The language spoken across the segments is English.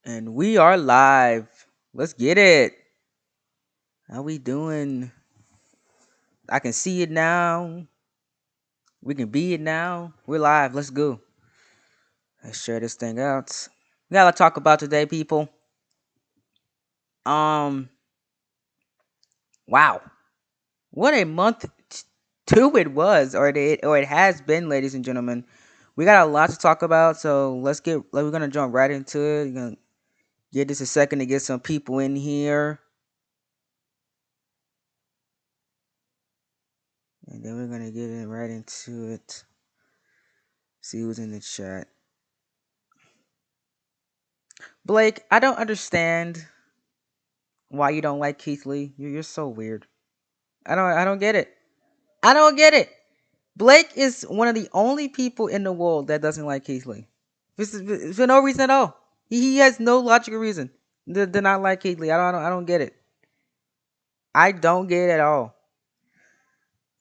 And we are live. Let's get it. How we doing? I can see it now. We can be it now. We're live. Let's go. Let's share this thing out. We got to talk about today, people. Um, wow. What a month two it was, or it has been, ladies and gentlemen. We got a lot to talk about, so we're gonna jump right into it. We're gonna give this a second to get some people in here. And then we're gonna get in right into it. See who's in the chat. Blake, I don't understand why you don't like Keith Lee. You're so weird. I don't get it. I don't get it. Blake is one of the only people in the world that doesn't like Keith Lee. For no reason at all. He has no logical reason to not like Keith Lee. I don't get it. I don't get it at all.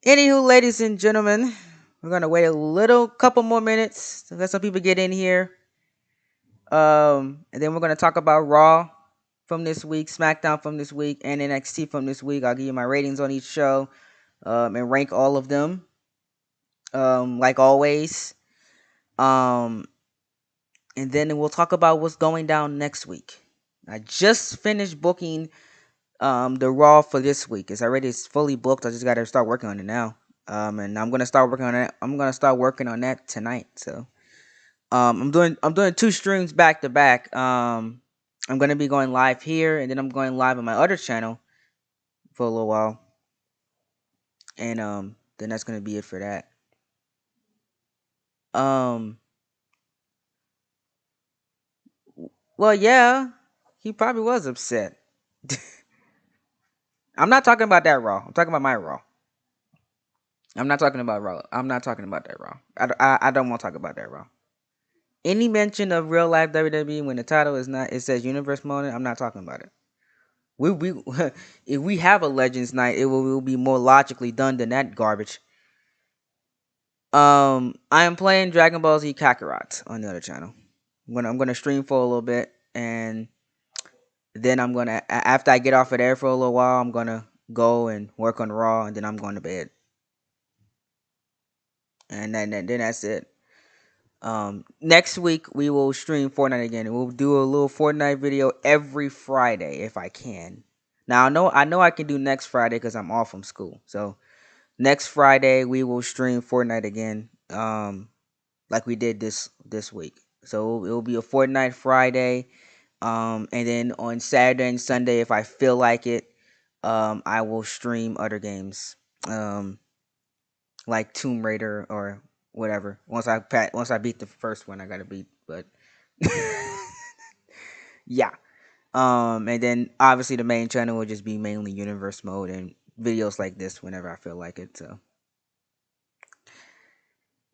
Anywho, ladies and gentlemen, we're gonna wait a couple more minutes to let some people get in here. And then we're gonna talk about Raw from this week, SmackDown from this week, and NXT from this week. I'll give you my ratings on each show, and rank all of them, like always. Um, and then we'll talk about what's going down next week. I just finished booking the Raw for this week. It's fully booked. I just got to start working on it now. And I'm gonna start working on it. I'm gonna start working on that tonight. So I'm doing two streams back to back. I'm gonna be going live here, and then I'm going live on my other channel for a little while, and then that's gonna be it for that. Um, well, yeah, he probably was upset. I'm not talking about that Raw. I'm talking about my Raw. I'm not talking about Raw. I'm not talking about that Raw. I don't want to talk about that Raw. Any mention of real life WWE when the title is not, it says Universe Mode, I'm not talking about it. We if we have a Legends night, it will be more logically done than that garbage. I am playing Dragon Ball Z Kakarot on the other channel. I'm gonna stream for a little bit, and then after I get off of there for a little while, I'm gonna go and work on Raw, and then I'm going to bed, and then that's it. Next week we will stream Fortnite again, and we'll do a little Fortnite video every Friday if I can. Now I know I can do next Friday because I'm off from school. So next Friday we will stream Fortnite again, like we did this week. So it'll be a Fortnite Friday, and then on Saturday and Sunday if I feel like it, I will stream other games, like Tomb Raider or whatever. Once I beat the first one, I gotta beat. But yeah, and then obviously the main channel will just be mainly universe mode and videos like this whenever I feel like it. So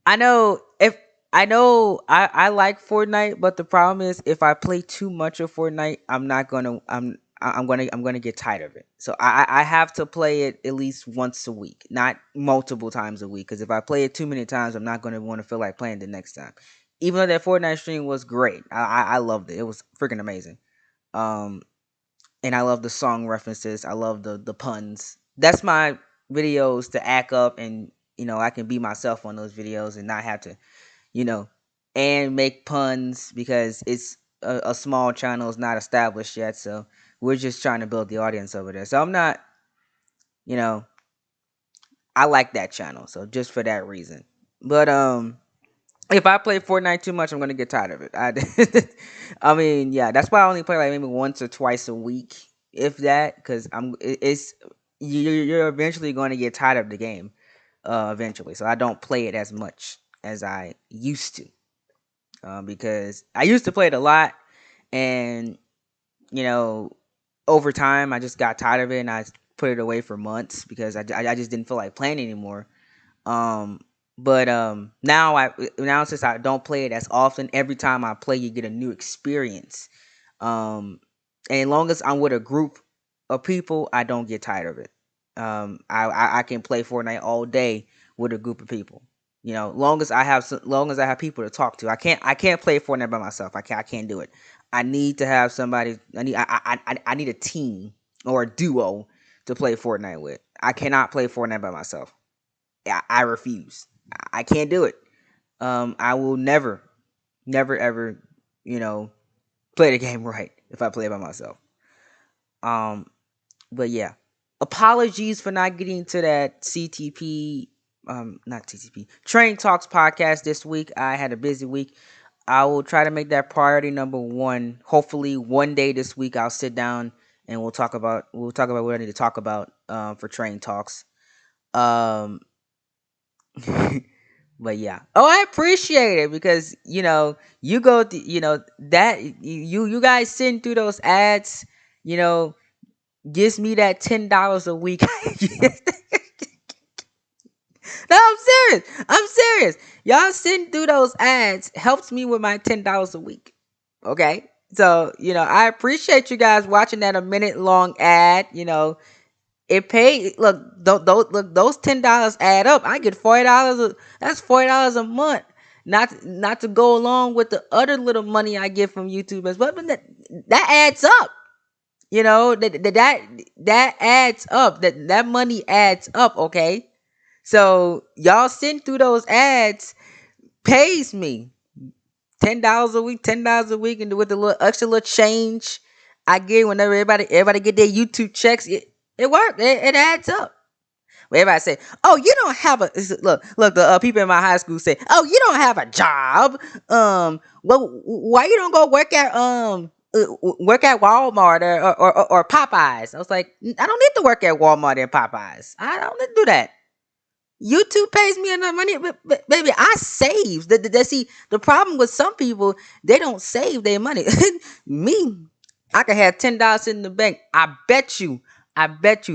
I know if I know I like Fortnite, but the problem is if I play too much of Fortnite, I'm gonna get tired of it. So I have to play it at least once a week, not multiple times a week. Because if I play it too many times, I'm not gonna want to feel like playing the next time. Even though that Fortnite stream was great, I loved it. It was freaking amazing. Um, and I love the song references. I love the puns. That's my videos to act up, and I can be myself on those videos and not have to, you know, and make puns because it's a small channel, is not established yet. So we're just trying to build the audience over there. So I'm not, you know, I like that channel. So just for that reason. But if I play Fortnite too much, I'm gonna get tired of it. I mean, yeah, that's why I only play like maybe once or twice a week, if that, because it's you're eventually going to get tired of the game, eventually. So I don't play it as much as I used to, because I used to play it a lot, and you know, over time I just got tired of it and I put it away for months because I just didn't feel like playing anymore. Um, but now since I don't play it as often, every time I play, you get a new experience. And as long as I'm with a group of people, I don't get tired of it. I can play Fortnite all day with a group of people. Long as I have people to talk to. I can't play Fortnite by myself. I can't do it. I need to have somebody. I need a team or a duo to play Fortnite with. I cannot play Fortnite by myself. I refuse. I can't do it. I will never ever, you know, play the game right if I play it by myself. Um, but yeah, apologies for not getting to that CTP, not TTP, Train Talks podcast this week. I had a busy week. I will try to make that priority number one. Hopefully, one day this week I'll sit down and we'll talk about what I need to talk about for Train Talks. Um, but yeah. Oh, I appreciate it because you go that you guys sitting through those ads, you know, gives me that $10 a week. No, I'm serious. I'm serious. Y'all sitting through those ads helps me with my $10 a week. Okay. So, I appreciate you guys watching that a minute long ad. It paid. Look, those $10 add up. I get $40. That's $40 a month. Not to go along with the other little money I get from YouTube as well. But that adds up. That adds up. That money adds up. Okay. So y'all sitting through those ads pays me $10 a week, and with the little extra little change I get whenever everybody get their YouTube checks, it works. It adds up. When everybody say, "Oh, you don't have a look." The people in my high school say, "Oh, you don't have a job. Well, why you don't go work at Walmart or Popeyes?" I was like, "I don't need to work at Walmart and Popeyes. I don't need to do that. YouTube pays me enough money, but baby, I save. See, the problem with some people, they don't save their money. Me, I could have $10 in the bank. I bet you that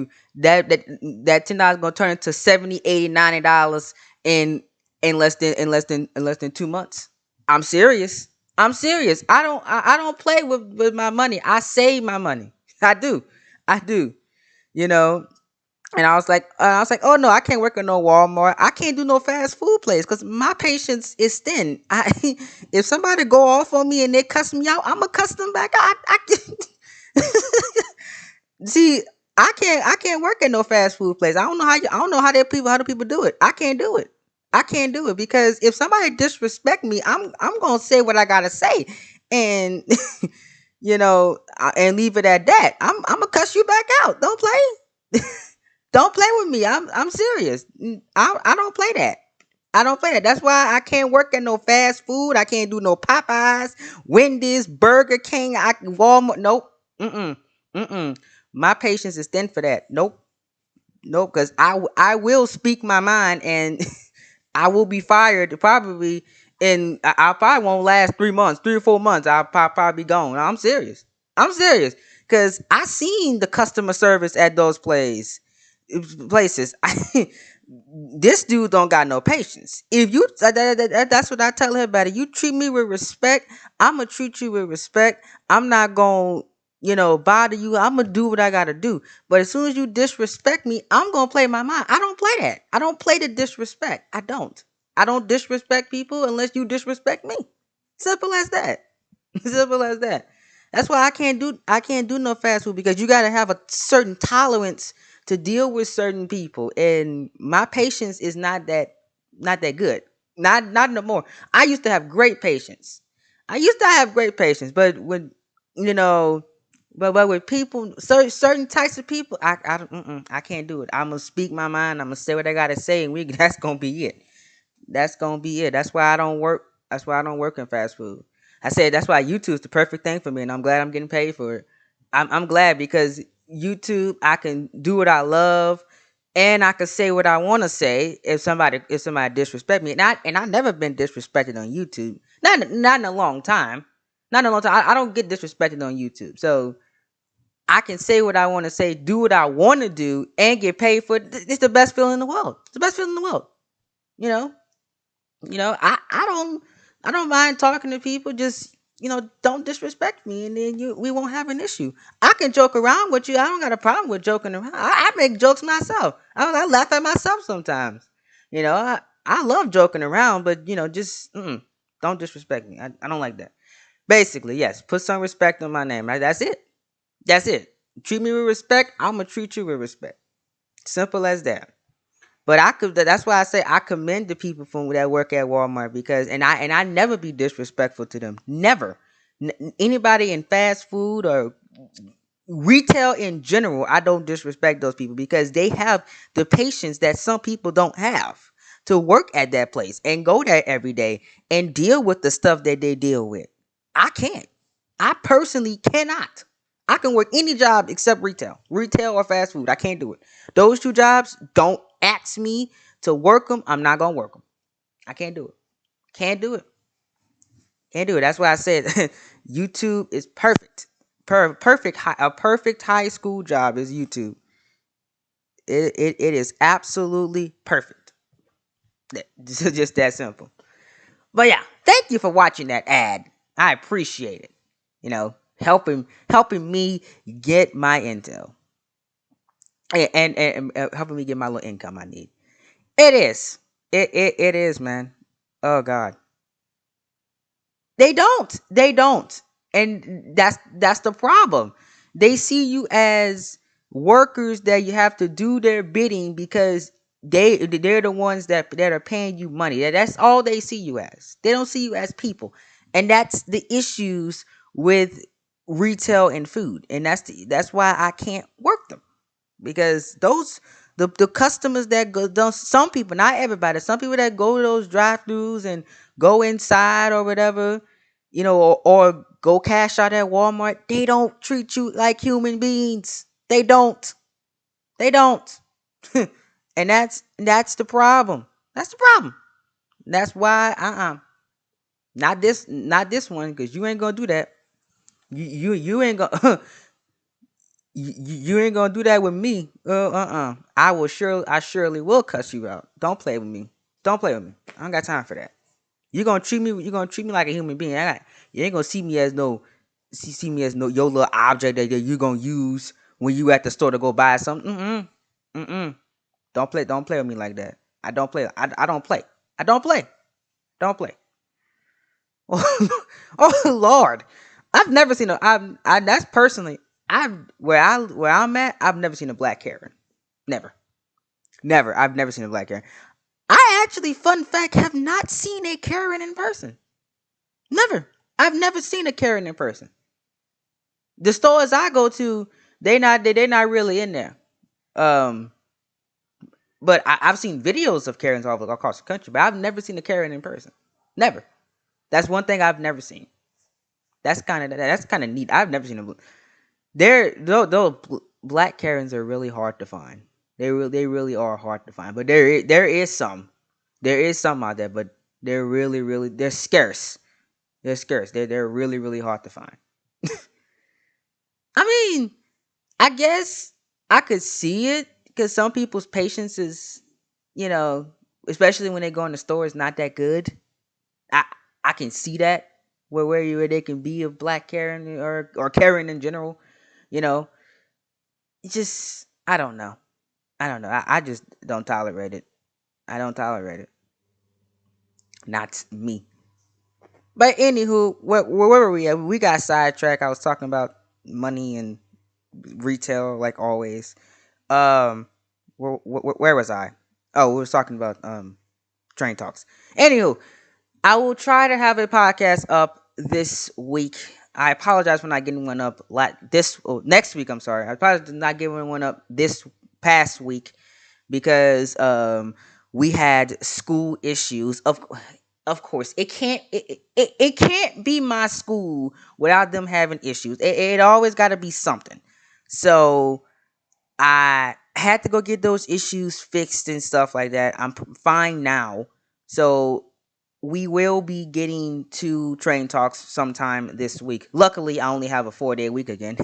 $10 gonna turn into 70, 80, $90 in less than 2 months. I'm serious. I'm serious. I don't play with my money. I save my money. I do. You know. And I was like, oh no, I can't work at no Walmart. I can't do no fast food place because my patience is thin. If somebody go off on me and they cuss me out, I'ma cuss them back. See, I can't work at no fast food place. I don't know how the people do it. I can't do it. I can't do it because if somebody disrespect me, I'm gonna say what I gotta say, and and leave it at that. I'm gonna cuss you back out. Don't play. Don't play with me. I'm serious. I don't play that. I don't play that. That's why I can't work at no fast food. I can't do no Popeyes, Wendy's, Burger King, Walmart. Nope. Mm-mm. Mm-mm. My patience is thin for that. Nope. Nope. Because I will speak my mind and I will be fired probably I probably won't last 3 months, 3 or 4 months. I'll probably be gone. I'm serious. I'm serious. Because I seen the customer service at those places. This dude don't got no patience. If you that's what I tell everybody. You treat me with respect, I'm gonna treat you with respect. I'm not gonna bother you. I'm gonna do what I gotta do. But as soon as you disrespect me, I'm gonna play my mind. I don't play that. I don't play the disrespect. I don't disrespect people unless you disrespect me. Simple as that. Simple as that. That's why I can't do no fast food because you gotta have a certain tolerance to deal with certain people, and my patience is not that good. Not no more. I used to have great patience. But when you know, but with people, certain types of people, I can't do it. I'm gonna speak my mind. I'm gonna say what I gotta say, and that's gonna be it. That's gonna be it. That's why I don't work. That's why I don't work in fast food. I said that's why YouTube is the perfect thing for me, and I'm glad I'm getting paid for it. I'm glad because YouTube, I can do what I love, and I can say what I want to say if somebody disrespect me. And I never been disrespected on YouTube. Not in a long time. Not in a long time. I don't get disrespected on YouTube, so I can say what I want to say, do what I want to do, and get paid for it. It's the best feeling in the world. It's the best feeling in the world. You know. I don't mind talking to people. Just don't disrespect me, and then we won't have an issue. I can joke around with you. I don't got a problem with joking around. I make jokes myself. I laugh at myself sometimes. You know, I love joking around, but just don't disrespect me. I don't like that. Basically, yes, put some respect on my name. That's it. That's it. Treat me with respect. I'm gonna treat you with respect. Simple as that. But I could. That's why I say I commend the people from that work at Walmart because, and I never be disrespectful to them. Never. Anybody in fast food or retail in general, I don't disrespect those people because they have the patience that some people don't have to work at that place and go there every day and deal with the stuff that they deal with. I can't. I personally cannot. I can work any job except retail or fast food. I can't do it. Those two jobs, don't ask me to work them. I'm not gonna work them. I can't do it. Can't do it. Can't do it. That's why I said YouTube is perfect. A perfect high school job is YouTube. It is absolutely perfect. Just that simple. But yeah, thank you for watching that ad. I appreciate it. Helping me get my intel and helping me get my little income I need. It is. It is, man. Oh God. They don't. They don't. And that's the problem. They see you as workers that you have to do their bidding because they're the ones that are paying you money. That's all they see you as. They don't see you as people. And that's the issues with retail and food. And that's why I can't work them because the customers that go those some people, not everybody, some people that go to those drive-throughs and go inside or whatever, or go cash out at Walmart, they don't treat you like human beings. They don't. And that's the problem. That's the problem. That's why not this one, because you ain't gonna do that. You ain't gonna you ain't gonna do that with me. I surely will cuss you out. Don't play with me. Don't play with me. I don't got time for that. You gonna treat me like a human being. You ain't gonna see me as no your little object that you gonna use when you at the store to go buy something. Mm-mm. Don't play with me like that. I don't play. I don't play. I don't play. Don't play. Oh Lord, I've never seen a. That's personally. Where I'm at. I've never seen a black Karen. Never, never. I've never seen a black Karen. I actually, fun fact, have not seen a Karen in person. Never. I've never seen a Karen in person. The stores I go to, they not really in there. Um, but I've seen videos of Karens all across the country, but I've never seen a Karen in person. Never. That's one thing I've never seen. That's kind of neat. I've never seen them. Those black Karens are really hard to find. They really are hard to find. But there is some. There is some out there, but they're scarce. They're scarce. They're really hard to find. I mean, I guess I could see it because some people's patience is, you know, especially when they go in the store, is not that good. I I can see that where they can be of black Karen or Karen in general. You know, it's just I don't know. I don't know. I just don't tolerate it. I don't tolerate it. Not me. But anywho, where were we at? We got sidetracked. I was talking about money and retail, like always. Um, where was I? Oh, we were talking about train talks. Anywho, I will try to have a podcast up this week. I apologize for not getting one up next week. I'm sorry. I apologize for not getting one up this past week because we had school issues. Of course, it can't be my school without them having issues. It always got to be something. So I had to go get those issues fixed and stuff like that. I'm fine now. So we will be getting to train talks sometime this week. Luckily, I only have a 4-day week again.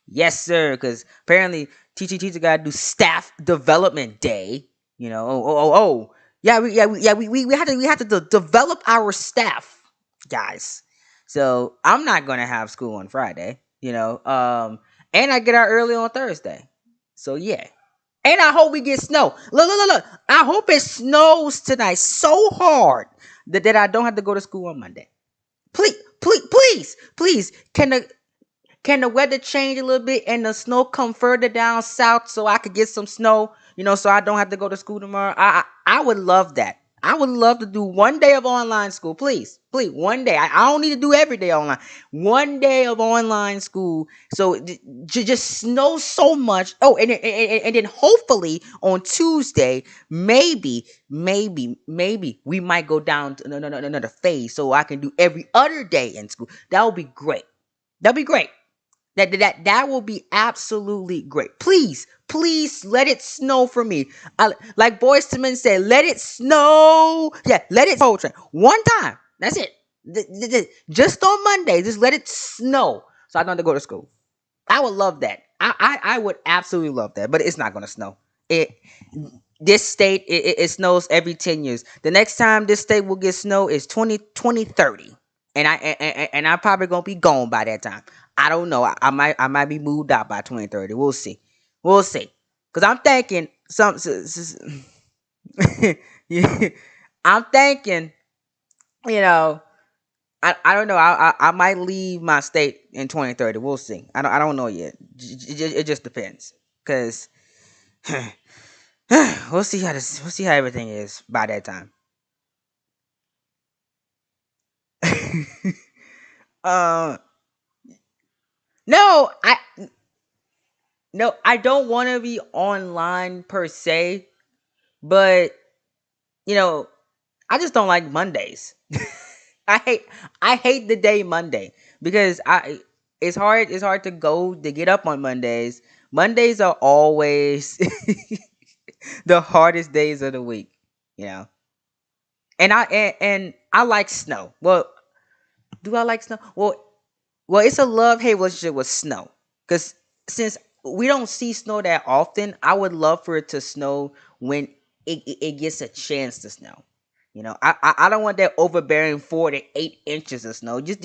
Yes, sir. Because apparently, teacher got to do staff development day. Oh. Yeah, we have to develop our staff, guys. So I'm not gonna have school on Friday. And I get out early on Thursday. So yeah. And I hope we get snow. Look. I hope it snows tonight so hard that I don't have to go to school on Monday. Please. Can the weather change a little bit and the snow come further down south so I could get some snow, so I don't have to go to school tomorrow? I would love that. I would love to do one day of online school. Please, one day. I don't need to do every day online. One day of online school. So just snow so much. Oh, and then hopefully on Tuesday, maybe we might go down to another phase so I can do every other day in school. That would be great. That'd be great. That will be absolutely great. Please let it snow for me. Like Boys to Men said, let it snow. Yeah, let it snow. One time. That's it. Just on Monday, just let it snow so I don't have to go to school. I would love that. I would absolutely love that, but it's not gonna snow. It This state it snows every 10 years. The next time this state will get snow is 2030, and I probably gonna be gone by that time. I don't know. I might be moved out by 2030. We'll see. We'll see. Cause I'm thinking yeah, I'm thinking, you know, I don't know. I might leave my state in 2030. We'll see. I don't know yet. It just depends. Cause we'll see how everything is by that time. uh no, I don't want to be online per se, but you know, I just don't like Mondays. I hate I hate the day Monday because I it's hard to go to get up on Mondays. Mondays are always the hardest days of the week, you know. And I like snow. Well, do I like snow? Well, it's a love hate relationship with snow. Cause since we don't see snow that often, I would love for it to snow when it gets a chance to snow. I don't want that overbearing 4 to 8 inches of snow. Just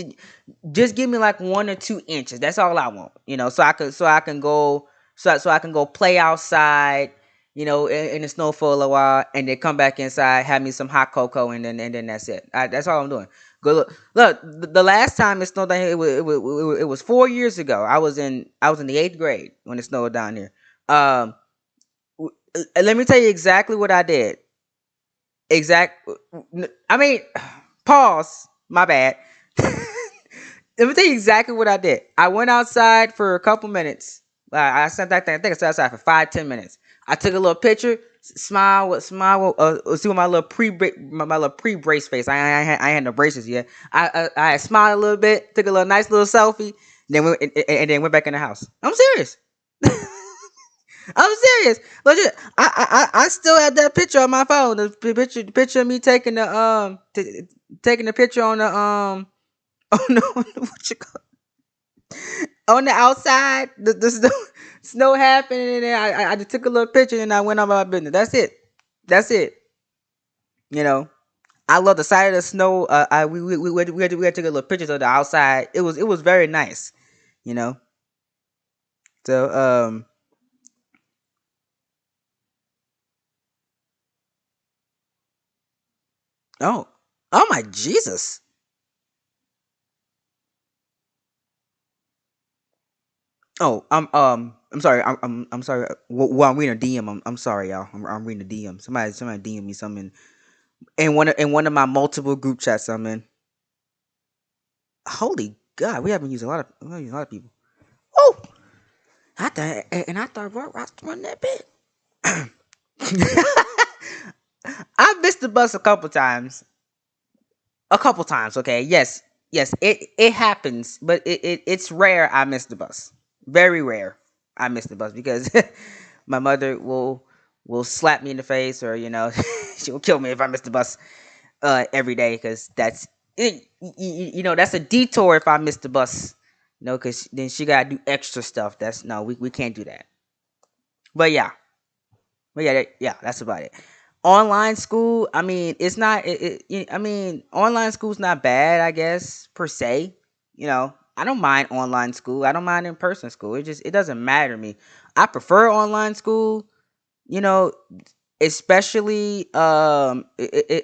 give me like 1 or 2 inches. That's all I want. So I can go so I can go play outside. In the snow for a little while, and then come back inside, have me some hot cocoa, and then that's it. That's all I'm doing. Go look. The last time it snowed down here, it was 4 years ago. I was in the 8th grade when it snowed down here. Um, Let me tell you exactly what I did. Exact. I mean, pause. My bad. Let me tell you exactly what I did. I went outside for a couple minutes. I sat back there. I think I sat outside for 5-10 minutes. I took a little picture. Smile. See with my little my little pre brace face. I had no braces yet. I had smiled a little bit. Took a little nice little selfie. Then went back in the house. I'm serious. I'm serious. Legit. I still have that picture on my phone. The picture of me taking the picture on the on the what you call on the outside. The snow happened, and then I just took a little picture and I went on my business. That's it. That's it. You know. I love the sight of the snow. We had to take a little pictures of the outside. It was very nice. You know. So oh oh my Jesus. Oh, I'm sorry. I'm sorry. Well, I'm reading a DM. I'm sorry, y'all. I'm reading a DM. Somebody DM me something in one of my multiple group chats I'm in. Holy God, we haven't used a lot of people. Oh, I thought Ross run that bit. I missed the bus a couple times. A couple times, okay. Yes, it happens, but it's rare I miss the bus. Very rare I miss the bus because my mother will slap me in the face, or she'll kill me if I miss the bus every day, because that's it, that's a detour if I miss the bus. Because then she gotta do extra stuff. That's no, we can't do that. But yeah, yeah, that's about it. Online school, I mean, it's not. I mean, online school's not bad, I guess, per se. I don't mind online school. I don't mind in person school. It doesn't matter to me. I prefer online school, you know, especially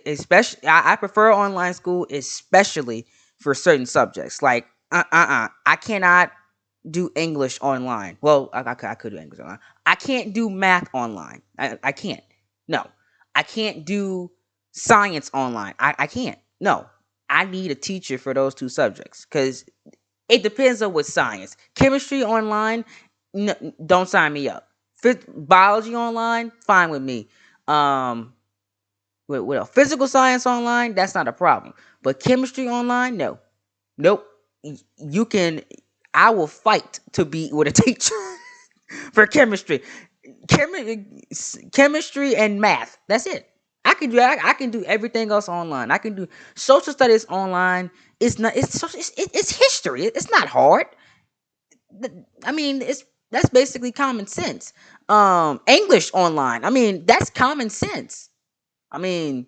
especially I prefer online school, especially for certain subjects. Like I cannot do English online. Well, I could do English online. I can't do math online. I can't. No. I can't do science online. I can't. No. I need a teacher for those two subjects because it depends on what science. Chemistry online, don't sign me up. Biology online, fine with me. Um, with a physical science online, that's not a problem. But chemistry online, no, nope. You can. I will fight to be with a teacher for chemistry. Chemistry and math. That's it. I can do everything else online. I can do social studies online. It's not. It's history. It's not hard. I mean, it's that's basically common sense. English online. I mean, that's common sense. I mean,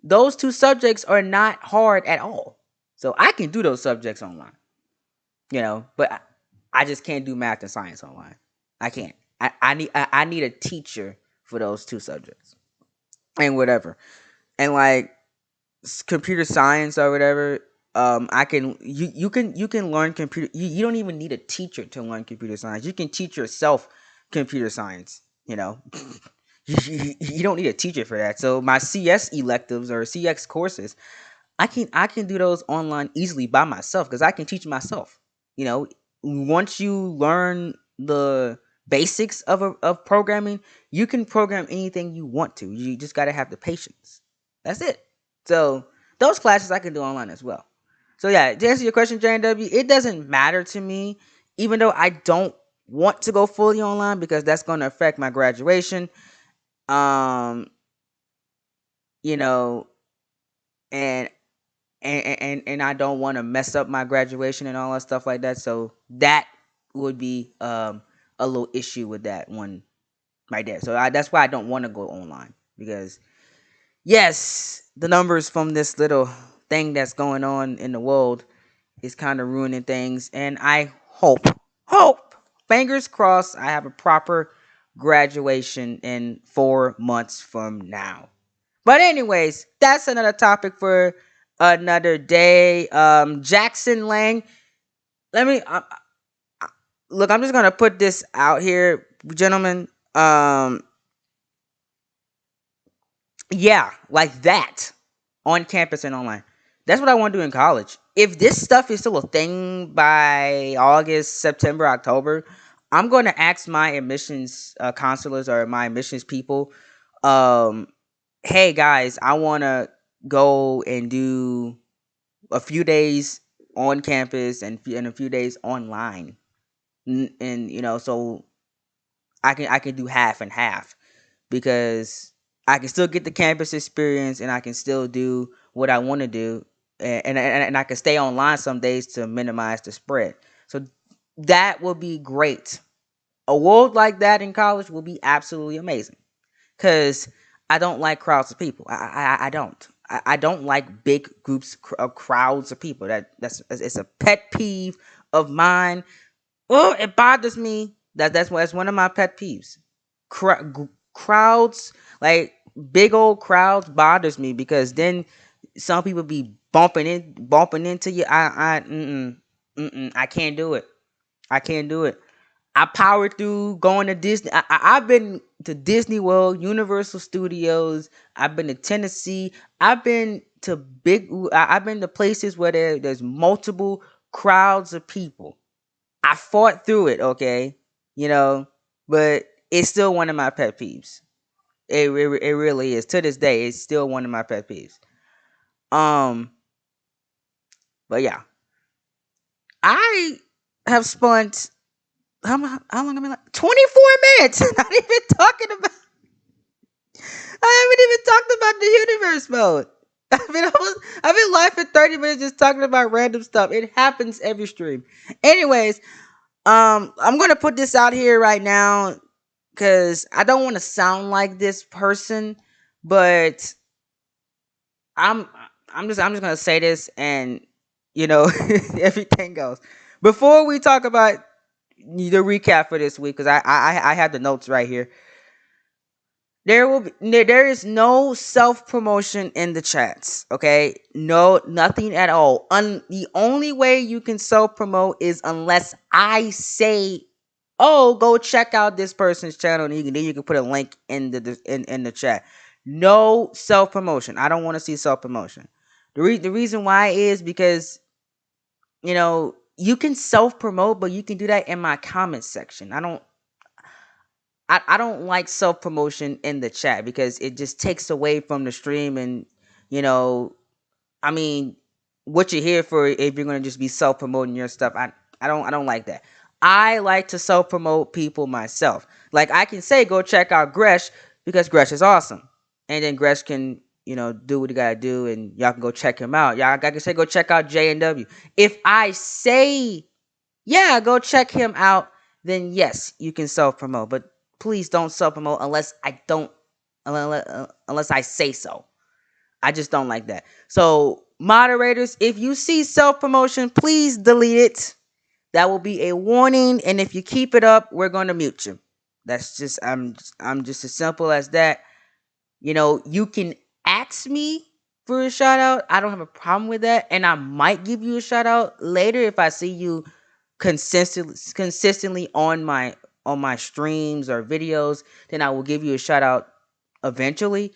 those two subjects are not hard at all. So I can do those subjects online. But I just can't do math and science online. I can't. I need a teacher for those two subjects and whatever. And like computer science or whatever, I can you can learn computer. You don't even need a teacher to learn computer science. You can teach yourself computer science. You don't need a teacher for that. So my CS electives or CX courses, I can do those online easily by myself because I can teach myself. You know, Once you learn the basics of programming, you can program anything you want to. You just got to have the patience. That's it. So those classes I can do online as well. So yeah, to answer your question, JW, it doesn't matter to me, even though I don't want to go fully online because that's going to affect my graduation. Um, you know, and and I don't want to mess up my graduation and all that stuff like that. So that would be a little issue with that one right there. So that's why I don't want to go online because yes, the numbers from this little thing that's going on in the world is kind of ruining things, and I hope, fingers crossed, I have a proper graduation in 4 months from now. But anyways, that's another topic for another day. Jackson Lang. Let me look. I'm just gonna put this out here, gentlemen. Yeah, like that on campus and online. That's what I want to do in college. If this stuff is still a thing by August, September, October, I'm going to ask my admissions counselors or my admissions people, um, hey guys, I want to go and do a few days on campus and a few days online, and so I can do half and half because I can still get the campus experience and I can still do what I want to do, and I can stay online some days to minimize the spread. So that will be great. A world like that in college will be absolutely amazing because I don't like crowds of people. I don't. I don't like big groups of crowds of people. It's a pet peeve of mine. Oh, it bothers me. That's one of my pet peeves. Crowds, like big old crowds, bothers me because then some people be bumping into you. I can't do it. I can't do it. I powered through going to Disney. I've been to Disney World, Universal Studios. I've been to Tennessee. I've been to places where there's multiple crowds of people. I fought through it, okay, you know, but it's still one of my pet peeves. It really is. To this day, it's still one of my pet peeves. Um, but yeah, I have spent how long have I been like 24 minutes? Not even talking about. I haven't even talked about the universe mode. I've been live for 30 minutes just talking about random stuff. It happens every stream. Anyways, I'm gonna put this out here right now because I don't want to sound like this person, but I'm I'm just gonna say this, and everything goes. Before we talk about the recap for this week, because I have the notes right here. There is no self promotion in the chats. Okay, no, nothing at all. The only way you can self promote is unless I say, "Oh, go check out this person's channel," and then you can put a link in the chat. No self promotion. I don't want to see self promotion. The reason why is because you can self promote, but you can do that in my comment section. I don't like self promotion in the chat because it just takes away from the stream. And you know I mean, what you're here for if you're gonna just be self promoting your stuff. I don't like that. I like to self promote people myself. Like I can say go check out Gresh because Gresh is awesome, and then Gresh can do what he gotta do, and y'all can go check him out. Y'all I can say go check out J&W. If I say yeah, go check him out, then yes, you can self promote. But please don't self promote unless I say so. I just don't like that. So, moderators, if you see self promotion, please delete it. That will be a warning, and if you keep it up, we're going to mute you. That's just I'm just as simple as that. You can ask me for a shout out. I don't have a problem with that, and I might give you a shout out later if I see you consistently on my streams or videos. Then I will give you a shout out eventually.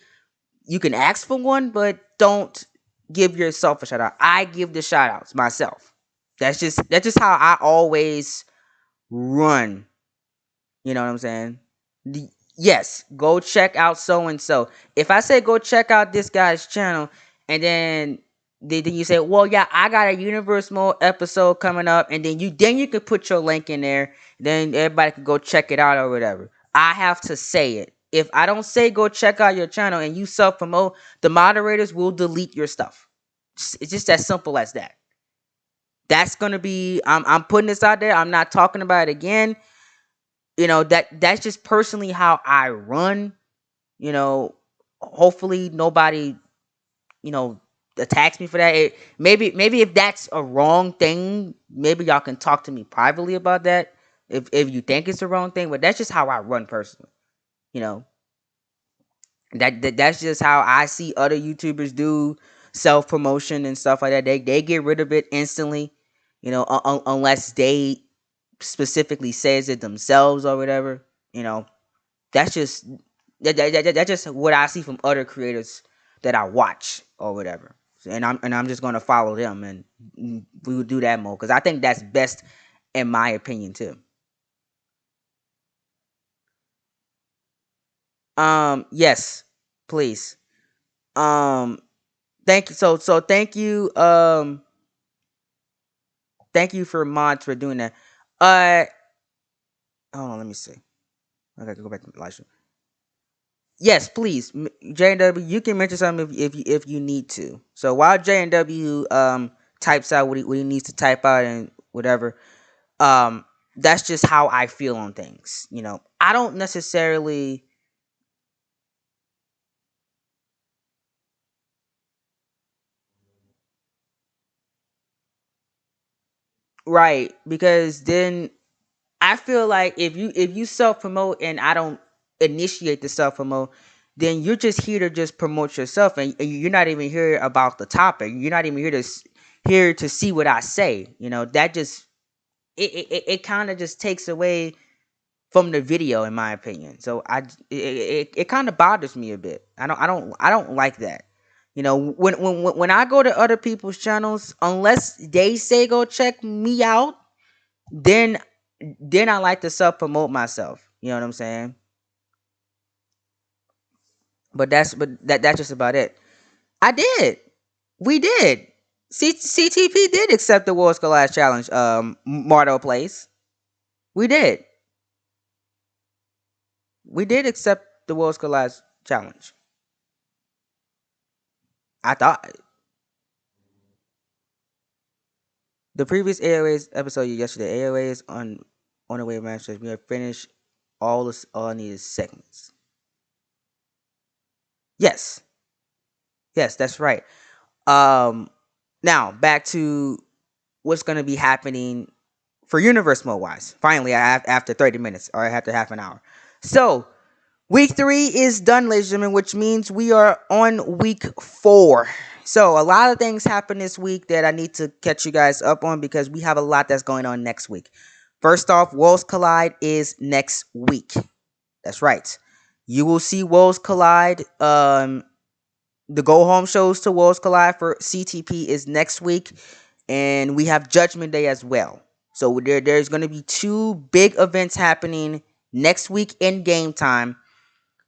You can ask for one, but don't give yourself a shout out. I give the shout outs myself. That's just how I always run. You know what I'm saying? Yes, go check out so and so. If I say go check out this guy's channel, and then you say, well, yeah, I got a universe mode episode coming up, and then you can put your link in there. Then everybody can go check it out or whatever. I have to say it. If I don't say go check out your channel and you self promote, the moderators will delete your stuff. It's just as simple as that. That's gonna be. I'm putting this out there. I'm not talking about it again. That's just personally how I run. You know, hopefully nobody you know attacks me for that. Maybe if that's a wrong thing, maybe y'all can talk to me privately about that. If you think it's the wrong thing, but that's just how I run personally. You know, that's just how I see other YouTubers do self promotion and stuff like that. They get rid of it instantly. Unless they specifically says it themselves or whatever. You know, that's just that's just what I see from other creators that I watch or whatever. And I'm just gonna follow them, and we would do that more because I think that's best in my opinion too. Yes, please. Um, thank you. So thank you for mods for doing that. Uh, hold on, let me see. I gotta go back to the live stream. Yes, please, J&W. You can mention something if you need to. So while J&W types out what he needs to type out and whatever, um, that's just how I feel on things. I don't necessarily right because then I feel like if you self promote and I don't initiate the self promote, then you're just here to just promote yourself, and you're not even here about the topic. You're not even here to see what I say. That just it kind of just takes away from the video, in my opinion. So it kind of bothers me a bit. I don't like that. When I go to other people's channels, unless they say go check me out, then I like to self promote myself. You know what I'm saying? But that's just about it. I did. We did. CTP did accept the World Scholar Challenge. Mardo plays. We did. We did accept the World Scholar Challenge. I thought the previous AOA's episode yesterday. AOA is on the way of masters. We have finished all needed segments. Yes. Yes, that's right. Um, Now back to what's going to be happening for universe mode wise. Finally, after 30 minutes or after half an hour. So Week 3 is done, ladies and gentlemen, which means we are on week 4. So a lot of things happen this week that I need to catch you guys up on because we have a lot that's going on next week. First off, Worlds Collide is next week. That's right. You will see Worlds Collide. The go home shows to Worlds Collide for CTP is next week, and we have Judgment Day as well. So there's going to be two big events happening next week in game time.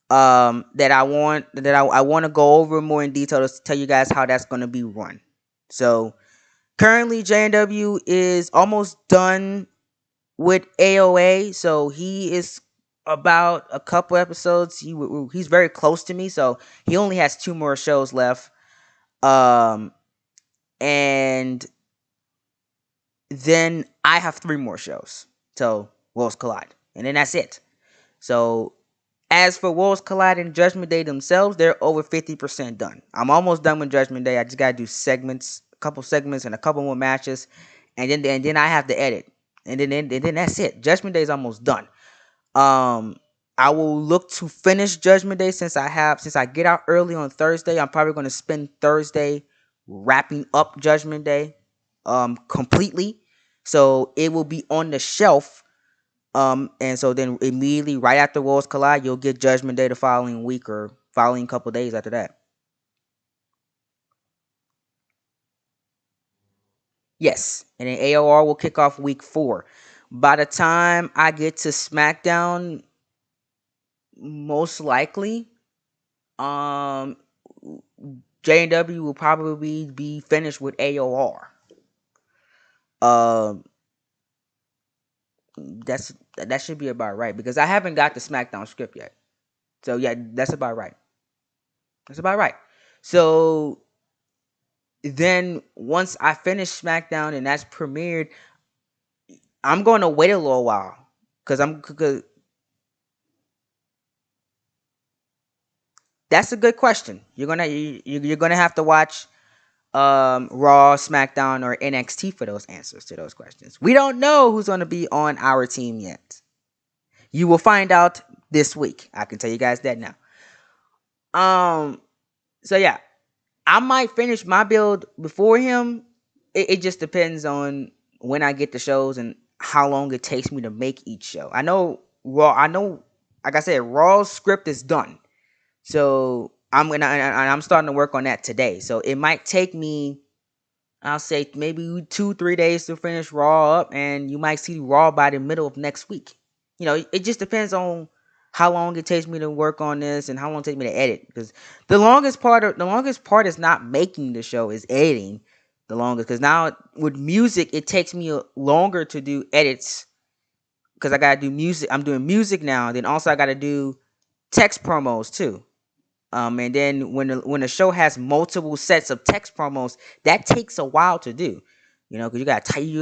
That I want to go over more in detail to tell you guys how that's going to be run. So currently JW is almost done with AOA, so he is about a couple episodes. He's very close to me, so he only has two more shows left. Um, and then I have three more shows. So Worlds Collide, and then that's it. So as for Worlds Collide and Judgment Day themselves, they're over 50% done. I'm almost done with Judgment Day. I just gotta do segments, a couple segments, and a couple more matches, and then I have to edit, and then that's it. Judgment Day is almost done. Um, I will look to finish Judgment Day since I get out early on Thursday. I'm probably going to spend Thursday wrapping up Judgment Day, completely. So it will be on the shelf. And so then immediately right after Worlds Collide, you'll get Judgment Day the following week or following couple days after that. Yes, and then AOR will kick off week 4. By the time I get to SmackDown, most likely, um, J&W will probably be finished with AOR. Um, that should be about right because I haven't got the SmackDown script yet. So yeah, that's about right. That's about right. So then once I finish SmackDown and that's premiered, I'm going to wait a little while because that's a good question. You're gonna have to watch Raw, SmackDown, or NXT for those answers to those questions. We don't know who's gonna be on our team yet. You will find out this week. I can tell you guys that now. Um. So yeah, I might finish my build before him. It just depends on when I get the shows and how long it takes me to make each show. I know Raw. I know, like I said, Raw's script is done. So I'm starting to work on that today. So it might take me, I'll say maybe 2-3 days to finish Raw up, and you might see Raw by the middle of next week. It just depends on how long it takes me to work on this and how long it takes me to edit. Because the longest part is not making the show, is editing. The longest, because now with music it takes me longer to do edits because I gotta do music. I'm doing music now. Then also I gotta do text promos too. And then when the show has multiple sets of text promos, that takes a while to do. Because you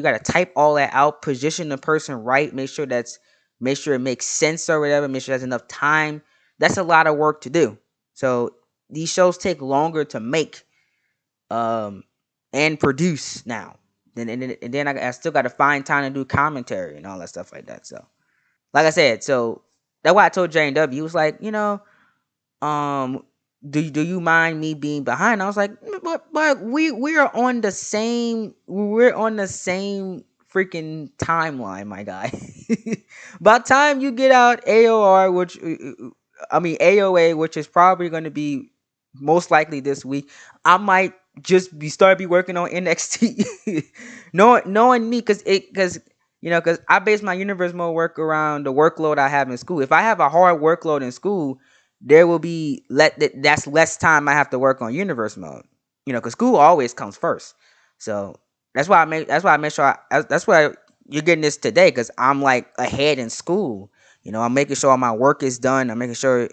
gotta type all that out, position the person right, make sure it makes sense or whatever, make sure there's enough time. That's a lot of work to do. So these shows take longer to make, um, and produce now. And then I still got to find time to do commentary and all that stuff like that. So, like I said, so that's why I told J and W. He was like, um do you mind me being behind? I was like, but we're on the same freaking timeline, my guy. By the time you get out AOR, which I mean AOA, which is probably going to be most likely this week, I might just be working on NXT. Knowing me, because I base my universe mode work around the workload I have in school. If I have a hard workload in school, there will be that's less time I have to work on universe mode. Because school always comes first. So that's why I make sure that's why you're getting this today, because I'm like ahead in school. I'm making sure all my work is done. I'm making sure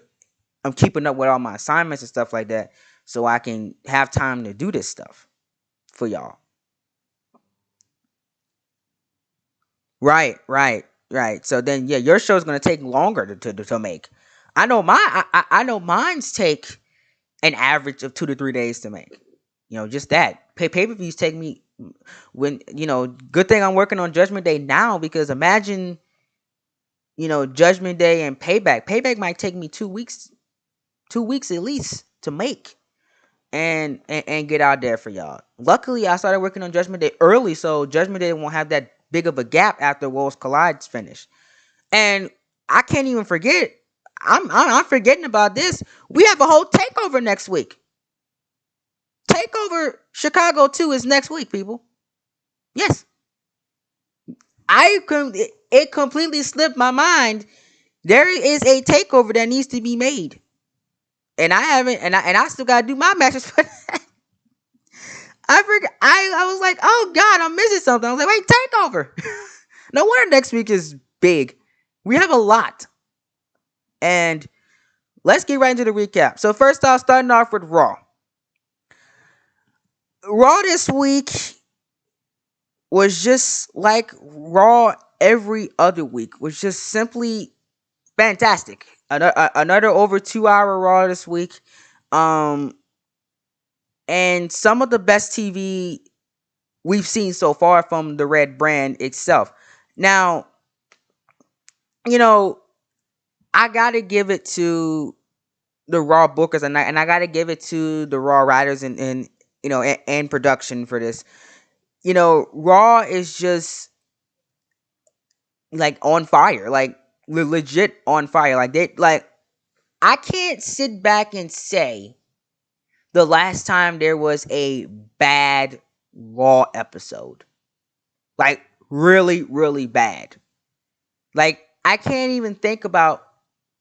I'm keeping up with all my assignments and stuff like that, so I can have time to do this stuff for y'all. Right. So then, yeah, your show's gonna take longer to make. I know mine's take an average of 2 to 3 days to make. Just that. Pay-per-views take me good thing I'm working on Judgment Day now, because imagine Judgment Day and Payback. Payback might take me 2 weeks, 2 weeks at least to make and get out there for y'all. Luckily, I started working on Judgment Day early, so Judgment Day won't have that big of a gap after Worlds Collide's finished. And I can't even forget. I'm forgetting about this. We have a whole takeover next week. Takeover Chicago 2 is next week, people. Yes. It completely slipped my mind. There is a takeover that needs to be made. And I haven't and I still gotta do my matches for that. I forgot I was like, oh God, I'm missing something. I was like, wait, takeover. No wonder next week is big. We have a lot. And let's get right into the recap. So first off, starting off with Raw. Raw this week was just like Raw every other week, was just simply fantastic. Another over 2 hour Raw this week. And some of the best TV we've seen so far from the Red brand itself. Now, I gotta give it to the Raw bookers, and I gotta give it to the Raw writers and production for this. Raw is just like on fire, like legit on fire. I can't sit back and say the last time there was a bad Raw episode, like really, really bad. Like I can't even think about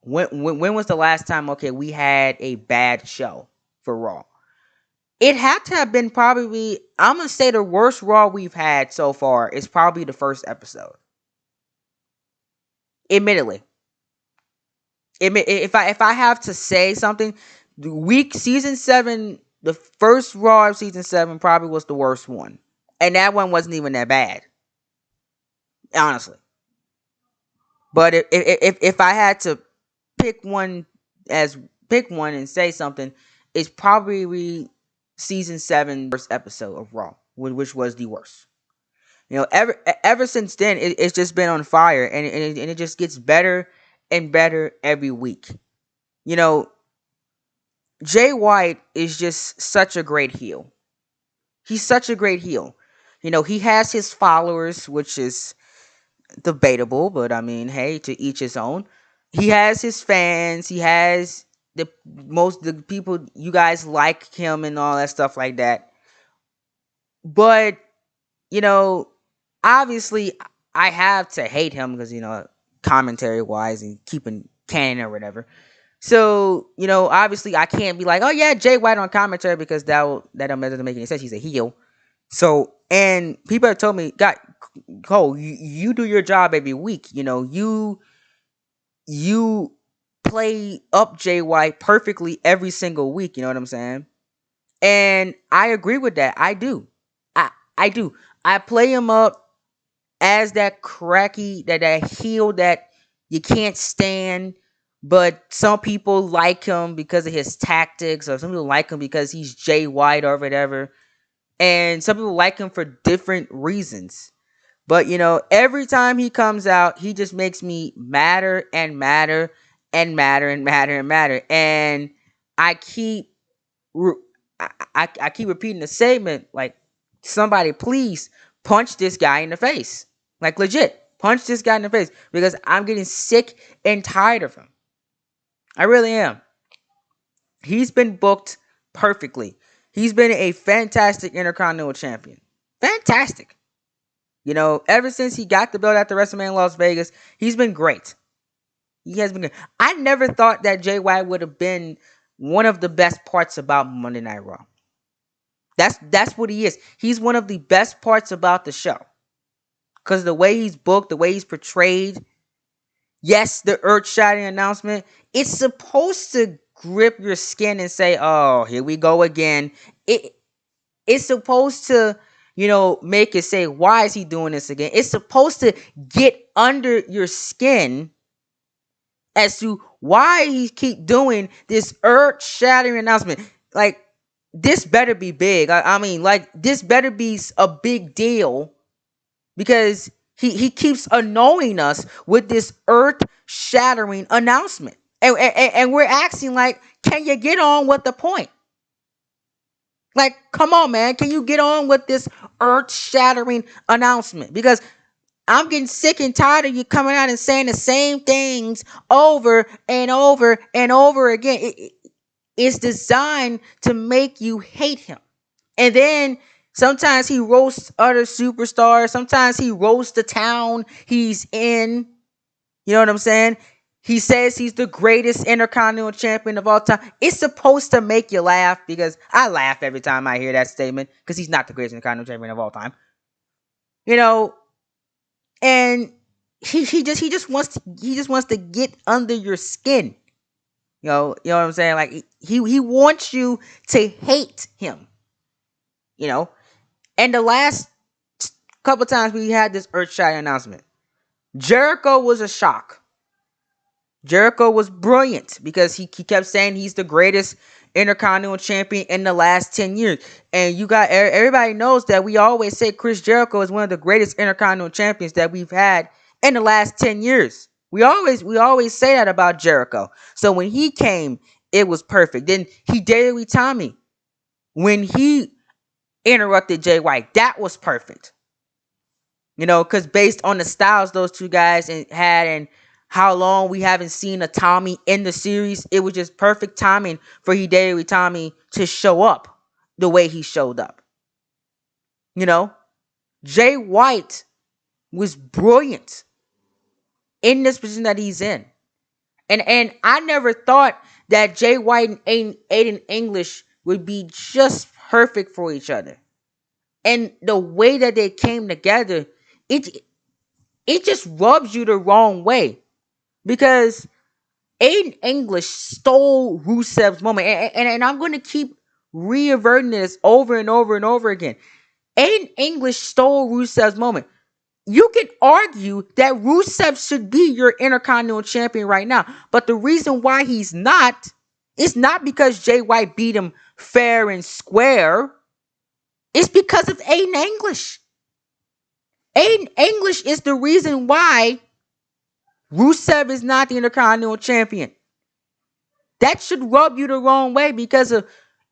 when was the last time we had a bad show for Raw. It had to have been probably, I'm gonna say the worst Raw we've had so far is probably the first episode. Admittedly, if I have to say something, season 7, the first Raw of season 7 probably was the worst one, and that one wasn't even that bad, honestly. But if I had to pick one and say something, it's probably season 7 first episode of Raw, which was the worst. Ever since then, it's just been on fire, and it just gets better and better every week. Jay White is just such a great heel. He's such a great heel. He has his followers, which is debatable, but I mean, hey, to each his own. He has his fans. He has the people you guys like him and all that stuff like that. But obviously, I have to hate him because commentary wise and keeping canon or whatever. So obviously, I can't be like, oh yeah, Jay White on commentary, because that doesn't make any sense. He's a heel. So, and people have told me, God, Cole, you do your job every week. You play up Jay White perfectly every single week. You know what I'm saying? And I agree with that. I do. I do. I play him up as that cracky, that heel that you can't stand. But some people like him because of his tactics, or some people like him because he's Jay White or whatever. And some people like him for different reasons. But, every time he comes out, he just makes me madder and madder and madder and madder and madder. And I keep repeating the statement, like, somebody please punch this guy in the face. Like, legit, punch this guy in the face, because I'm getting sick and tired of him. I really am. He's been booked perfectly. He's been a fantastic Intercontinental Champion. Fantastic. Ever since he got the belt at the WrestleMania in Las Vegas, he's been great. He has been good. I never thought that Jay White would have been one of the best parts about Monday Night Raw. That's what he is. He's one of the best parts about the show. Because the way he's booked, the way he's portrayed. Yes, the earth-shattering announcement. It's supposed to grip your skin and say, oh, here we go again. It's supposed to, make it say, why is he doing this again? It's supposed to get under your skin as to why he keep doing this earth-shattering announcement. Like, this better be big. I mean, like, this better be a big deal, because He keeps annoying us with this earth shattering announcement. And we're asking, like, can you get on with the point? Like, come on, man. Can you get on with this earth shattering announcement? Because I'm getting sick and tired of you coming out and saying the same things over and over and over again. It's designed to make you hate him. And then sometimes he roasts other superstars. Sometimes he roasts the town he's in. You know what I'm saying? He says he's the greatest intercontinental champion of all time. It's supposed to make you laugh, because I laugh every time I hear that statement, because he's not the greatest intercontinental champion of all time. You know, and he just wants to get under your skin. You know what I'm saying? Like, he wants you to hate him. You know, and the last couple times we had this earth-shattering announcement, Jericho was a shock. Jericho was brilliant, because he kept saying he's the greatest intercontinental champion in the last 10 years. And you got everybody knows that we always say Chris Jericho is one of the greatest intercontinental champions that we've had in the last 10 years. We always say that about Jericho. So when he came, it was perfect. Then he dated Tommy. When he interrupted Jay White, that was perfect. Because based on the styles those two guys had, and how long we haven't seen a Tommy in the series, it was just perfect timing for Hideo Itami to show up the way he showed up. Jay White was brilliant in this position that he's in. And I never thought that Jay White and Aiden English would be just perfect for each other. And the way that they came together, it just rubs you the wrong way. Because Aiden English stole Rusev's moment. And I'm going to keep reverting this over and over and over again. Aiden English stole Rusev's moment. You can argue that Rusev should be your Intercontinental Champion right now. But the reason why he's not, it's not because Jay White beat him fair and square. It's because of Aiden English. Aiden English is the reason why Rusev is not the Intercontinental Champion. That should rub you the wrong way, because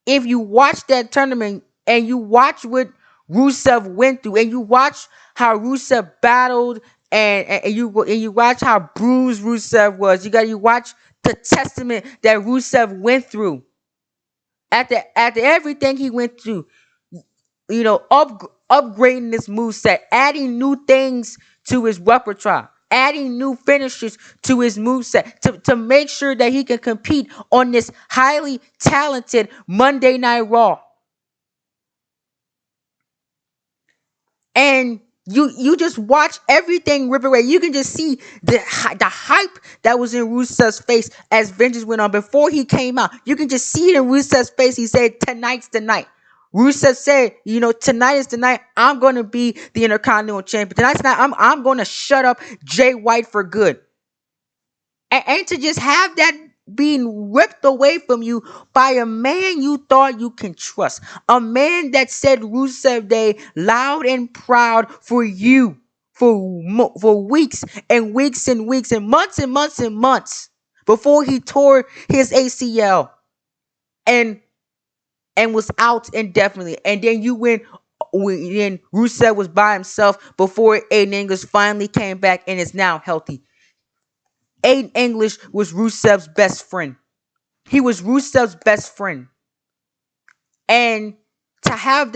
if you watch that tournament and you watch what Rusev went through, and you watch how Rusev battled, and you watch how bruised Rusev was. You watch the testament that Rusev went through. After everything he went through, upgrading this moveset, adding new things to his repertoire, adding new finishers to his moveset to make sure that he can compete on this highly talented Monday Night Raw. And you just watch everything rip away. You can just see the hype that was in Rusev's face as Vengeance went on before he came out. You can just see it in Rusev's face. He said, "Tonight's the night." Rusev said, "Tonight is the night. I'm going to be the Intercontinental Champion. Tonight's the night. I'm going to shut up Jay White for good." And to just have that being ripped away from you by a man you thought you can trust. A man that said Rusev Day loud and proud for you for weeks and weeks and weeks and months and months and months before he tore his ACL and was out indefinitely. And then then Rusev was by himself before Aiden English finally came back and is now healthy. Aiden English was Rusev's best friend. He was Rusev's best friend. And to have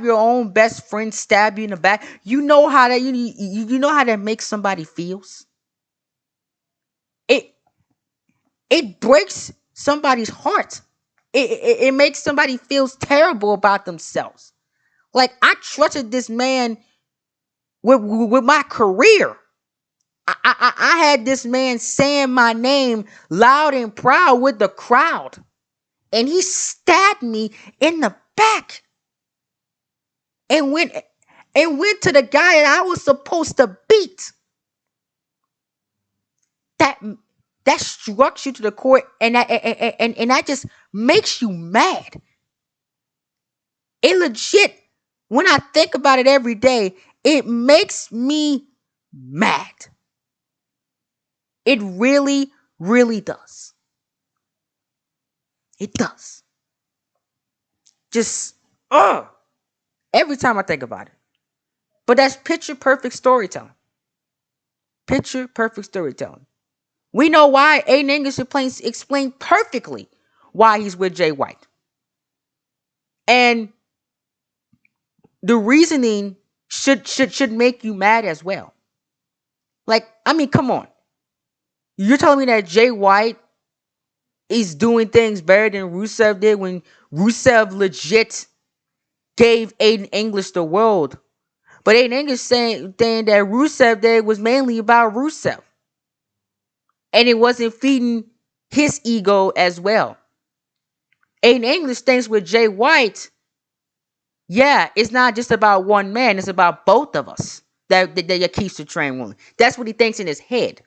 your own best friend stab you in the back, you know how that makes somebody feels. It breaks somebody's heart. It makes somebody feel terrible about themselves. Like, I trusted this man with my career. I had this man saying my name loud and proud with the crowd, and he stabbed me in the back and went to the guy that I was supposed to beat. That struck you to the core, and that just makes you mad. It legit, when I think about it every day, It makes me mad. It really, really does. It does. Just, every time I think about it. But that's picture perfect storytelling. Picture perfect storytelling. We know why Aiden English explained perfectly why he's with Jay White. And the reasoning should make you mad as well. Like, I mean, come on. You're telling me that Jay White is doing things better than Rusev did when Rusev legit gave Aiden English the world. But Aiden English saying that Rusev did was mainly about Rusev. And it wasn't feeding his ego as well. Aiden English thinks with Jay White, yeah, it's not just about one man, it's about both of us that keeps the train rolling. That's what he thinks in his head.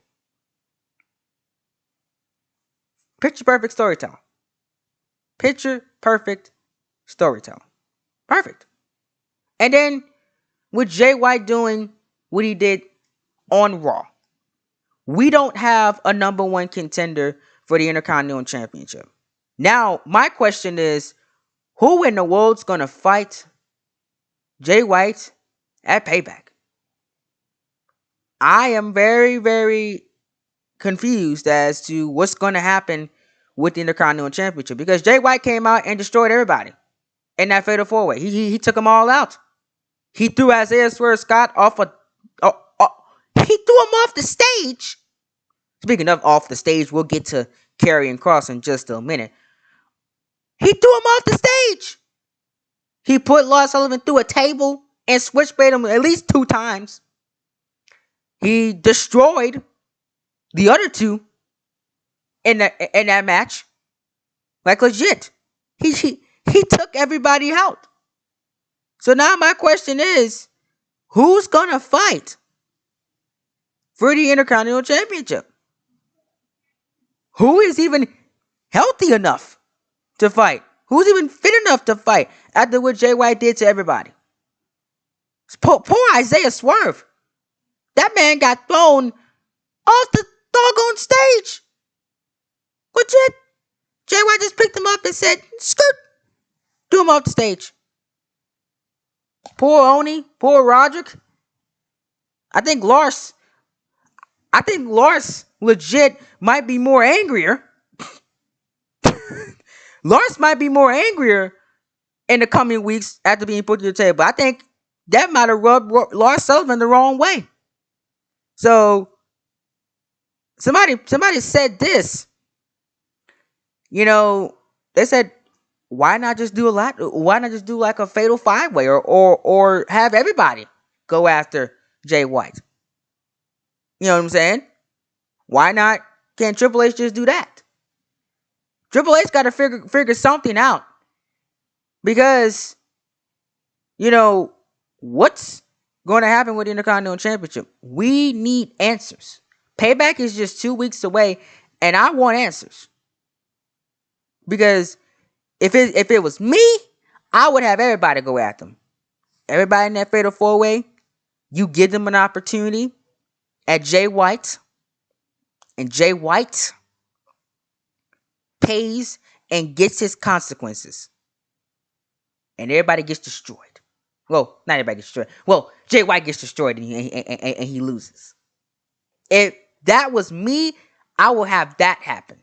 Picture perfect storytelling. Picture perfect storytelling. Perfect. And then with Jay White doing what he did on Raw, we don't have a number one contender for the Intercontinental Championship. Now, my question is, who in the world's going to fight Jay White at Payback? I am very, very confused as to what's going to happen with the Intercontinental Championship because Jay White came out and destroyed everybody in that Fatal 4-Way. He took them all out. He threw Isaiah Swerve Scott off he threw him off the stage. Speaking of off the stage, we'll get to Karrion Kross in just a minute. He threw him off the stage. He put Lars Sullivan through a table and switchblade him at least 2 times. He destroyed the other 2 in that match. Like legit. He took everybody out. So now my question is, who's gonna fight for the Intercontinental Championship? Who is even healthy enough to fight? Who's even fit enough to fight after what Jay White did to everybody? Poor Isaiah Swerve. That man got thrown off the doggone stage. Legit. Jay White just picked him up and said, skirt. Threw him off the stage. Poor Oni. Poor Roderick. I think Lars legit might be more angrier. Lars might be more angrier in the coming weeks after being put to the table. I think that might have rubbed Lars Sullivan the wrong way. So somebody said this. You know, they said, why not just do like a Fatal 5-Way or have everybody go after Jay White? You know what I'm saying? Why not? Can Triple H just do that? Triple H got to figure something out because, you know, what's going to happen with the Intercontinental Championship? We need answers. Payback is just 2 weeks away, and I want answers. Because if it was me, I would have everybody go at them. Everybody in that Fatal 4-Way, you give them an opportunity at Jay White, and Jay White pays and gets his consequences. And everybody gets destroyed. Well, not everybody gets destroyed. Well, Jay White gets destroyed and he loses. If that was me, I would have that happen.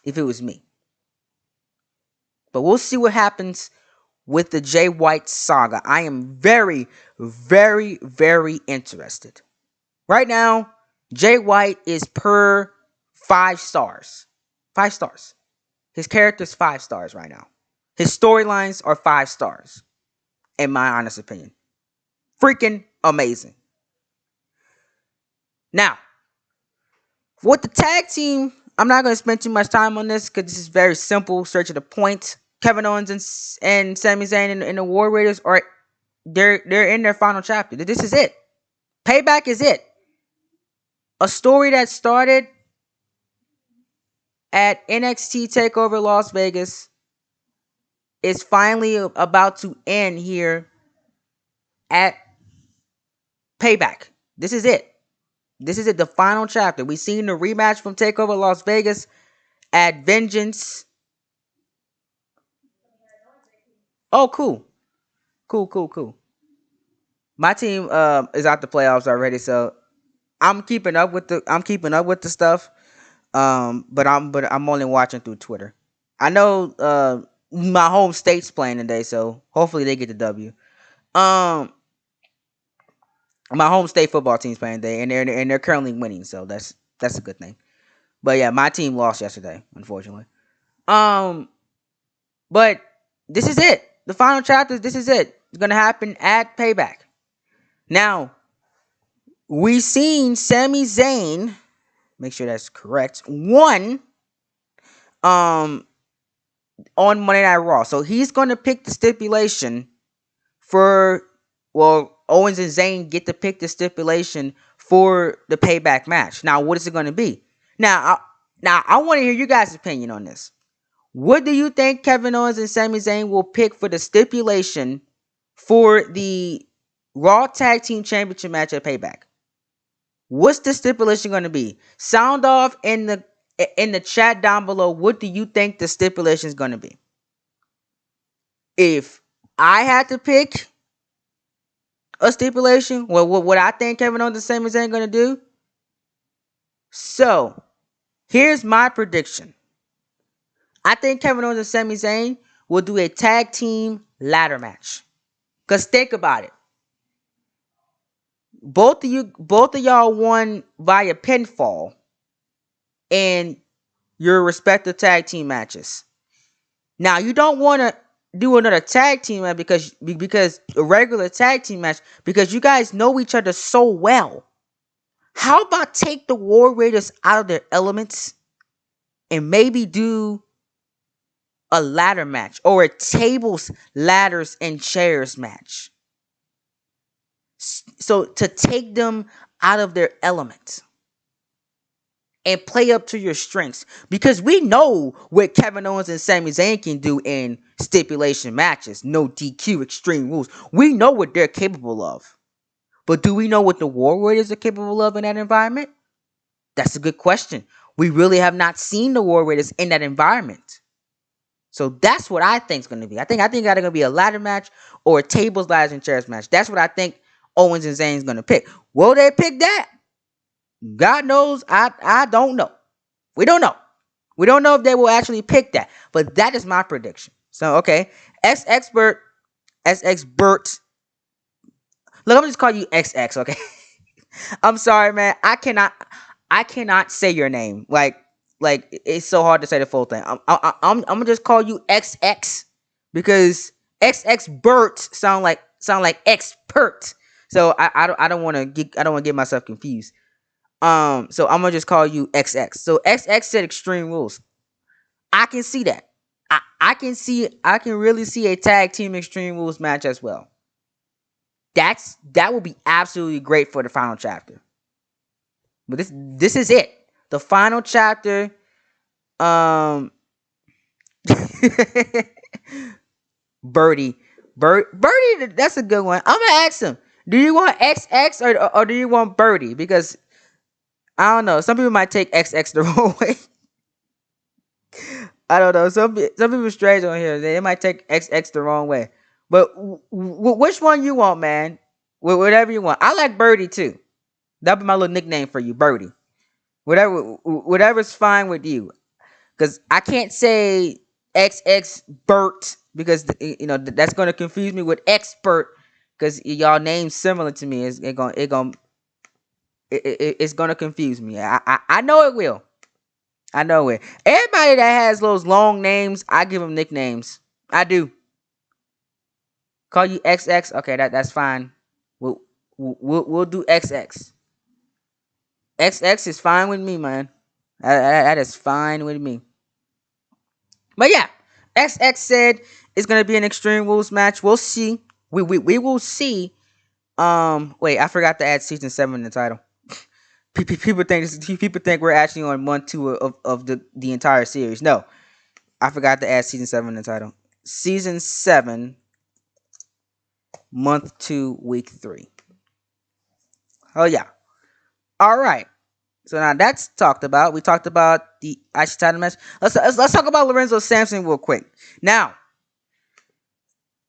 If it was me. But we'll see what happens with the Jay White saga. I am very, very, very interested. Right now, Jay White is per 5 stars. 5 stars. His character's 5 stars right now. His storylines are 5 stars. In my honest opinion. Freaking amazing. Now, with the tag team, I'm not going to spend too much time on this because this is very simple, straight to the point. Kevin Owens and Sami Zayn and the War Raiders are they're in their final chapter. This is it. Payback is it. A story that started at NXT TakeOver Las Vegas is finally about to end here at Payback. This is it. This is it. The final chapter. We seen the rematch from Takeover Las Vegas at Vengeance. Oh, cool, cool, cool, cool. My team is out the playoffs already, so I'm keeping up with the stuff. But I'm only watching through Twitter. I know my home state's playing today, so hopefully they get the W. Um, my home state football team's playing today, and they're currently winning, so that's a good thing. But yeah, my team lost yesterday, unfortunately. Um, but this is it. The final chapter. This is it. It's gonna happen at Payback. Now we seen Sami Zayn. Make sure that's correct. One um on Monday Night Raw, so he's gonna pick the stipulation for Owens and Zayn get to pick the stipulation for the Payback match. Now, what is it gonna be? Now I want to hear you guys' opinion on this. What do you think Kevin Owens and Sami Zayn will pick for the stipulation for the Raw Tag Team Championship match at Payback? What's the stipulation going to be? Sound off in the chat down below. What do you think the stipulation is going to be? If I had to pick a stipulation, what I think Kevin Owens and Sami Zayn going to do? So, here's my prediction. I think Kevin Owens and Sami Zayn will do a tag team ladder match. Cause think about it. Both of y'all won via pinfall in your respective tag team matches. Now you don't want to do another tag team match because a regular tag team match because you guys know each other so well. How about take the War Raiders out of their elements and maybe do a ladder match or a tables, ladders, and chairs match? So to take them out of their element and play up to your strengths, because we know what Kevin Owens and Sami Zayn can do in stipulation matches, no DQ, extreme rules. We know what they're capable of, but do we know what the War Raiders are capable of in that environment? That's a good question. We really have not seen the War Raiders in that environment. So that's what I think is going to be. I think it's going to be a ladder match or a tables, ladders, and chairs match. That's what I think Owens and Zayn is going to pick. Will they pick that? God knows. I don't know. We don't know. We don't know if they will actually pick that. But that is my prediction. So, okay. X-Expert. Look, I'm just calling you XX, okay? I'm sorry, man. I cannot say your name. Like it's so hard to say the full thing. I'm gonna just call you XX because XX Bert sound like expert. So I don't want to get myself confused. So I'm gonna just call you XX. So XX said Extreme Rules. I can see that. I can really see a tag team Extreme Rules match as well. That would be absolutely great for the final chapter. But this is it. The final chapter. Birdie. Birdie, that's a good one. I'm gonna ask him. Do you want XX or do you want Birdie? Because I don't know. Some people might take XX the wrong way. I don't know. Some people strange on here. They might take XX the wrong way. But which one you want, man? Whatever you want. I like Birdie too. That'll be my little nickname for you, Birdie. Whatever's fine with you. Because I can't say XX Bert because that's gonna confuse me with expert because y'all names similar to me. It's gonna confuse me. I know it will. I know it. Everybody that has those long names, I give them nicknames. I do. Call you XX. Okay, that's fine. We'll do XX. XX is fine with me, man. That is fine with me. But yeah, XX said it's gonna be an Extreme Rules match. We'll see. We will see. Wait, I forgot to add season 7 in the title. People think we're actually on month 2 of the entire series. No, I forgot to add season 7 in the title. Season 7 month 2, week 3. Oh yeah. All right. So now that's talked about. We talked about the IC title match. Let's talk about Lorenzo Sampson real quick. Now,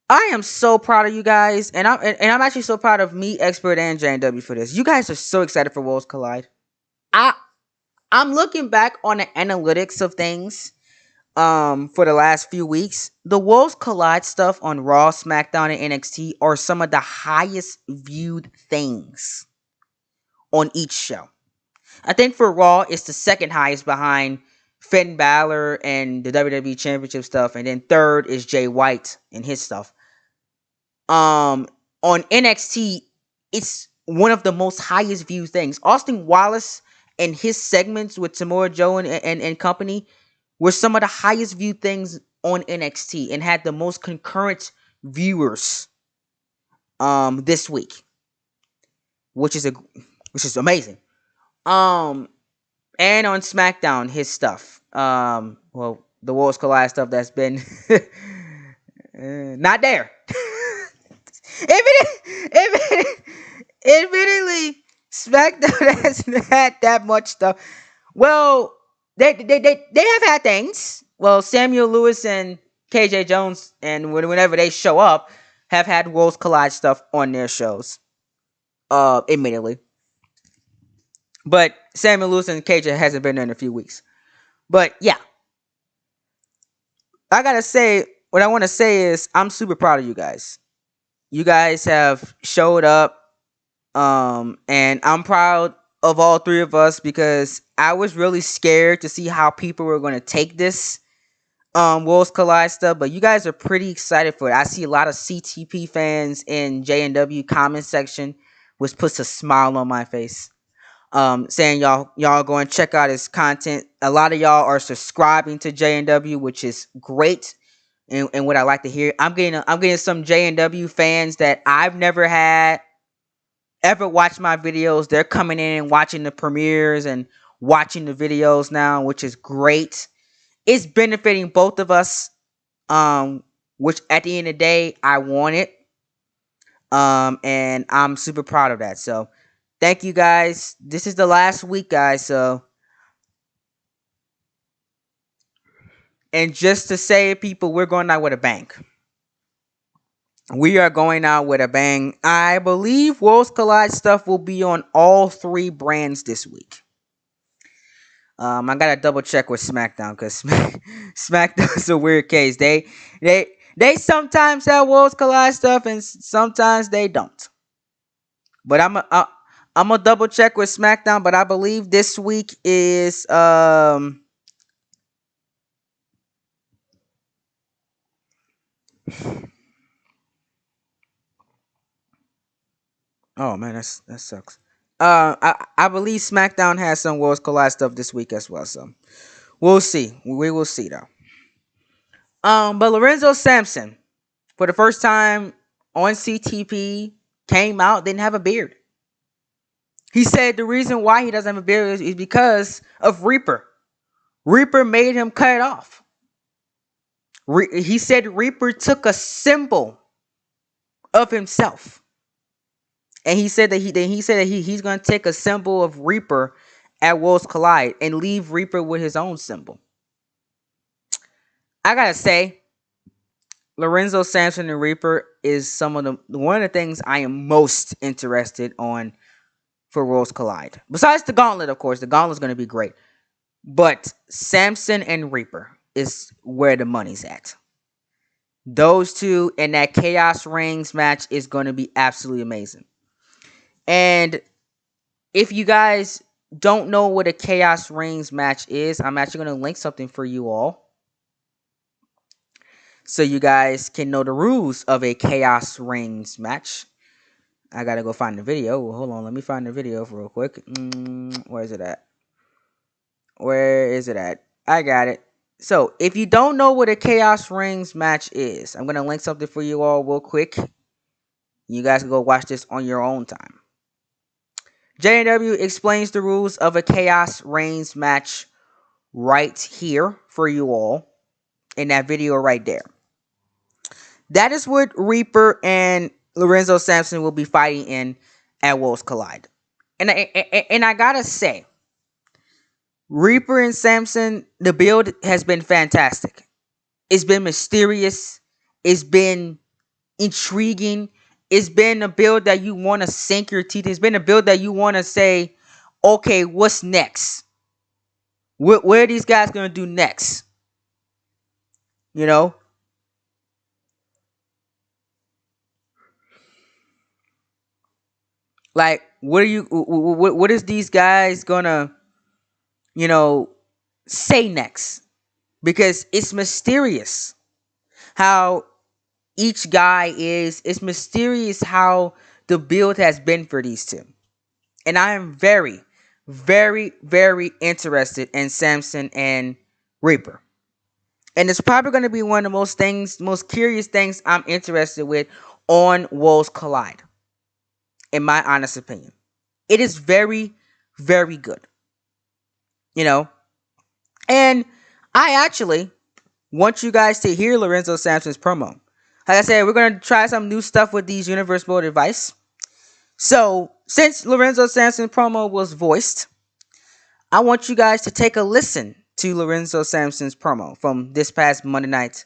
I am so proud of you guys, and I'm actually so proud of me, Expert, and JW for this. You guys are so excited for Worlds Collide. I I'm looking back on the analytics of things for the last few weeks. The Worlds Collide stuff on Raw, SmackDown, and NXT are some of the highest viewed things on each show. I think for Raw, it's the second highest behind Finn Balor and the WWE Championship stuff, and then third is Jay White and his stuff. On NXT, it's one of the most highest viewed things. Austin Wallace and his segments with Samoa Joe and company were some of the highest viewed things on NXT and had the most concurrent viewers this week, which is amazing. And on SmackDown, his stuff. Well, the Worlds Collide stuff that's been not there. Admittedly, SmackDown hasn't had that much stuff. Well, they have had things. Well, Samuel Lewis and KJ Jones, and whenever they show up, have had Worlds Collide stuff on their shows. Admittedly. But Samuel Lewis and KJ hasn't been there in a few weeks. But yeah. I gotta say, what I want to say is I'm super proud of you guys. You guys have showed up. And I'm proud of all three of us because I was really scared to see how people were going to take this Worlds Collide stuff, but you guys are pretty excited for it. I see a lot of CTP fans in J&W comment section, which puts a smile on my face. Saying y'all go and check out his content. A lot of y'all are subscribing to J&W, which is great. And what I like to hear, I'm getting some J&W fans that I've never had ever watch my videos. They're coming in and watching the premieres and watching the videos now, which is great. It's benefiting both of us, which at the end of the day, I want it. And I'm super proud of that. So thank you guys. This is the last week, guys. So, and just to say, people, we're going out with a bang. We are going out with a bang. I believe Worlds Collide stuff will be on all 3 brands this week. I gotta double check with SmackDown because SmackDown's a weird case. They sometimes have Worlds Collide stuff and sometimes they don't. But I'm gonna double check with SmackDown. But I believe this week is Oh man, that sucks. I believe SmackDown has some Worlds Collide stuff this week as well. So we'll see. We will see though. But Lorenzo Sampson, for the first time on CTP, came out, didn't have a beard. He said the reason why he doesn't have a beard is because of Reaper. Reaper made him cut it off. He said Reaper took a symbol of himself. And he said that he's gonna take a symbol of Reaper at Worlds Collide and leave Reaper with his own symbol. I gotta say, Lorenzo Sampson and Reaper is one of the things I am most interested on for Worlds Collide. Besides the Gauntlet, of course, the Gauntlet's gonna be great. But Sampson and Reaper is where the money's at. Those two and that Chaos Rings match is gonna be absolutely amazing. And if you guys don't know what a Chaos Rings match is, I'm actually going to link something for you all. So you guys can know the rules of a Chaos Rings match. I got to go find the video. Well, hold on. Let me find the video real quick. Where is it at? Where is it at? I got it. So if you don't know what a Chaos Rings match is, I'm going to link something for you all real quick. You guys can go watch this on your own time. J&W explains the rules of a Chaos Reigns match right here for you all in that video right there. That is what Reaper and Lorenzo Sampson will be fighting in at Worlds Collide. And I gotta say, Reaper and Sampson, the build has been fantastic. It's been mysterious. It's been intriguing. It's been a build that you want to sink your teeth in. It's been a build that you want to say, okay, what's next? Where are these guys going to do next? You know? Like, what is these guys going to, say next? Because it's mysterious how each guy is. It's mysterious how the build has been for these two. And I am very, very, very interested in Sampson and Reaper. And it's probably going to be one of the most curious things I'm interested with on Worlds Collide. In my honest opinion. It is very, very good. And I actually want you guys to hear Lorenzo Sampson's promo. Like I said, we're going to try some new stuff with these Universe Mode Advice. So, since Lorenzo Sampson's promo was voiced, I want you guys to take a listen to Lorenzo Sampson's promo from this past Monday night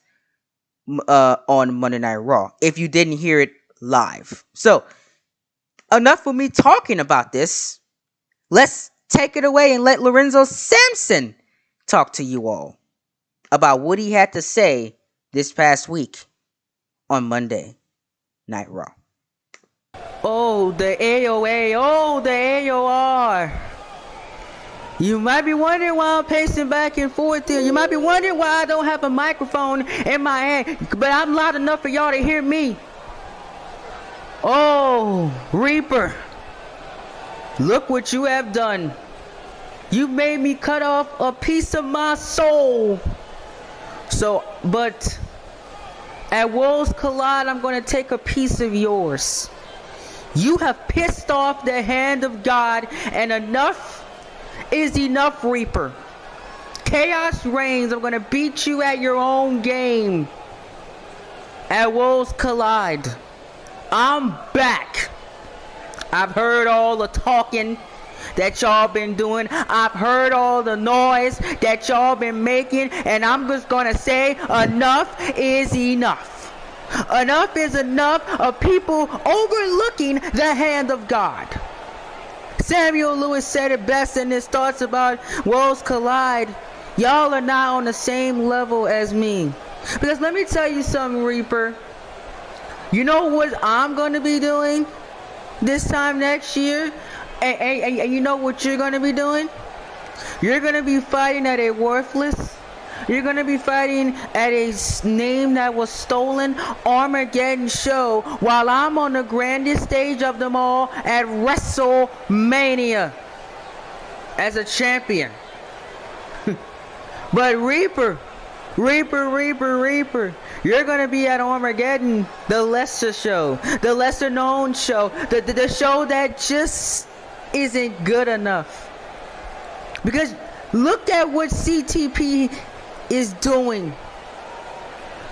on Monday Night Raw, if you didn't hear it live. So, enough for me talking about this. Let's take it away and let Lorenzo Sampson talk to you all about what he had to say this past week on Monday Night Raw. Oh, the AOA. Oh, the AOR. You might be wondering why I'm pacing back and forth here. You might be wondering why I don't have a microphone in my hand. But I'm loud enough for y'all to hear me. Oh, Reaper. Look what you have done. You made me cut off a piece of my soul. But at Worlds Collide, I'm going to take a piece of yours. You have pissed off the hand of God, and enough is enough, Reaper. Chaos reigns. I'm going to beat you at your own game. At Worlds Collide. I'm back. I've heard all the talking that y'all been doing. I've heard all the noise that y'all been making, and I'm just gonna say enough is enough. Enough is enough of people overlooking the hand of God. Samuel Lewis said it best in his thoughts about Worlds Collide. Y'all are not on the same level as me. Because let me tell you something, Reaper. You know what I'm going to be doing this time next year? And you know what you're going to be doing? You're going to be fighting at a worthless. You're going to be fighting at a name that was stolen Armageddon show while I'm on the grandest stage of them all at WrestleMania as a champion. But Reaper, you're going to be at Armageddon, the lesser show, the lesser known show, the show that just isn't good enough. Because look at what CTP is doing.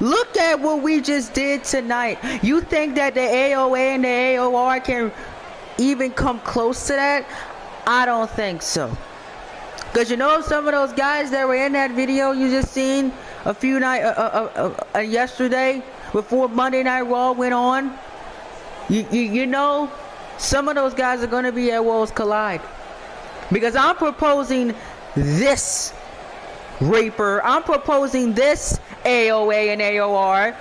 Look at what we just did tonight. You think that the AOA and the AOR can even come close to that? I don't think so. Because you know some of those guys that were in that video you just seen a few night yesterday before Monday Night Raw went on? You know some of those guys are going to be at Worlds Collide. Because I'm proposing this, Reaper. I'm proposing this, AOA and AOR.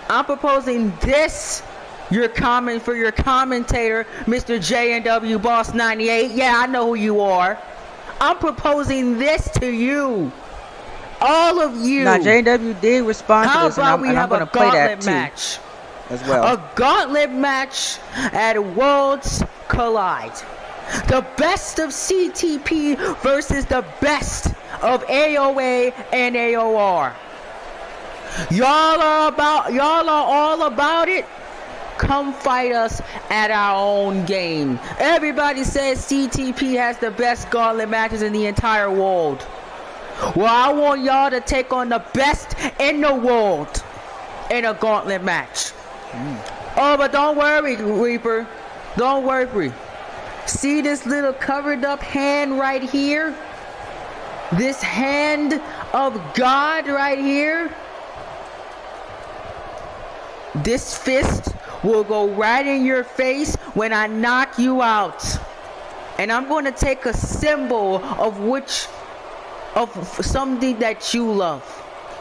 I'm proposing this, your commentator, Mr. J&W Boss 98. Yeah, I know who you are. I'm proposing this to you. All of you. Now, J&W did respond to this, and I'm going to play that too. Match. As well. A gauntlet match at Worlds Collide. The best of CTP versus the best of AOA and AOR. Y'all are all about it. Come fight us at our own game. Everybody says CTP has the best gauntlet matches in the entire world. Well, I want y'all to take on the best in the world in a gauntlet match. Oh, but don't worry, Reaper. Don't worry. See this little covered up hand right here? This hand of God right here? This fist will go right in your face when I knock you out. And I'm going to take a symbol of something that you love.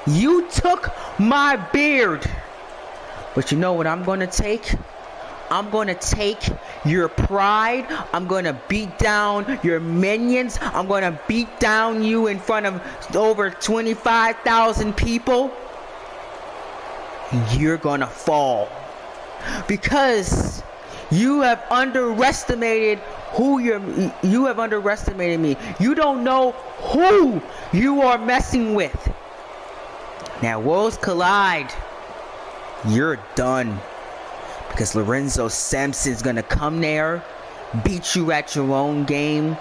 You took my beard. But you know what I'm going to take? I'm going to take your pride. I'm going to beat down your minions. I'm going to beat down you in front of over 25,000 people. And you're going to fall. Because you have underestimated you have underestimated me. You don't know who you are messing with. Now, Worlds Collide. You're done. Because Lorenzo Sampson's gonna come there, beat you at your own game,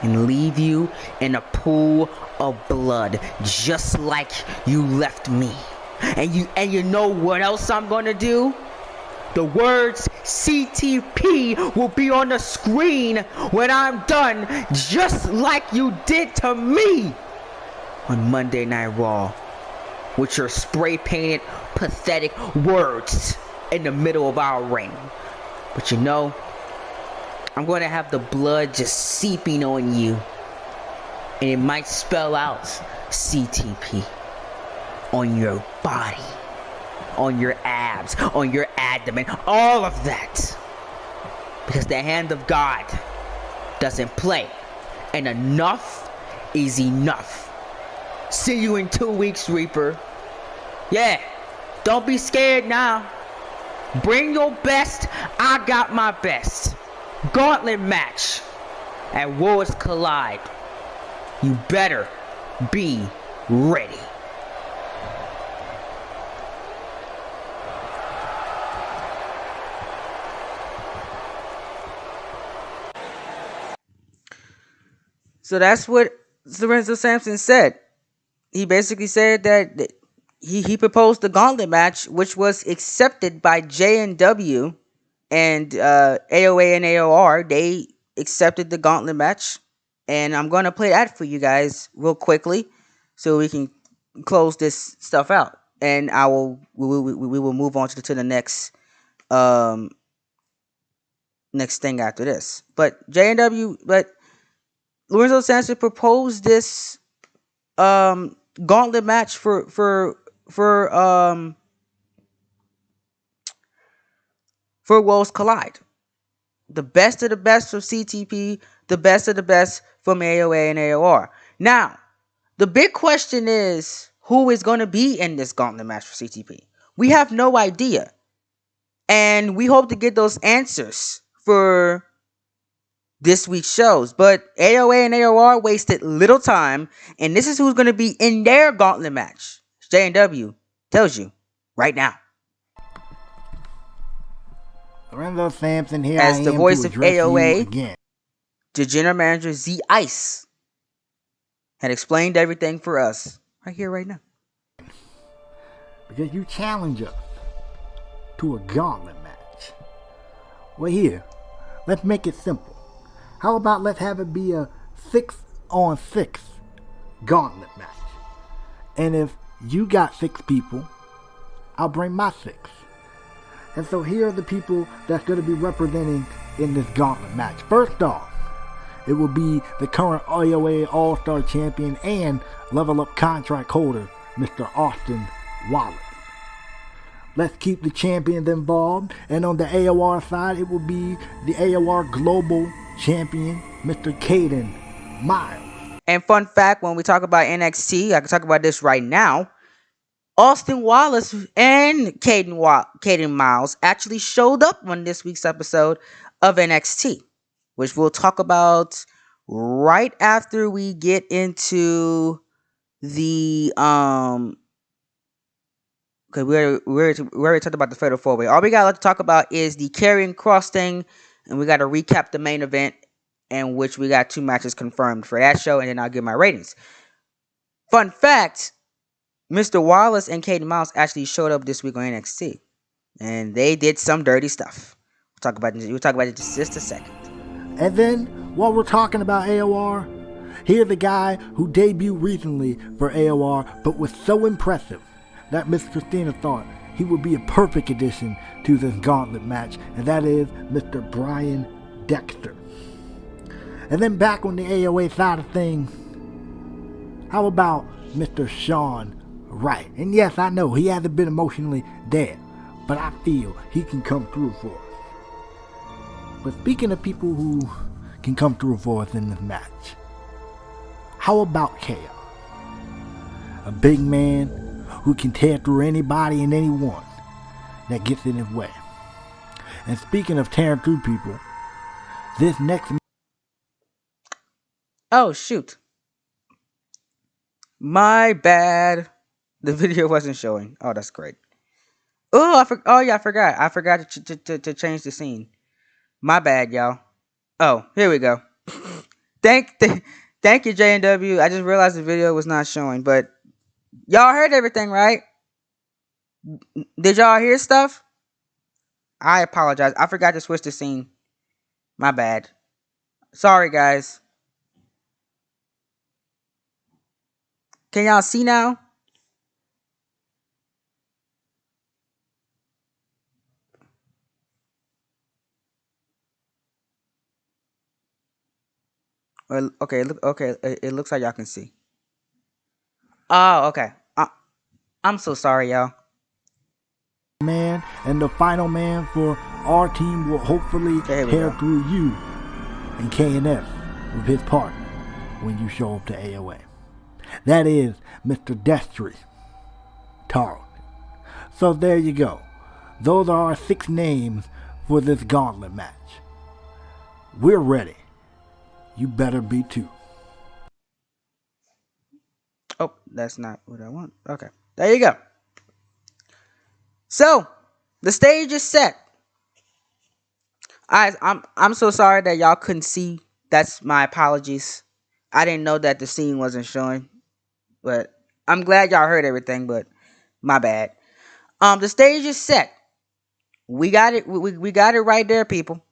and leave you in a pool of blood, just like you left me. And you know what else I'm gonna do? The words CTP will be on the screen when I'm done, just like you did to me on Monday Night Raw, with your spray-painted, pathetic words in the middle of our ring. But you know, I'm going to have the blood just seeping on you, and it might spell out CTP on your body, on your abs, on your abdomen, all of that. Because the hand of God doesn't play, and enough is enough. See you in 2 weeks, Reaper. Yeah, don't be scared now. Bring your best. I got my best. Gauntlet match at Worlds Collide. You better be ready. So that's what Lorenzo Sampson said. He basically said that he proposed the gauntlet match, which was accepted by JNW and AOA and AOR. They accepted the gauntlet match, and I'm gonna play that for you guys real quickly, so we can close this stuff out, and we will move on to the next next thing after this. But Lorenzo Sampson proposed this gauntlet match for Worlds Collide. The best of the best from CTP, the best of the best from AOA and AOR. Now, the big question is, who is going to be in this gauntlet match for CTP? We have no idea. And we hope to get those answers for this week's shows. But AOA and AOR wasted little time, and this is who's going to be in their gauntlet match. JW tells you right now. Lorenzo Sampson here. As the voice of AOA, again. The general manager Z Ice had explained everything for us right here, right now. Because you challenge us to a gauntlet match. Well, here, let's make it simple. How about let's have it be a 6-on-6 gauntlet match? And if you got 6 people, I'll bring my 6. And so here are the people that's going to be representing in this gauntlet match. First off, it will be the current AOA All-Star Champion and Level Up contract holder, Mr. Austin Wallace. Let's keep the champions involved. And on the AOR side, it will be the AOR Global Champion, Mr. Caden Miles. And fun fact, when we talk about NXT, I can talk about this right now. Austin Wallace and Caden Miles actually showed up on this week's episode of NXT, which we'll talk about right after we get into the okay, we already talked about the Fatal 4-Way. All we got to talk about is the Karrion Kross thing, and we got to recap the main event, in which we got 2 matches confirmed for that show, and then I'll give my ratings. Fun fact, Mr. Wallace and Caden Miles actually showed up this week on NXT. and they did some dirty stuff. We'll talk about it in just a second. And then, while we're talking about AOR, here's a guy who debuted recently for AOR but was so impressive that Miss Christina thought he would be a perfect addition to this gauntlet match, and that is Mr. Brian Dexter. And then back on the AOA side of things, how about Mr. Sean Wright? And yes, I know he hasn't been emotionally dead, but I feel he can come through for us. But speaking of people who can come through for us in this match, how about Chaos? A big man who can tear through anybody and anyone that gets in his way. And speaking of tearing through people, this next... Oh, shoot. My bad. The video wasn't showing. Oh, that's great. Oh, I forgot. I forgot to change the scene. My bad, y'all. Oh, here we go. Thank you, J&W. I just realized the video was not showing, but y'all heard everything, right? Did y'all hear stuff? I apologize. I forgot to switch the scene. My bad. Sorry, guys. Can y'all see now? Well, okay, it looks like y'all can see. Oh, okay. I'm so sorry, y'all. Man, and the final man for our team will hopefully tear through you and KNF with his partner when you show up to AOA. That is Mr. Destry Tarleton. So there you go. Those are our 6 names for this gauntlet match. We're ready. You better be too. Oh, that's not what I want. Okay. There you go. So, the stage is set. I'm so sorry that y'all couldn't see. That's my apologies. I didn't know that the scene wasn't showing. But I'm glad y'all heard everything, but my bad. The stage is set. We got it. We got it right there, people.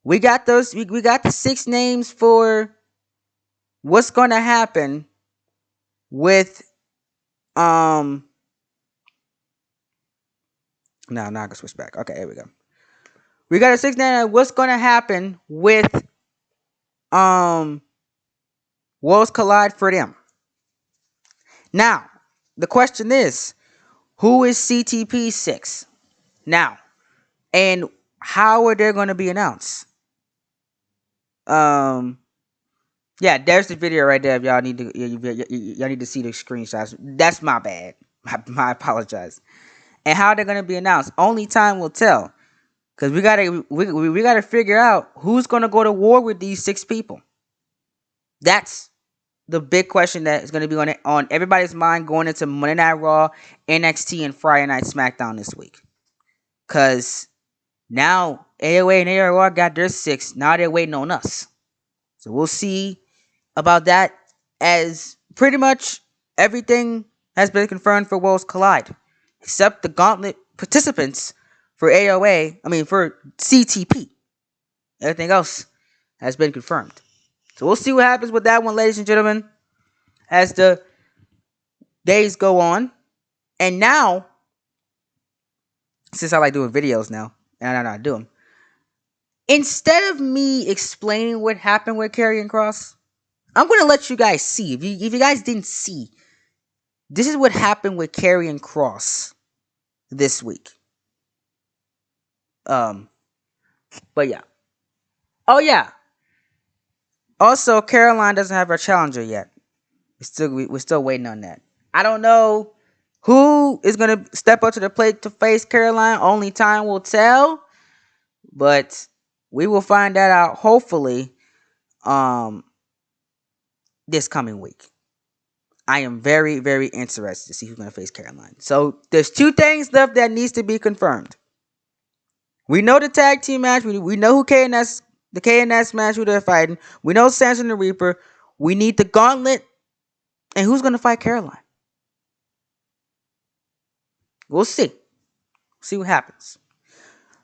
We got those. We got the 6 names for what's going to happen with now I can switch back. Okay, here we go. We got a 6 names of what's going to happen with Worlds Collide for them. Now, the question is, who is CTP 6? Now, and how are they going to be announced? Yeah, there's the video right there. If y'all need to, y'all need to see the screenshots. That's my bad. My apologize. And how they're going to be announced? Only time will tell. Cause we gotta figure out who's going to go to war with these 6 people. That's the big question that is going to be on everybody's mind going into Monday Night Raw, NXT, and Friday Night SmackDown this week. Cause now AOA and AOR got their 6. Now they're waiting on us. So we'll see about that, as pretty much everything has been confirmed for Worlds Collide, except the Gauntlet participants for AOA. I mean for CTP. Everything else has been confirmed. So we'll see what happens with that one, ladies and gentlemen, as the days go on. And now, since I like doing videos now, and I know how to do them, instead of me explaining what happened with Karrion Kross, I'm going to let you guys see. If you guys didn't see, this is what happened with Karrion Kross this week. But yeah. Oh yeah. Also, Caroline doesn't have her challenger yet. We're still waiting on that. I don't know who is gonna step up to the plate to face Caroline. Only time will tell. But we will find that out hopefully this coming week. I am very, very interested to see who's gonna face Caroline. So there's 2 things left that needs to be confirmed. We know the tag team match. We know who the KNS match who they're fighting. We know Samson the Reaper. We need the Gauntlet. And who's going to fight Caroline? We'll see. See what happens.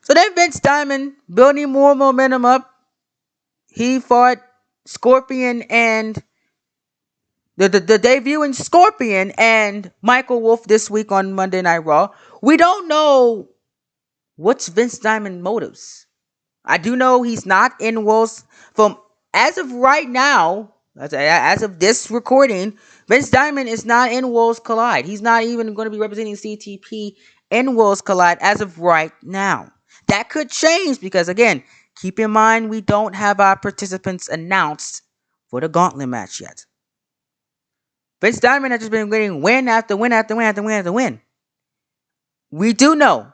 So then Vince Diamond, building more momentum up, he fought Scorpion and the debuting Scorpion and Michael Wolf this week on Monday Night Raw. We don't know what's Vince Diamond's motives. I do know he's not in Worlds from as of right now. As of this recording, Vince Diamond is not in Worlds Collide. He's not even going to be representing CTP in Worlds Collide as of right now. That could change because, again, keep in mind we don't have our participants announced for the gauntlet match yet. Vince Diamond has just been getting win after win after win after win after win. We do know,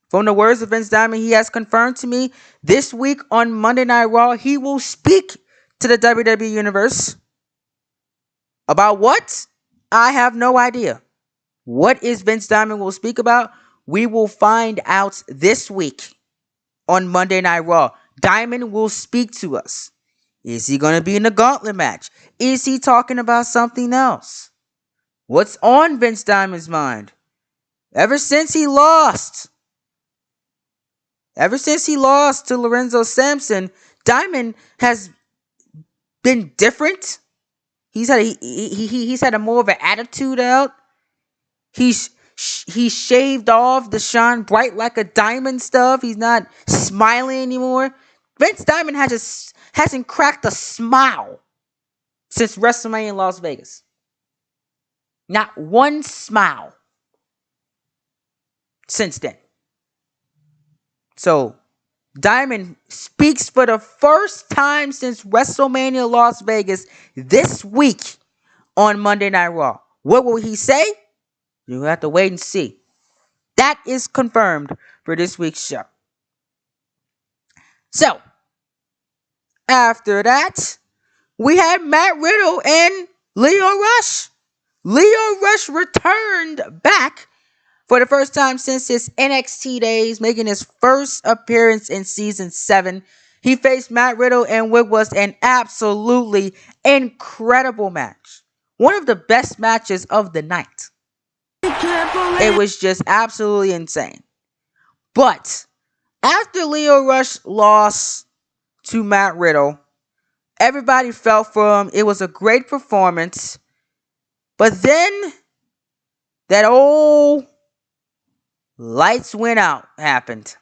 from the words of Vince Diamond, he has confirmed to me this week on Monday Night Raw, he will speak to the WWE Universe. About what? I have no idea. What is Vince Diamond will speak about? We will find out this week on Monday Night Raw. Diamond will speak to us. Is he going to be in the gauntlet match? Is he talking about something else? What's on Vince Diamond's mind? Ever since he lost to Lorenzo Sampson, Diamond has been different. He's had a more of an attitude out. He's shaved off the shine bright like a diamond stuff. He's not smiling anymore. Vince Diamond hasn't cracked a smile since WrestleMania in Las Vegas. Not one smile since then. So, Diamond speaks for the first time since WrestleMania Las Vegas this week on Monday Night Raw. What will he say? You have to wait and see. That is confirmed for this week's show. So, after that, we had Matt Riddle and Lio Rush. Lio Rush returned back for the first time since his NXT days, making his first appearance in Season 7. He faced Matt Riddle and what was an absolutely incredible match. One of the best matches of the night. It was just absolutely insane. But after Lio Rush lost to Matt Riddle, everybody felt for him. It was a great performance. But then that old lights went out happened.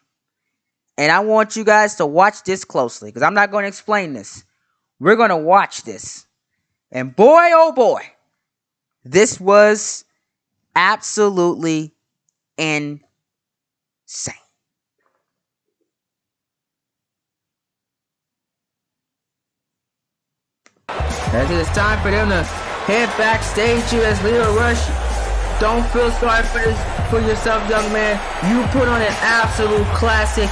And I want you guys to watch this closely because I'm not going to explain this. We're going to watch this. And boy, oh boy, this was absolutely insane. As it is time for them to head backstage as Lio Rush. Don't feel sorry for yourself, young man. You put on an absolute classic.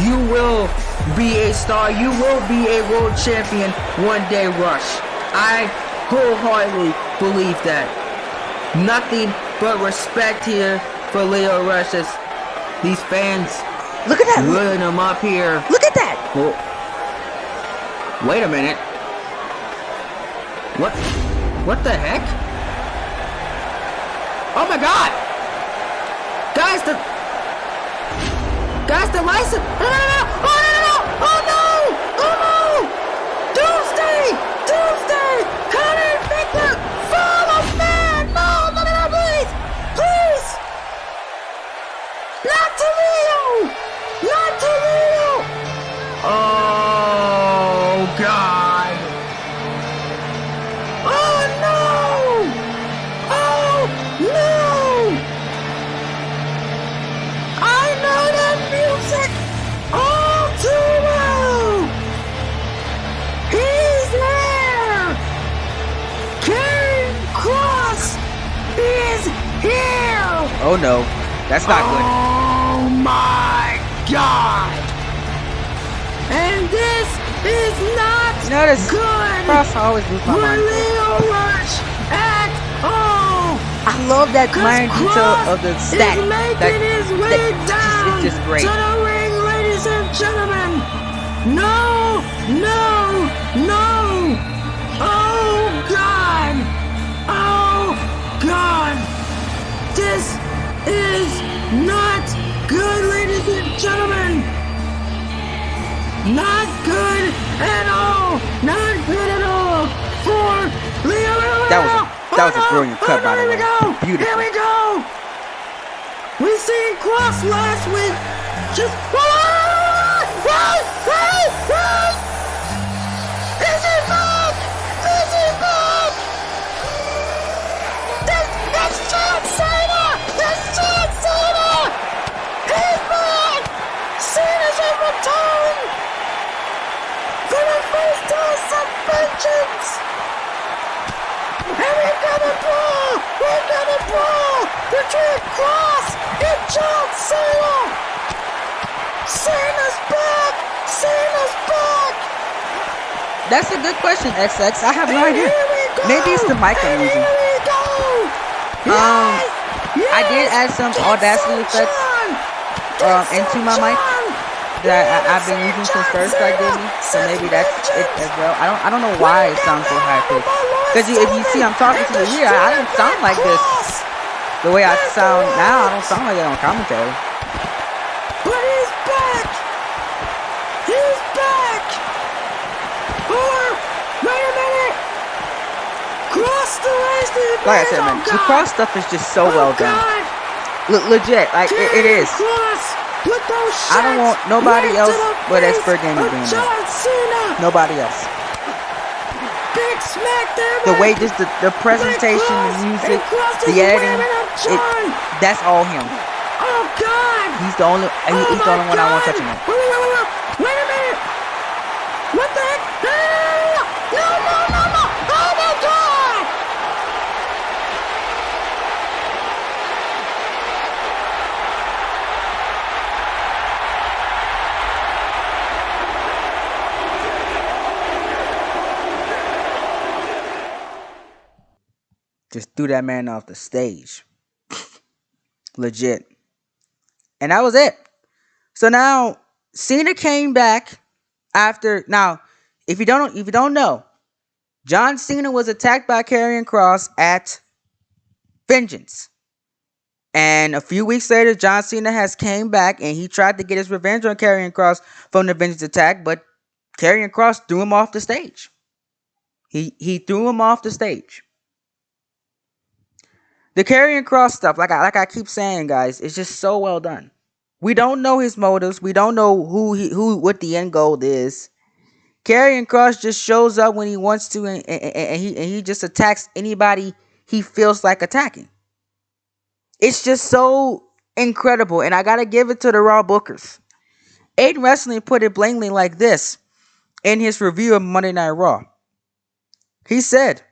You will be a star. You will be a world champion one day, Rush. I wholeheartedly believe that. Nothing but respect here for Lio Rush as these fans. Look at that. Loading him up here. Look at that. Oh. Wait a minute. What the heck? Oh my god! Guys, the license! No! Oh no! Doomsday! Connor Fickler! Follow man! No, please! Please! Not to Leo! Oh god! Oh no, that's not good. Oh my god! And this is not good for Lio Rush at all! I love that minor detail of the static. It's just great. To the ring, ladies and gentlemen! No! Oh god! This is not Not good at all. Not good at all for Leo. That was a brilliant cut, by the way. Beautiful. Here we go. We seen Cross last week. Just Is he back? Is he back? That's John Cena. That's John Cena. He's back. Cena's in return for the first time of vengeance. And we're gonna brawl between Cross and John Cena. Cena's back. Cena's back. That's a good question, XX. I have no idea. Maybe it's the mic I'm using. I did add some Audacity effects into my mic that I've been using since Third Strike gave me, so maybe that's it as well. I don't know why it sounds so high pitched. Because if you see I'm talking to you here, I don't sound like this. The way I sound now, I don't sound like that on commentary. But he's back. He's back. Or wait a minute. Cross the race. Like I said, man, the Cross stuff is just so well done. Legit, like it is. I don't want nobody else but Expert Gaming doing that. Nobody else. Big smack there. The way just the presentation, the music, the editing, that's all him. Oh God! He's the only one I want touching him. Wait a minute! What the heck? No! Oh my God! Just threw that man off the stage. Legit. And that was it. So now Cena came back after. Now, if you don't know, John Cena was attacked by Karrion Kross at Vengeance. And a few weeks later, John Cena has came back and he tried to get his revenge on Karrion Kross from the Vengeance attack, but Karrion Kross threw him off the stage. He threw him off the stage. The Karrion Kross stuff, like I keep saying, guys, it's just so well done. We don't know his motives. We don't know what the end goal is. Karrion Kross just shows up when he wants to, and he just attacks anybody he feels like attacking. It's just so incredible, and I gotta give it to the Raw bookers. Aiden Wrestling put it blatantly like this in his review of Monday Night Raw. He said,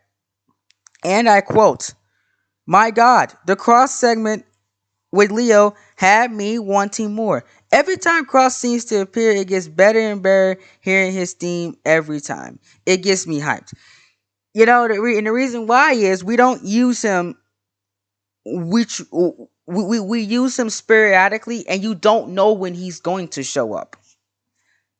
and I quote, "My God, the Kross segment with Leo had me wanting more. Every time Kross seems to appear, it gets better and better hearing his theme every time. It gets me hyped." You know, and the reason why is we don't use him, which we use him sporadically, and you don't know when he's going to show up.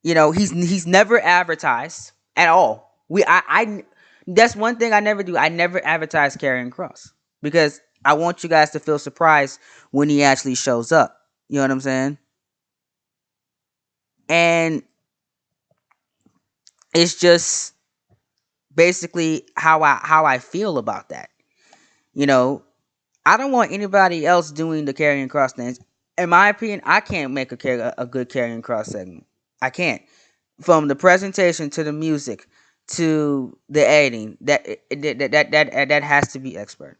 You know, he's never advertised at all. I that's one thing I never do. I never advertise Karrion Kross because I want you guys to feel surprised when he actually shows up. You know what I'm saying? And it's just basically how I feel about that. You know, I don't want anybody else doing the Karrion Kross things. In my opinion, I can't make a good Karrion Kross segment. I can't. From the presentation to the music to the editing, that has to be expert.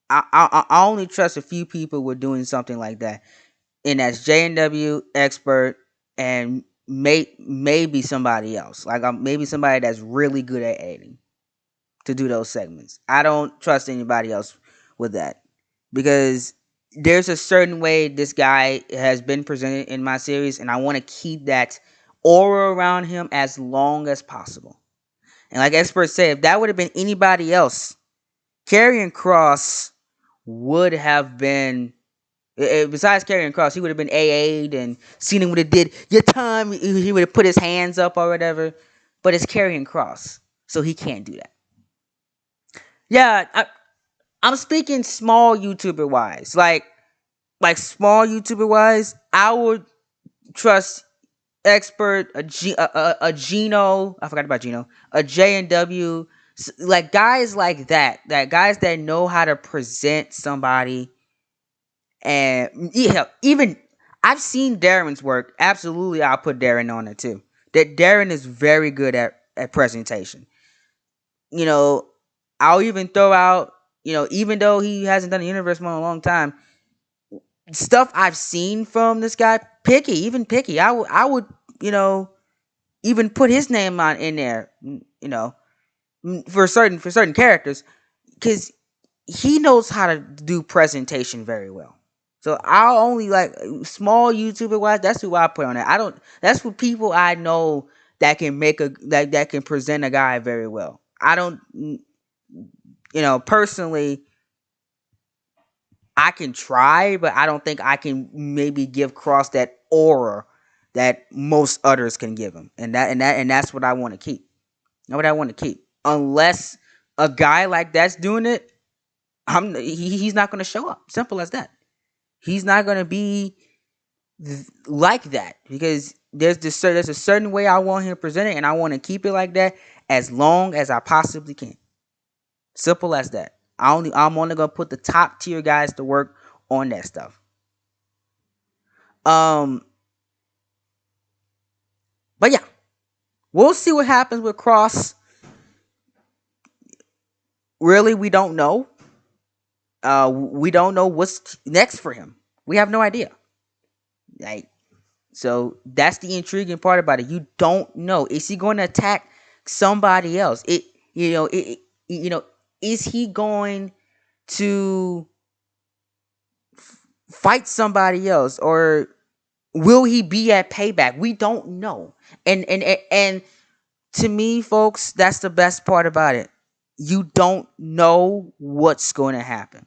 I only trust a few people with doing something like that, and that's J&W, expert, and maybe somebody else. Like maybe somebody that's really good at editing to do those segments. I don't trust anybody else with that because there's a certain way this guy has been presented in my series, and I want to keep that aura around him as long as possible. And like experts say, if that would have been anybody else, Karrion Kross would have been, besides Karrion Kross, he would have been AA'd and Cena would have did your time. He would have put his hands up or whatever. But it's Karrion Kross, so he can't do that. Yeah, I'm speaking small YouTuber wise. Like small YouTuber wise, I would trust expert, a Gino. I forgot about Gino. A J and W. Like guys like that. That guys that know how to present somebody. And yeah, even I've seen Darren's work. Absolutely, I'll put Darren on it too. That Darren is very good at presentation. You know, I'll even throw out, even though he hasn't done a universe one in a long time, stuff I've seen from this guy, even Picky, I would, you know, even put his name on in there, for certain characters, because he knows how to do presentation very well. So I'll only like small YouTuber wise. That's who I put on that. I don't. That's for people I know that can that can present a guy very well. I don't. Personally, I can try, but I don't think I can maybe give Cross that aura that most others can give him, and that's what I want to keep. That's what I want to keep. Unless a guy like that's doing it, he's not going to show up. Simple as that. He's not going to be like that because there's a certain way I want him to present it, and I want to keep it like that as long as I possibly can. Simple as that. I'm only gonna put the top tier guys to work on that stuff. Um, but yeah, we'll see what happens with Cross. Really, we don't know. We don't know what's next for him. We have no idea. Like, so that's the intriguing part about it. You don't know. Is he going to attack somebody else? Is he going to fight somebody else, or will he be at Payback? We don't know. And to me, folks, that's the best part about it. You don't know what's going to happen.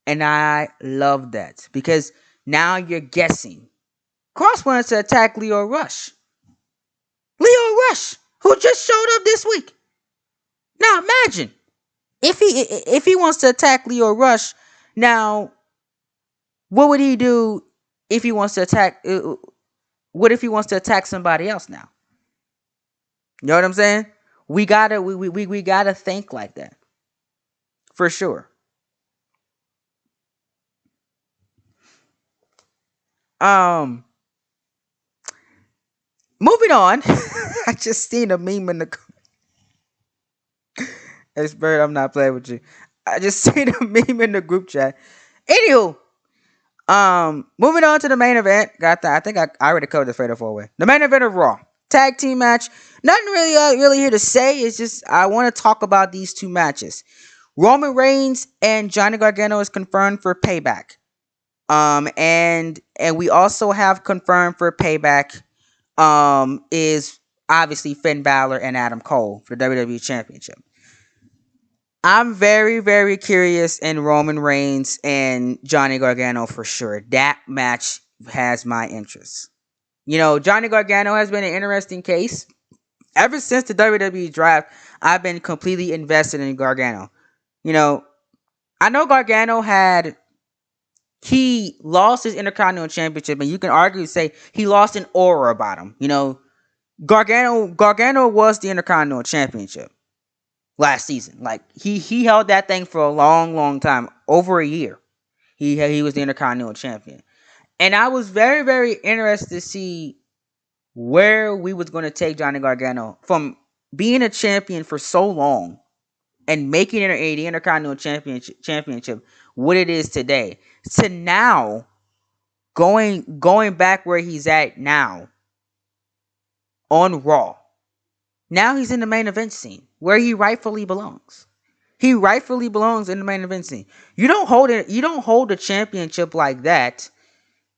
And I love that because now you're guessing. Cross wants to attack Leo Rush. Leo Rush, who just showed up this week. Now imagine if he wants to attack Leo Rush. Now, what would he do if he wants to attack? What if he wants to attack somebody else now? You know what I'm saying? We gotta think like that for sure. Um, moving on. I just seen a meme in the. Hey, Spirit, I'm not playing with you. I just seen a meme in the group chat. Anywho, moving on to the main event. Got that? I think I already covered the Fatal 4-Way. The main event of Raw tag team match. Nothing really here to say. It's just I want to talk about these two matches. Roman Reigns and Johnny Gargano is confirmed for Payback. And we also have confirmed for Payback. Is obviously Finn Balor and Adam Cole for the WWE Championship. I'm very, very curious in Roman Reigns and Johnny Gargano for sure. That match has my interest. Johnny Gargano has been an interesting case. Ever since the WWE draft, I've been completely invested in Gargano. I know Gargano he lost his Intercontinental Championship, and you can argue say he lost an aura about him. Gargano was the Intercontinental Championship last season. Like he held that thing for a long, long time, over a year. He was the Intercontinental Champion, and I was very, very interested to see where we was going to take Johnny Gargano from being a champion for so long and making it the Intercontinental Championship what it is today to now going back where he's at now on Raw. Now he's in the main event scene where he rightfully belongs. He rightfully belongs in the main event scene. You don't hold it. You don't hold a championship like that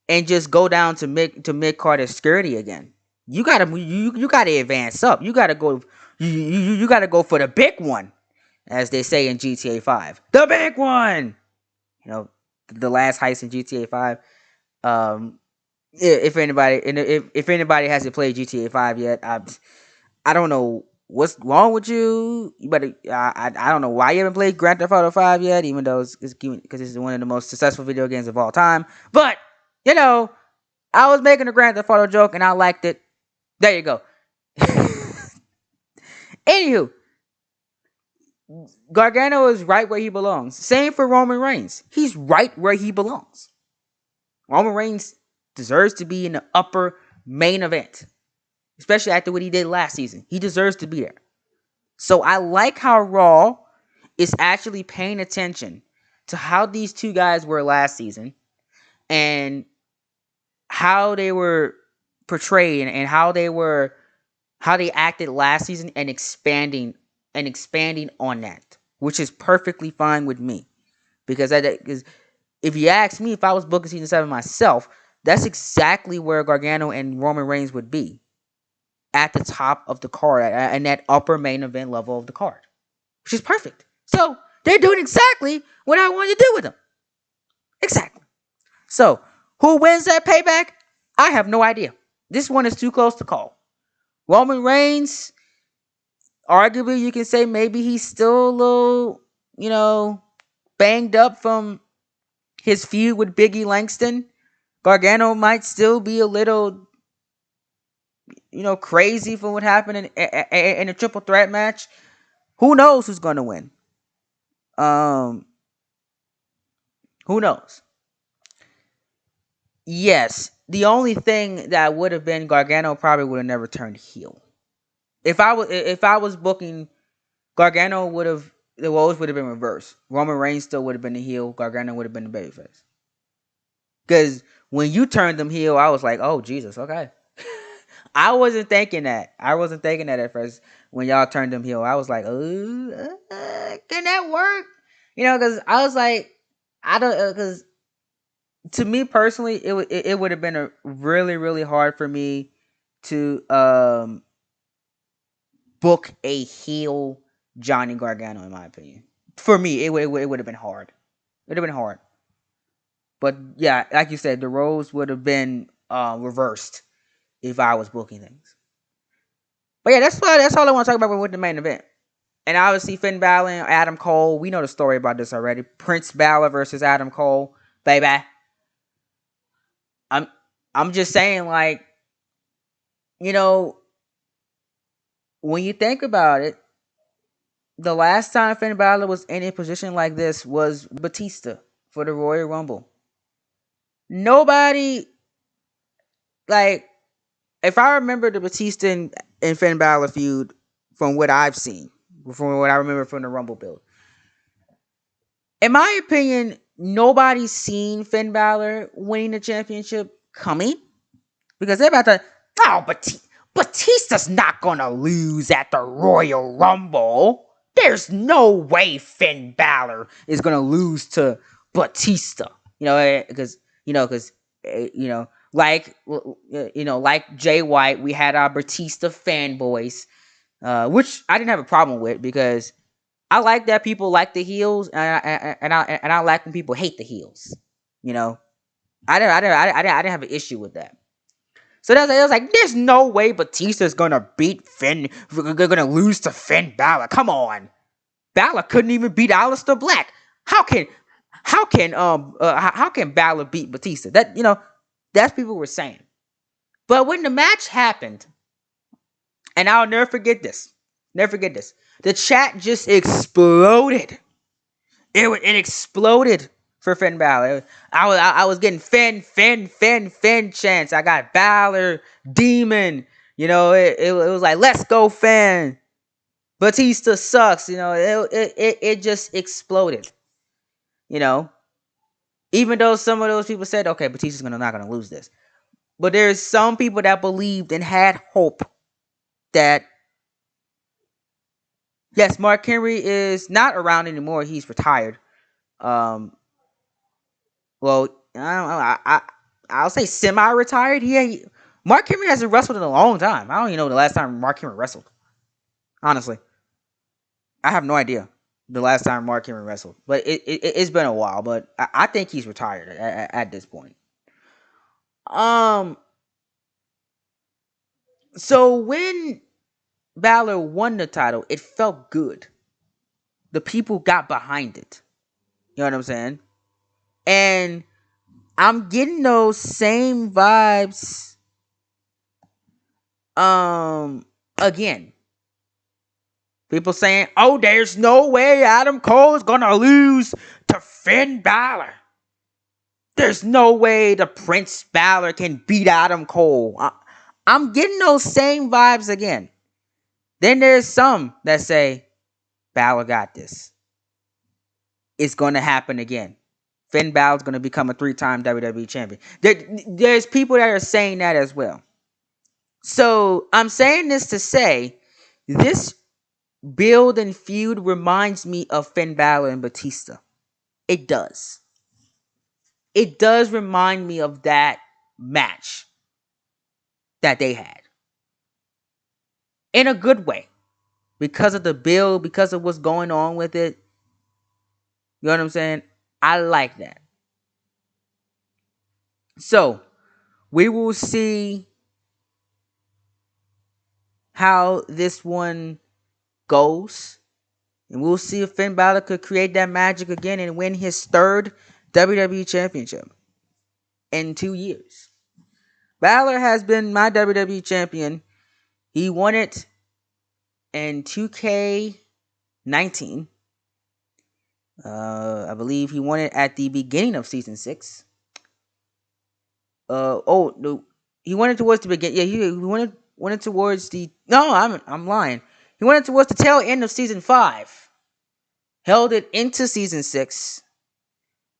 and just go down to mid card obscurity again. You gotta advance up. You gotta go. You gotta go for the big one, as they say in GTA 5. The big one. The last heist in GTA 5. If anybody hasn't played GTA 5 yet, I don't know what's wrong with you. I don't know why you haven't played Grand Theft Auto 5 yet, even though it's because it's one of the most successful video games of all time. But I was making a Grand Theft Auto joke and I liked it. There you go. Anywho, Gargano is right where he belongs. Same for Roman Reigns. He's right where he belongs. Roman Reigns deserves to be in the upper main event, especially after what he did last season. He deserves to be there. So I like how Raw is actually paying attention to how these two guys were last season and how they were portrayed and how they acted last season and expanding on that, which is perfectly fine with me. Because if you ask me, if I was booking season 7 myself, that's exactly where Gargano and Roman Reigns would be, at the top of the card and that upper main event level of the card, which is perfect. So they're doing exactly what I wanted to do with them. Exactly. So who wins that payback? I have no idea. This one is too close to call. Roman Reigns, arguably, you can say maybe he's still a little, banged up from his feud with Biggie Langston. Gargano might still be a little, crazy from what happened in a triple threat match. Who knows who's going to win? Um, who knows? Yes, the only thing that would have been Gargano probably would have never turned heel. If I was booking, Gargano would have, the roles would have been reversed. Roman Reigns still would have been the heel. Gargano would have been the babyface. Because when you turned them heel, I was like, oh Jesus, okay. I wasn't thinking that. At first when y'all turned them heel. I was like, can that work? Because I was like, I don't, because to me personally, it would have been a really, really hard for me to book a heel Johnny Gargano, in my opinion. For me, it would have been hard. It would have been hard. But yeah, like you said, the roles would have been reversed if I was booking things. But yeah, that's all I want to talk about with the main event. And obviously Finn Balor and Adam Cole, we know the story about this already. Prince Balor versus Adam Cole, baby. I'm just saying, like, when you think about it, the last time Finn Balor was in a position like this was Batista for the Royal Rumble. Nobody, like, if I remember the Batista and Finn Balor feud from what I've seen, from what I remember from the Rumble build, in my opinion, nobody's seen Finn Balor winning the championship coming, because they're about to, oh, Batista's not gonna lose at the Royal Rumble. There's no way Finn Balor is gonna lose to Batista. Because like Jay White, we had our Batista fanboys, which I didn't have a problem with, because I like that people like the heels, and I like when people hate the heels. I didn't have an issue with that. So it was like, there's no way Batista's gonna beat Finn, gonna lose to Finn Balor. Come on, Balor couldn't even beat Aleister Black. How can Balor beat Batista? That's people were saying. But when the match happened, and I'll never forget this. The chat just exploded. It exploded for Finn Balor. I was getting Finn chants. I got Balor, Demon. It was like, let's go Finn. Batista sucks. It just exploded. Even though some of those people said, okay, Batista's not gonna lose this. But there's some people that believed and had hope that, yes, Mark Henry is not around anymore. He's retired. Well, I'll say semi-retired. Mark Henry hasn't wrestled in a long time. I don't even know the last time Mark Henry wrestled. Honestly, I have no idea the last time Mark Henry wrestled. But it's been a while. But I think he's retired at this point. So when Balor won the title, it felt good. The people got behind it. You know what I'm saying? And I'm getting those same vibes. Again, people saying, "Oh, there's no way Adam Cole is gonna lose to Finn Balor. There's no way the Prince Balor can beat Adam Cole." I'm getting those same vibes again. Then there's some that say Balor got this. It's going to happen again. Finn Balor's going to become a 3-time WWE champion. There's people that are saying that as well. So I'm saying this to say this build and feud reminds me of Finn Balor and Batista. It does. It does remind me of that match that they had. In a good way. Because of the build, because of what's going on with it. You know what I'm saying? I like that. So, we will see how this one goes. And we'll see if Finn Balor could create that magic again and win his 3rd WWE Championship in 2 years. Balor has been my WWE Champion. He won it in 2K19. I believe he won it at the beginning of Season 6. No, he won it towards the beginning. Yeah, he won it towards the... No, I'm lying. He won it towards the tail end of Season 5. Held it into Season 6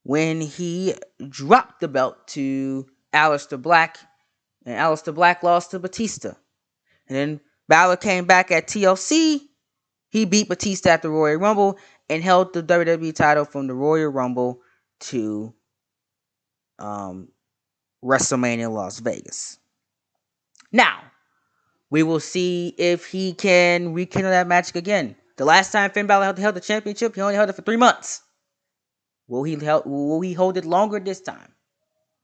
when he dropped the belt to Aleister Black, and Aleister Black lost to Batista. And then Balor came back at TLC. He beat Batista at the Royal Rumble and held the WWE title from the Royal Rumble to WrestleMania Las Vegas. Now, we will see if he can rekindle that magic again. The last time Finn Balor held the championship, he only held it for 3 months. Will he hold it longer this time?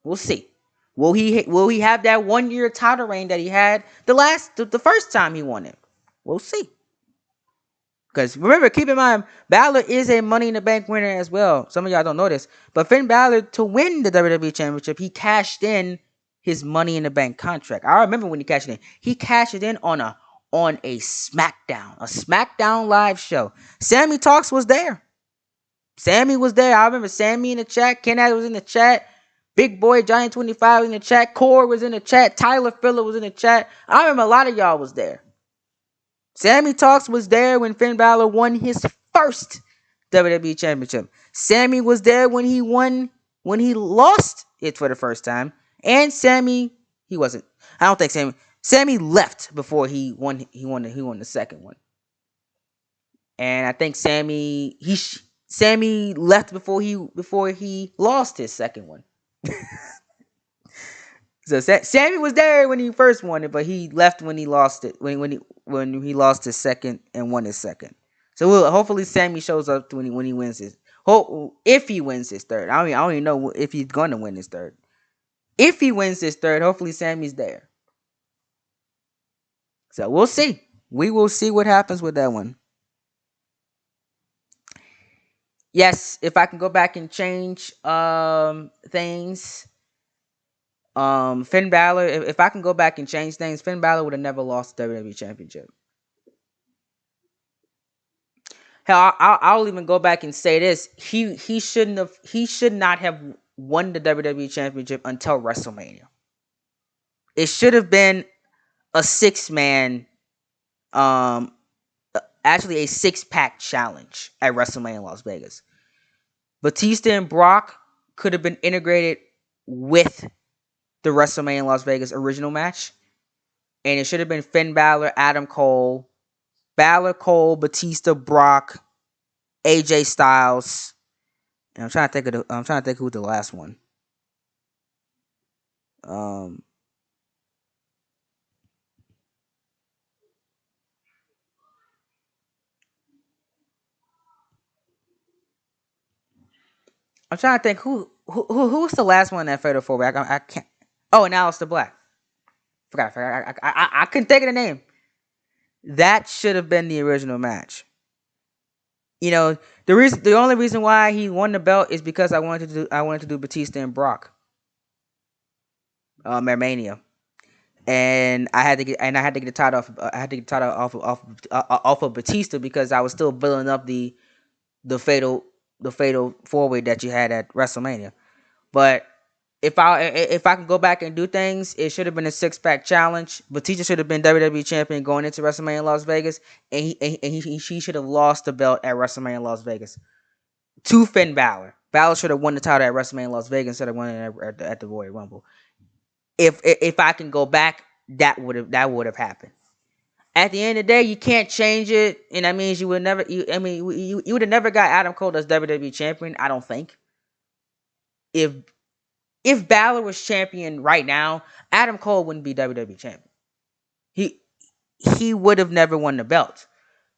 We'll see. Will he have that 1-year title reign that he had the first time he won it? We'll see. Because remember, keep in mind, Balor is a Money in the Bank winner as well. Some of y'all don't know this. But Finn Balor, to win the WWE Championship, he cashed in his Money in the Bank contract. I remember when he cashed it in. He cashed it in on a SmackDown live show. Sammy Talks was there. Sammy was there. I remember Sammy in the chat. Ken Adams was in the chat. Big Boy Johnny 25 was in the chat. Core was in the chat. Tyler Filler was in the chat. I remember a lot of y'all was there. Sammy Talks was there when Finn Balor won his first WWE Championship. Sammy was there when he lost it for the first time. And Sammy, he wasn't. I don't think Sammy left before he won the second one. And I think Sammy left before he lost his second one. So Sammy was there when he first won it, but he left when he lost it. When he lost his second and won his second. So hopefully Sammy shows up when he wins his. If he wins his third, I don't even know if he's gonna win his third. If he wins his third, hopefully Sammy's there. So we'll see. We will see what happens with that one. Yes, if I can go back and change things. Finn Balor, if I can go back and change things, Finn Balor would have never lost the WWE Championship. Hell, I'll even go back and say this: he should not have won the WWE Championship until WrestleMania. It should have been a 6-man, actually a 6-pack challenge at WrestleMania Las Vegas. Batista and Brock could have been integrated with the WrestleMania Las Vegas original match. And it should have been Finn Balor, Adam Cole, Batista, Brock, AJ Styles. And I'm trying to think who the last one. I'm trying to think who was the last one that Fatal 4-way. I can't. Oh, and Aleister Black. Forgot. I couldn't think of the name. That should have been the original match. You know, the only reason why he won the belt is because I wanted to do Batista and Brock. at Mania, and I had to get the title off. I had to get the title off of Batista because I was still building up the fatal the fatal 4-way that you had at WrestleMania. But if I can go back and do things, it should have been a 6-pack challenge. Batista should have been WWE champion going into WrestleMania Las Vegas, and he should have lost the belt at WrestleMania Las Vegas to Finn Balor. Balor should have won the title at WrestleMania Las Vegas instead of winning at the Royal Rumble. If I can go back, that would have happened. At the end of the day, you can't change it, and that means you would never. You would have never got Adam Cole as WWE champion. I don't think. If if Balor was champion right now, Adam Cole wouldn't be WWE champion. He he would have never won the belt.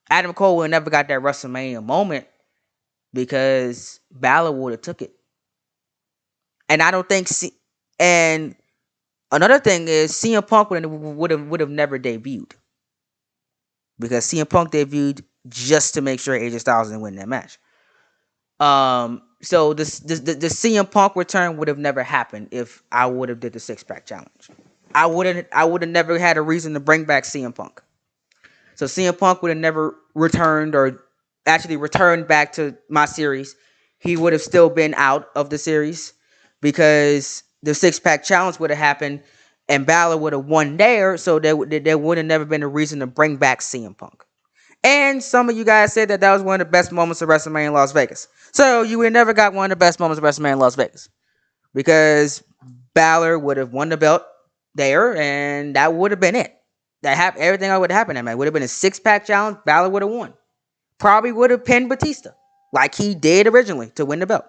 Adam Cole would have never got that WrestleMania moment because Balor would have took it. And I don't think. And another thing is CM Punk would have never debuted because CM Punk debuted just to make sure AJ Styles didn't win that match. So the CM Punk return would have never happened if I would have did the 6-pack challenge. I would have never had a reason to bring back CM Punk. So CM Punk would have never returned or actually returned back to my series. He would have still been out of the series because the 6-pack challenge would have happened and Balor would have won there. So there would have never been a reason to bring back CM Punk. And some of you guys said that was one of the best moments of WrestleMania in Las Vegas. So you would have never got one of the best moments of WrestleMania in Las Vegas because Balor would have won the belt there, and that would have been it. Everything that would have happened. It would have been a 6-pack challenge. Balor would have won. Probably would have pinned Batista like he did originally to win the belt.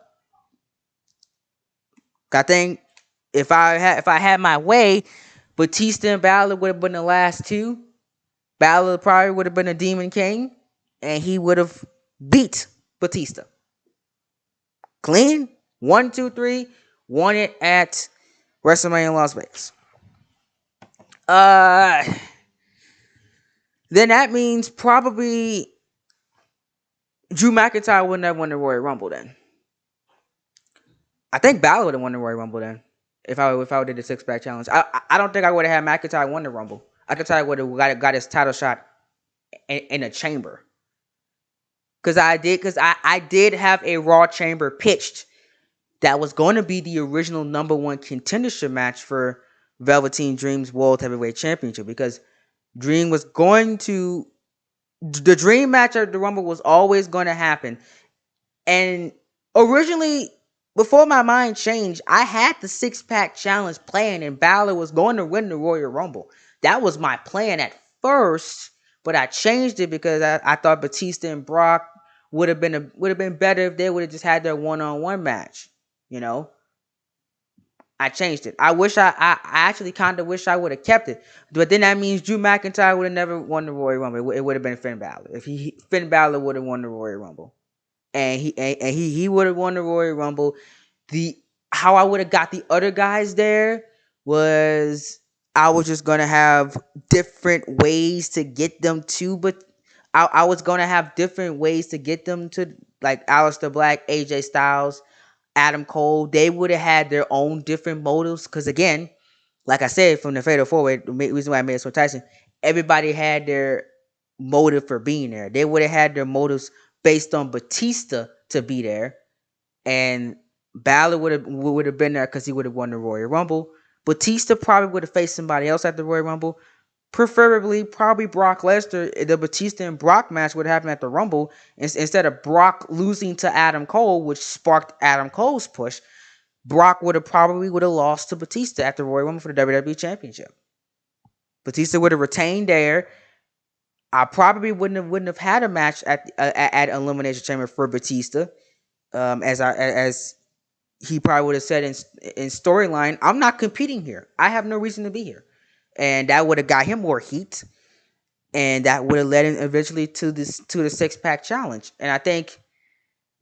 I think if I had my way, Batista and Balor would have been the last two. Balor probably would have been a Demon King, and he would have beat Batista. Clean. 1, 2, 3. Won it at WrestleMania in Las Vegas. Then that means probably Drew McIntyre wouldn't have won the Royal Rumble then. I think Balor would have won the Royal Rumble then. If I did the 6-pack challenge. I don't think I would have had McIntyre win the Rumble. I could tell you would have got his title shot in a chamber. Because I did have a Raw chamber pitched that was going to be the original number 1 contendership match for Velveteen Dream's World Heavyweight Championship. Because Dream was going to... The Dream match at the Rumble was always going to happen. And originally, before my mind changed, I had the 6-pack challenge plan and Balor was going to win the Royal Rumble. That was my plan at first, but I changed it because I thought Batista and Brock would have been better if they would have just had their one-on-one match. You know, I changed it. I actually kind of wish I would have kept it, but then that means Drew McIntyre would have never won the Royal Rumble. It would have been Finn Balor if Finn Balor would have won the Royal Rumble, and he would have won the Royal Rumble. How I would have got the other guys there was I was just gonna have different ways to get them to, but I was gonna have different ways to get them to, like Aleister Black, AJ Styles, Adam Cole. They would have had their own different motives. Because again, like I said, from the Fatal 4-Way, the reason why I made it so Tyson, everybody had their motive for being there. They would have had their motives based on Batista to be there, and Balor would have been there because he would have won the Royal Rumble. Batista probably would have faced somebody else at the Royal Rumble. Preferably, probably Brock Lesnar. The Batista and Brock match would happen at the Rumble instead of Brock losing to Adam Cole, which sparked Adam Cole's push. Brock would have lost to Batista at the Royal Rumble for the WWE Championship. Batista would have retained there. I probably wouldn't have had a match at Elimination Chamber for Batista, as he probably would have said in storyline, I'm not competing here. I have no reason to be here. And that would have got him more heat. And that would have led him eventually to the 6-pack challenge. And I think,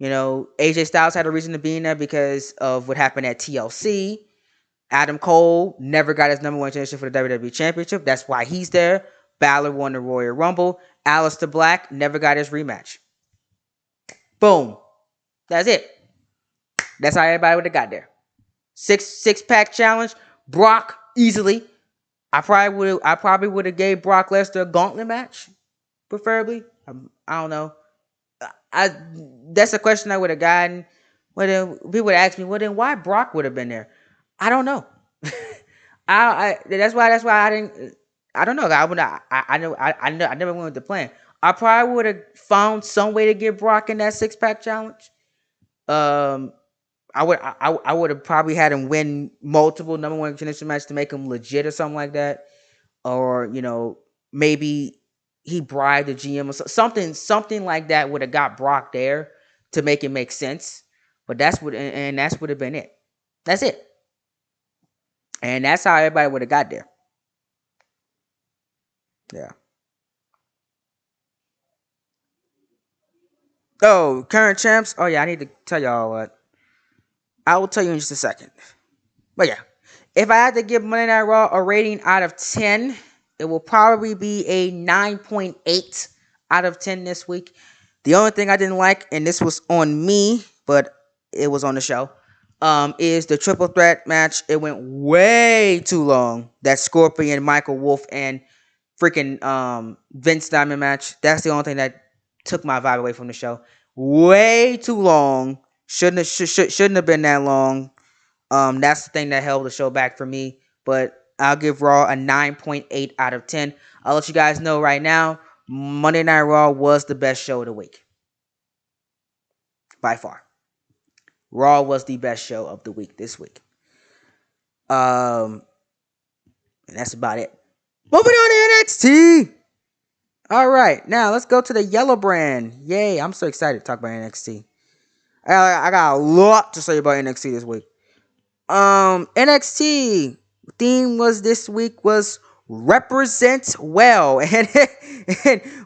AJ Styles had a reason to be in there because of what happened at TLC. Adam Cole never got his number 1 championship for the WWE Championship. That's why he's there. Balor won the Royal Rumble. Aleister Black never got his rematch. Boom. That's it. That's how everybody would have got there. 6-pack challenge. Brock Easily. I probably would have gave Brock Lesnar a gauntlet match, preferably. I don't know. I That's a question I would have gotten. Well, then people would ask me, well, then why Brock would have been there? I don't know. That's why I didn't. I don't know. I never went with the plan. I probably would have found some way to get Brock in that 6-pack challenge. Um, I would have probably had him win multiple number one contender matches to make him legit or something like that, or maybe he bribed the GM or something like that would have got Brock there to make it make sense. But that's would have been it. That's it, and that's how everybody would have got there. Yeah. Oh, current champs. Oh yeah, I need to tell y'all what. I will tell you in just a second. But yeah, if I had to give Monday Night Raw a rating out of 10, it will probably be a 9.8 out of 10 this week. The only thing I didn't like, and this was on me, but it was on the show, is the triple threat match. It went way too long. That Scorpion, Michael Wolf, and freaking Vince Diamond match. That's the only thing that took my vibe away from the show. Way too long. Shouldn't have been that long. That's the thing that held the show back for me. But I'll give Raw a 9.8 out of 10. I'll let you guys know right now, Monday Night Raw was the best show of the week. By far. Raw was the best show of the week this week. And that's about it. Moving on to NXT. All right, now let's go to the yellow brand. Yay, I'm so excited to talk about NXT. I got a lot to say about NXT this week. NXT theme this week was represent well, and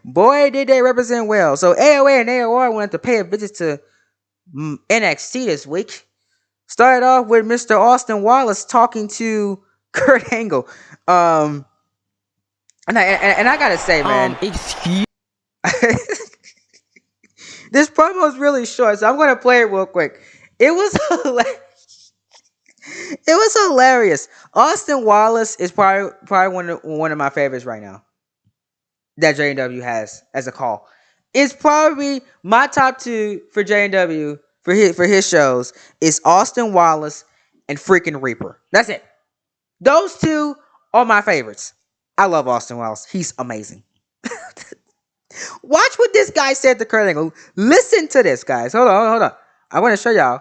boy did they represent well. So AOA and AOR wanted to pay a visit to NXT this week. Started off with Mr. Austin Wallace talking to Kurt Angle. And I gotta say, man, Excuse. this promo is really short, so I'm gonna play it real quick. It was hilarious. Austin Wallace is probably one of my favorites right now that JW has as a call. It's probably my top 2 for JW for his shows is Austin Wallace and freaking Reaper. That's it. Those 2 are my favorites. I love Austin Wallace. He's amazing. Watch what this guy said to Kurt Angle. Listen to this, guys. Hold on. I want to show y'all.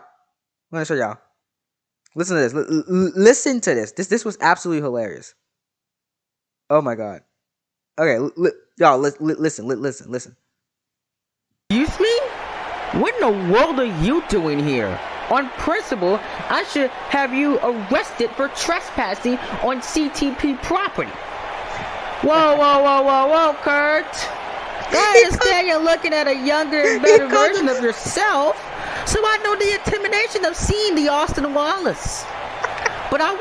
Listen to this. Listen to this. This was absolutely hilarious. Oh my god. Okay, y'all, listen. Excuse me? What in the world are you doing here? On principle, I should have you arrested for trespassing on CTP property. Whoa, Kurt. I understand you're looking at a younger and better version of yourself, so I know the intimidation of seeing the Austin Wallace. But all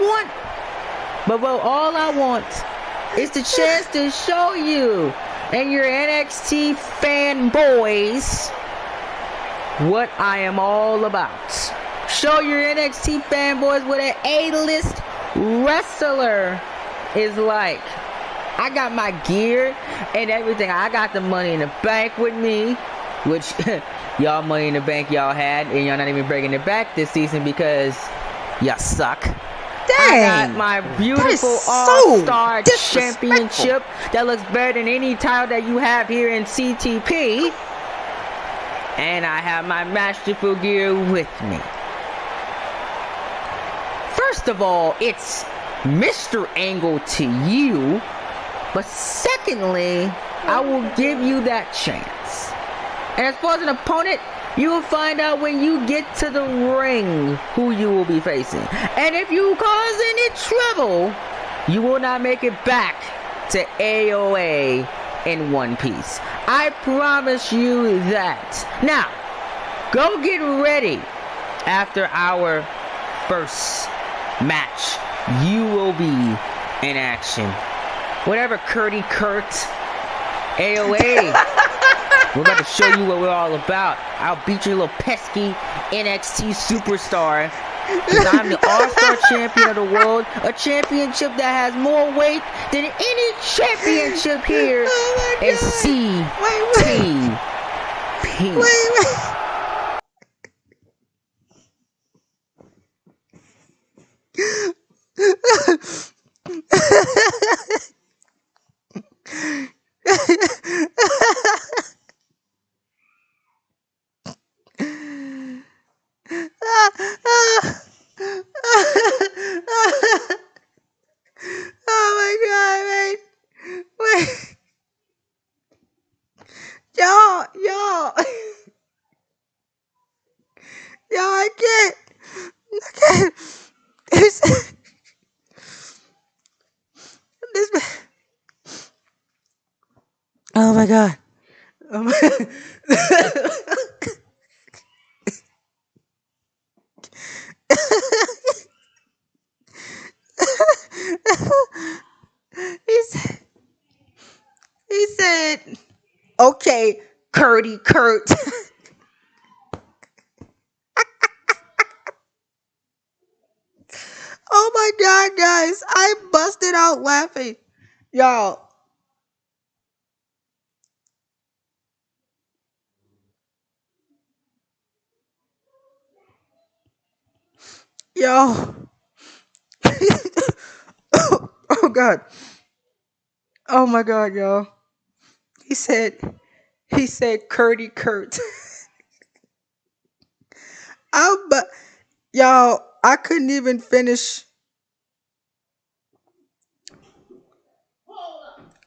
I want is the chance to show you and your NXT fanboys what I am all about. Show your NXT fanboys what an A-list wrestler is like. I got my gear and everything. I got the Money in the Bank with me, which y'all Money in the Bank y'all had, and y'all not even bringing it back this season because y'all suck. Dang, I got my beautiful All-Star Championship that looks better than any title that you have here in CTP. And I have my masterful gear with me. First of all, it's Mr. Angle to you. But secondly, I will give you that chance. And as far as an opponent, you will find out when you get to the ring who you will be facing. And if you cause any trouble, you will not make it back to AOA in one piece. I promise you that. Now, go get ready. After our first match, you will be in action. Whatever Kurt, AOA, we're about to show you what we're all about. I'll beat your little pesky NXT superstar Because I'm the all-star champion of the world, a championship that has more weight than any championship here Oh in my god. CTP. Wait. Oh my god, wait. Y'all. Y'all, I can't. I can't. This, this, oh my god. Oh my, he said, he said, okay, Curdy Kurt. Oh my god, guys. I busted out laughing. Y'all, y'all. Oh god. Oh my god, y'all. He said he said Curdy Kurt. But y'all, I couldn't even finish.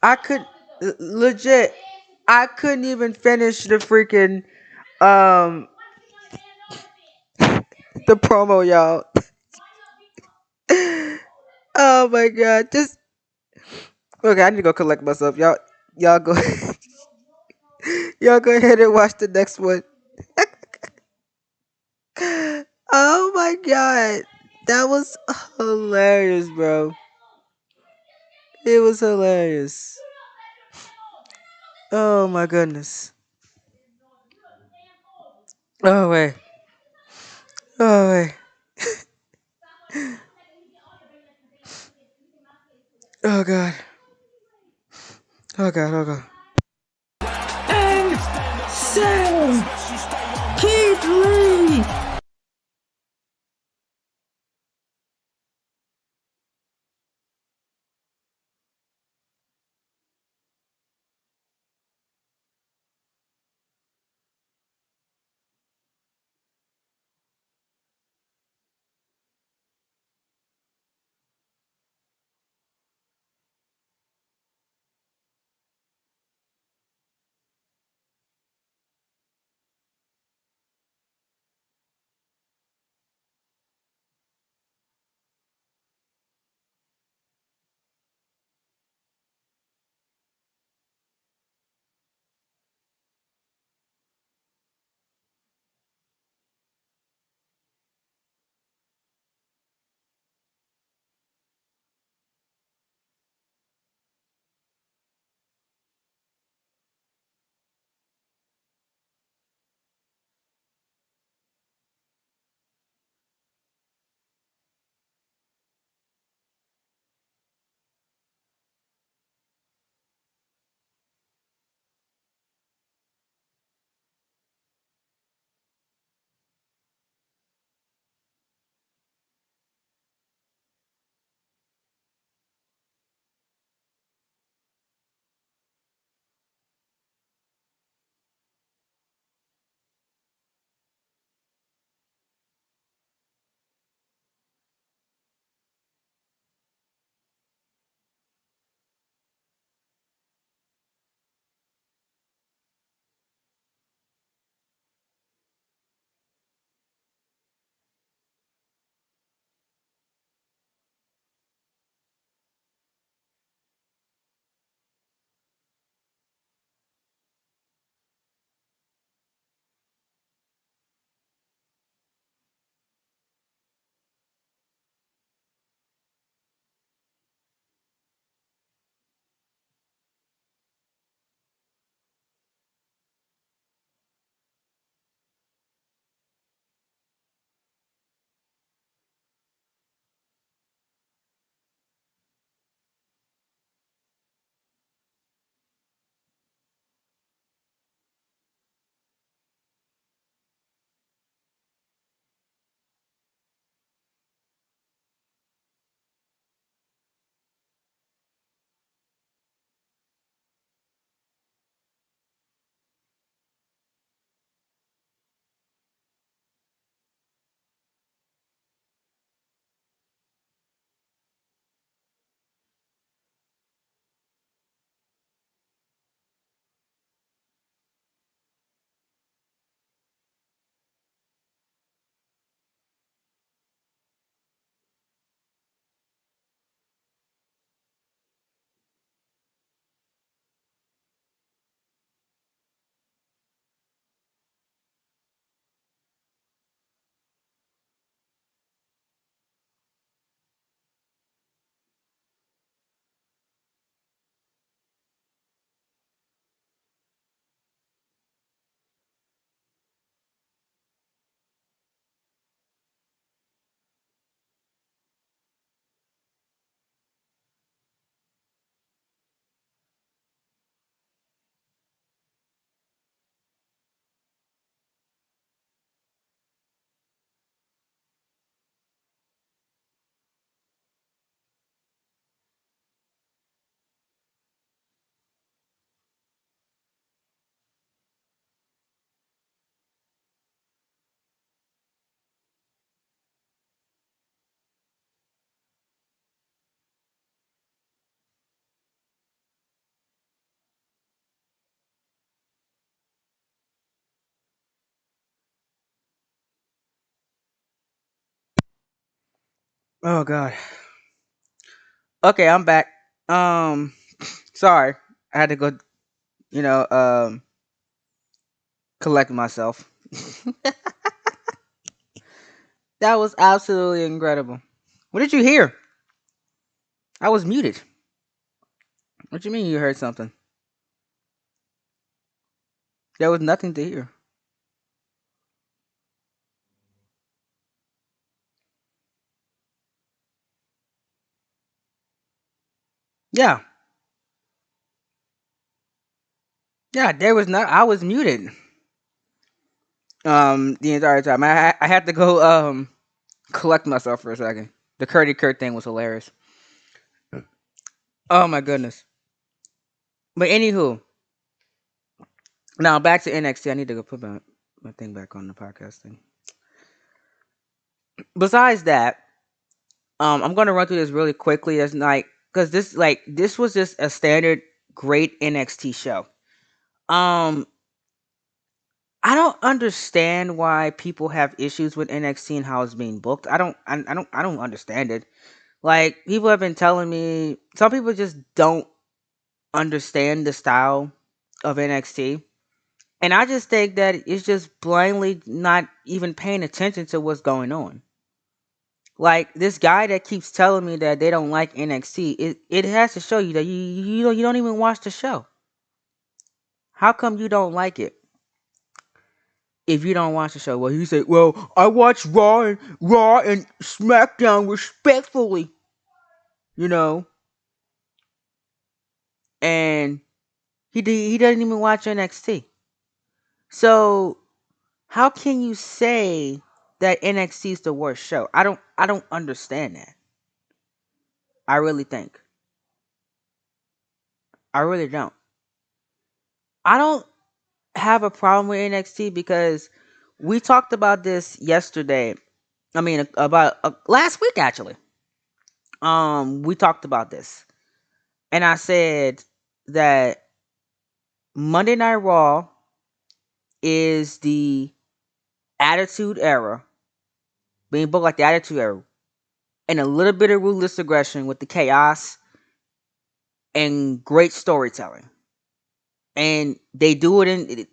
I could legit. I couldn't even finish the freaking um the promo, y'all. Oh my god. Just okay, I need to go collect myself. Y'all go y'all go ahead and watch the next one. Oh my god. That was hilarious, bro. It was hilarious. Oh my goodness. Oh wait. Oh wait. Oh god. Oh god. Oh god. And Sam Keith Lee. Oh god. Okay, I'm back. Um, sorry, I had to go. You know, collect myself. That was absolutely incredible. What did you hear? I was muted. What you mean you heard something? There was nothing to hear. Yeah, yeah, there was not. I was muted. The entire time. I had to go collect myself for a second. The Curdy Kurt thing was hilarious. Oh my goodness. But anywho, now back to NXT. I need to go put my thing back on the podcast thing. Besides that, I'm gonna run through this really quickly as night because this was just a standard great NXT show. Um, I don't understand why people have issues with NXT and how it's being booked. I don't understand it. Like people have been telling me, some people just don't understand the style of NXT. And I just think that it's just blindly not even paying attention to what's going on. Like this guy that keeps telling me that they don't like NXT, it has to show you that you don't even watch the show. How come you don't like it if you don't watch the show? Well, he said, "Well, I watch Raw and SmackDown respectfully, you know," and he doesn't even watch NXT. So how can you say that NXT is the worst show? I don't understand that. I really think. I really don't. I don't have a problem with NXT because we talked about this yesterday. I mean, about last week actually. We talked about this, and I said that Monday Night Raw is the Attitude Era, being booked like the Attitude Era, and a little bit of ruthless aggression with the chaos and great storytelling. And they do it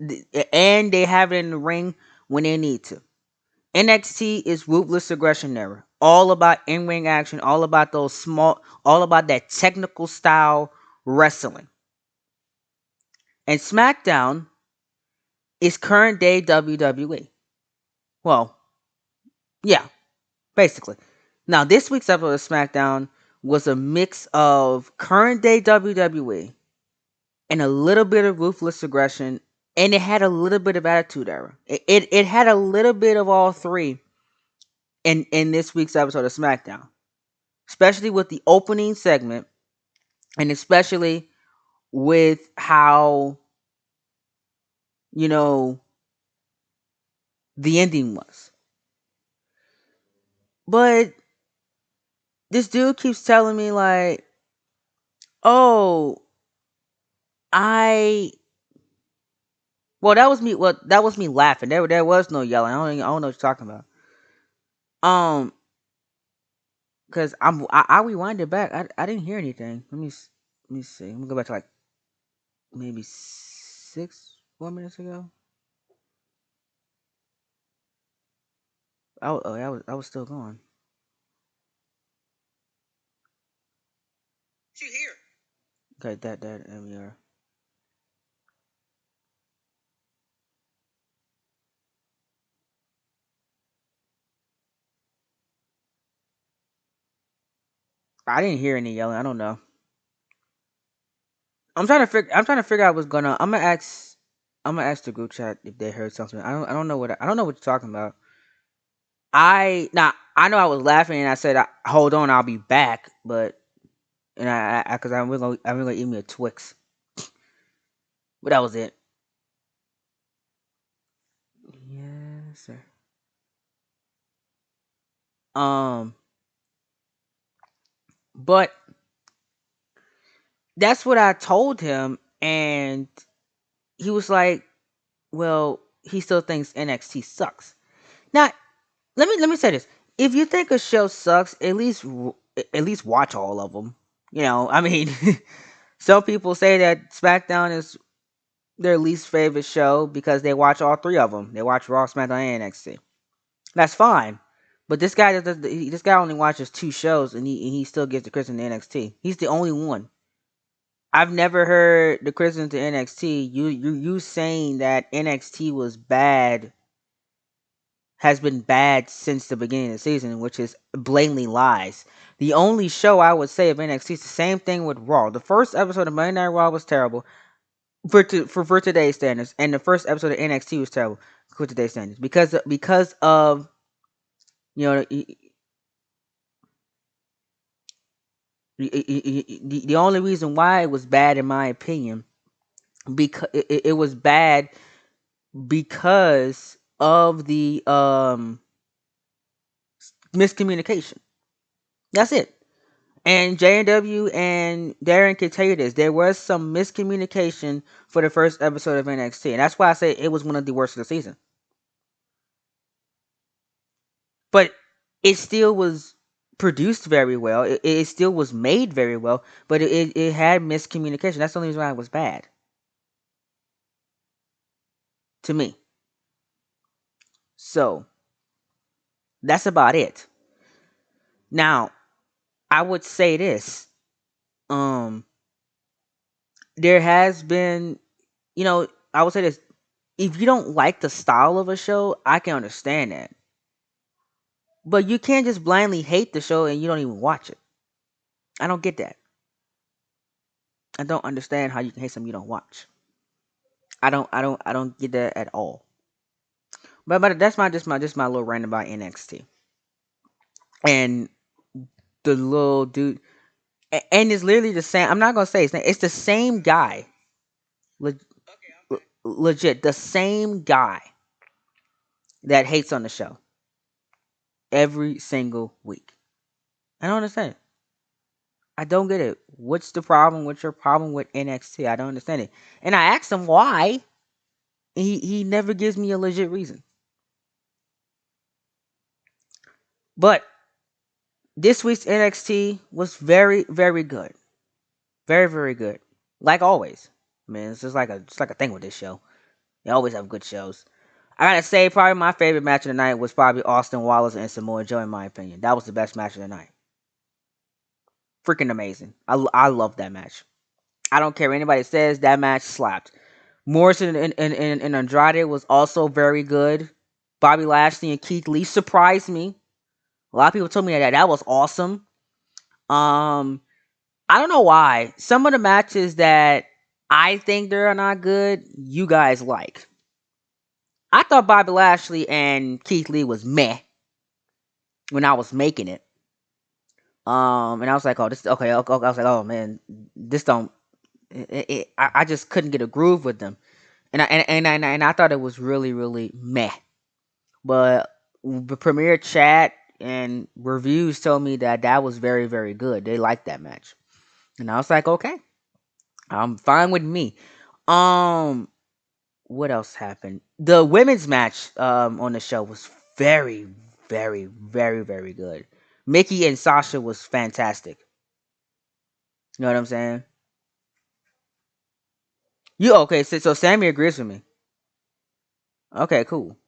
and they have it in the ring when they need to. NXT is ruthless aggression era. All about in-ring action, all about that technical style wrestling. And SmackDown is current day WWE. Well, yeah, basically. Now, this week's episode of SmackDown was a mix of current day WWE and a little bit of ruthless aggression, and it had a little bit of attitude era. It had a little bit of all three in this week's episode of SmackDown, especially with the opening segment, and especially with how you know the ending was. But this dude keeps telling me like, "Oh, I." Well, that was me. Well, that was me laughing. There was no yelling. I don't know what you're talking about. Um, because I rewinded back. I didn't hear anything. Let me see. I'm gonna go back to like maybe 4 minutes ago. I was still going. Did you hear? Okay, that MER. I didn't hear any yelling. I don't know. I'm trying to figure out what's going on. I'm gonna ask the group chat if they heard something. I don't know I don't know what you're talking about. I know I was laughing and I said hold on, I'll be back, but and I because I'm gonna eat me a Twix, but that was it. Yes, sir. Um, but that's what I told him, and he was like, "Well, he still thinks NXT sucks." Now, let me say this: if you think a show sucks, at least watch all of them. I mean, some people say that SmackDown is their least favorite show because they watch all three of them. They watch Raw, SmackDown, and NXT. That's fine. But this guy only watches two shows, and he still gives the criticism to NXT. He's the only one. I've never heard the criticism to NXT. You saying that NXT was bad has been bad since the beginning of the season, which is blatantly lies. The only show I would say of NXT is the same thing with Raw. The first episode of Monday Night Raw was terrible for today's standards, and the first episode of NXT was terrible for today's standards because of you know the only reason why it was bad in my opinion because it was bad because of the miscommunication. That's it. And J&W and Darren can tell you this. There was some miscommunication for the first episode of NXT. And that's why I say it was one of the worst of the season. But it still was produced very well. It still was made very well. But it had miscommunication. That's the only reason why it was bad. To me. So, that's about it. Now, I would say this. Um, there has been, I would say this. If you don't like the style of a show, I can understand that. But you can't just blindly hate the show and you don't even watch it. I don't get that. I don't understand how you can hate something you don't watch. I don't get that at all. But that's my little rant about NXT. And the little dude and it's literally the same. I'm not gonna say his name. It's the same guy. Le- Legit, the same guy that hates on the show every single week. I don't understand it. I don't get it. What's the problem? What's your problem with NXT? I don't understand it. And I asked him why. And he never gives me a legit reason. But this week's NXT was very, very good. Very, very good. Like always. I mean, it's like a thing with this show. They always have good shows. I gotta say, probably my favorite match of the night was probably Austin Wallace and Samoa Joe, in my opinion. That was the best match of the night. Freaking amazing. I love that match. I don't care what anybody says, that match slapped. Morrison and Andrade was also very good. Bobby Lashley and Keith Lee surprised me. A lot of people told me that was awesome. I don't know why. Some of the matches that I think they're not good, you guys like. I thought Bobby Lashley and Keith Lee was meh when I was making it. And I was like, oh, this okay. Okay. I was like, oh man, this don't. I just couldn't get a groove with them, and I thought it was really really meh. But the premiere chat and reviews told me that was very very good. They liked that match, and I was like, okay, I'm fine with me. Um, what else happened? The women's match on the show was very very very very good. Mickey and Sasha was fantastic. You know what I'm saying? You okay? So Sammy agrees with me. Okay, cool.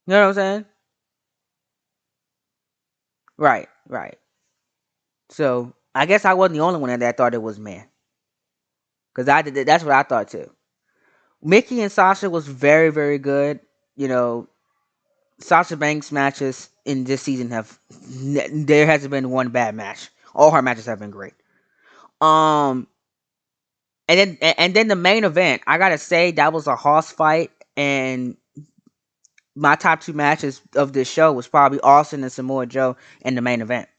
You know what I'm saying? Right, right. So I guess I wasn't the only one that thought it was man, because I did. That's what I thought too. Mickey and Sasha was very, very good. You know, Sasha Banks matches in this season there hasn't been one bad match. All her matches have been great. Um, and then the main event, I gotta say that was a hoss fight, and my top two matches of this show was probably Austin and Samoa Joe in the main event.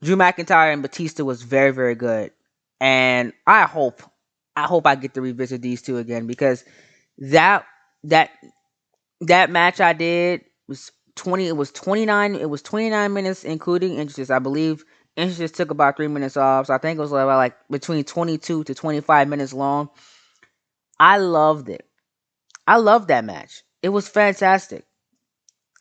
Drew McIntyre and Batista was very, very good. And I hope I get to revisit these two again because that that that match I did was 29 minutes including entrances. I believe entrances took about 3 minutes off. So I think it was about between 22 to 25 minutes long. I loved it. I love that match. It was fantastic.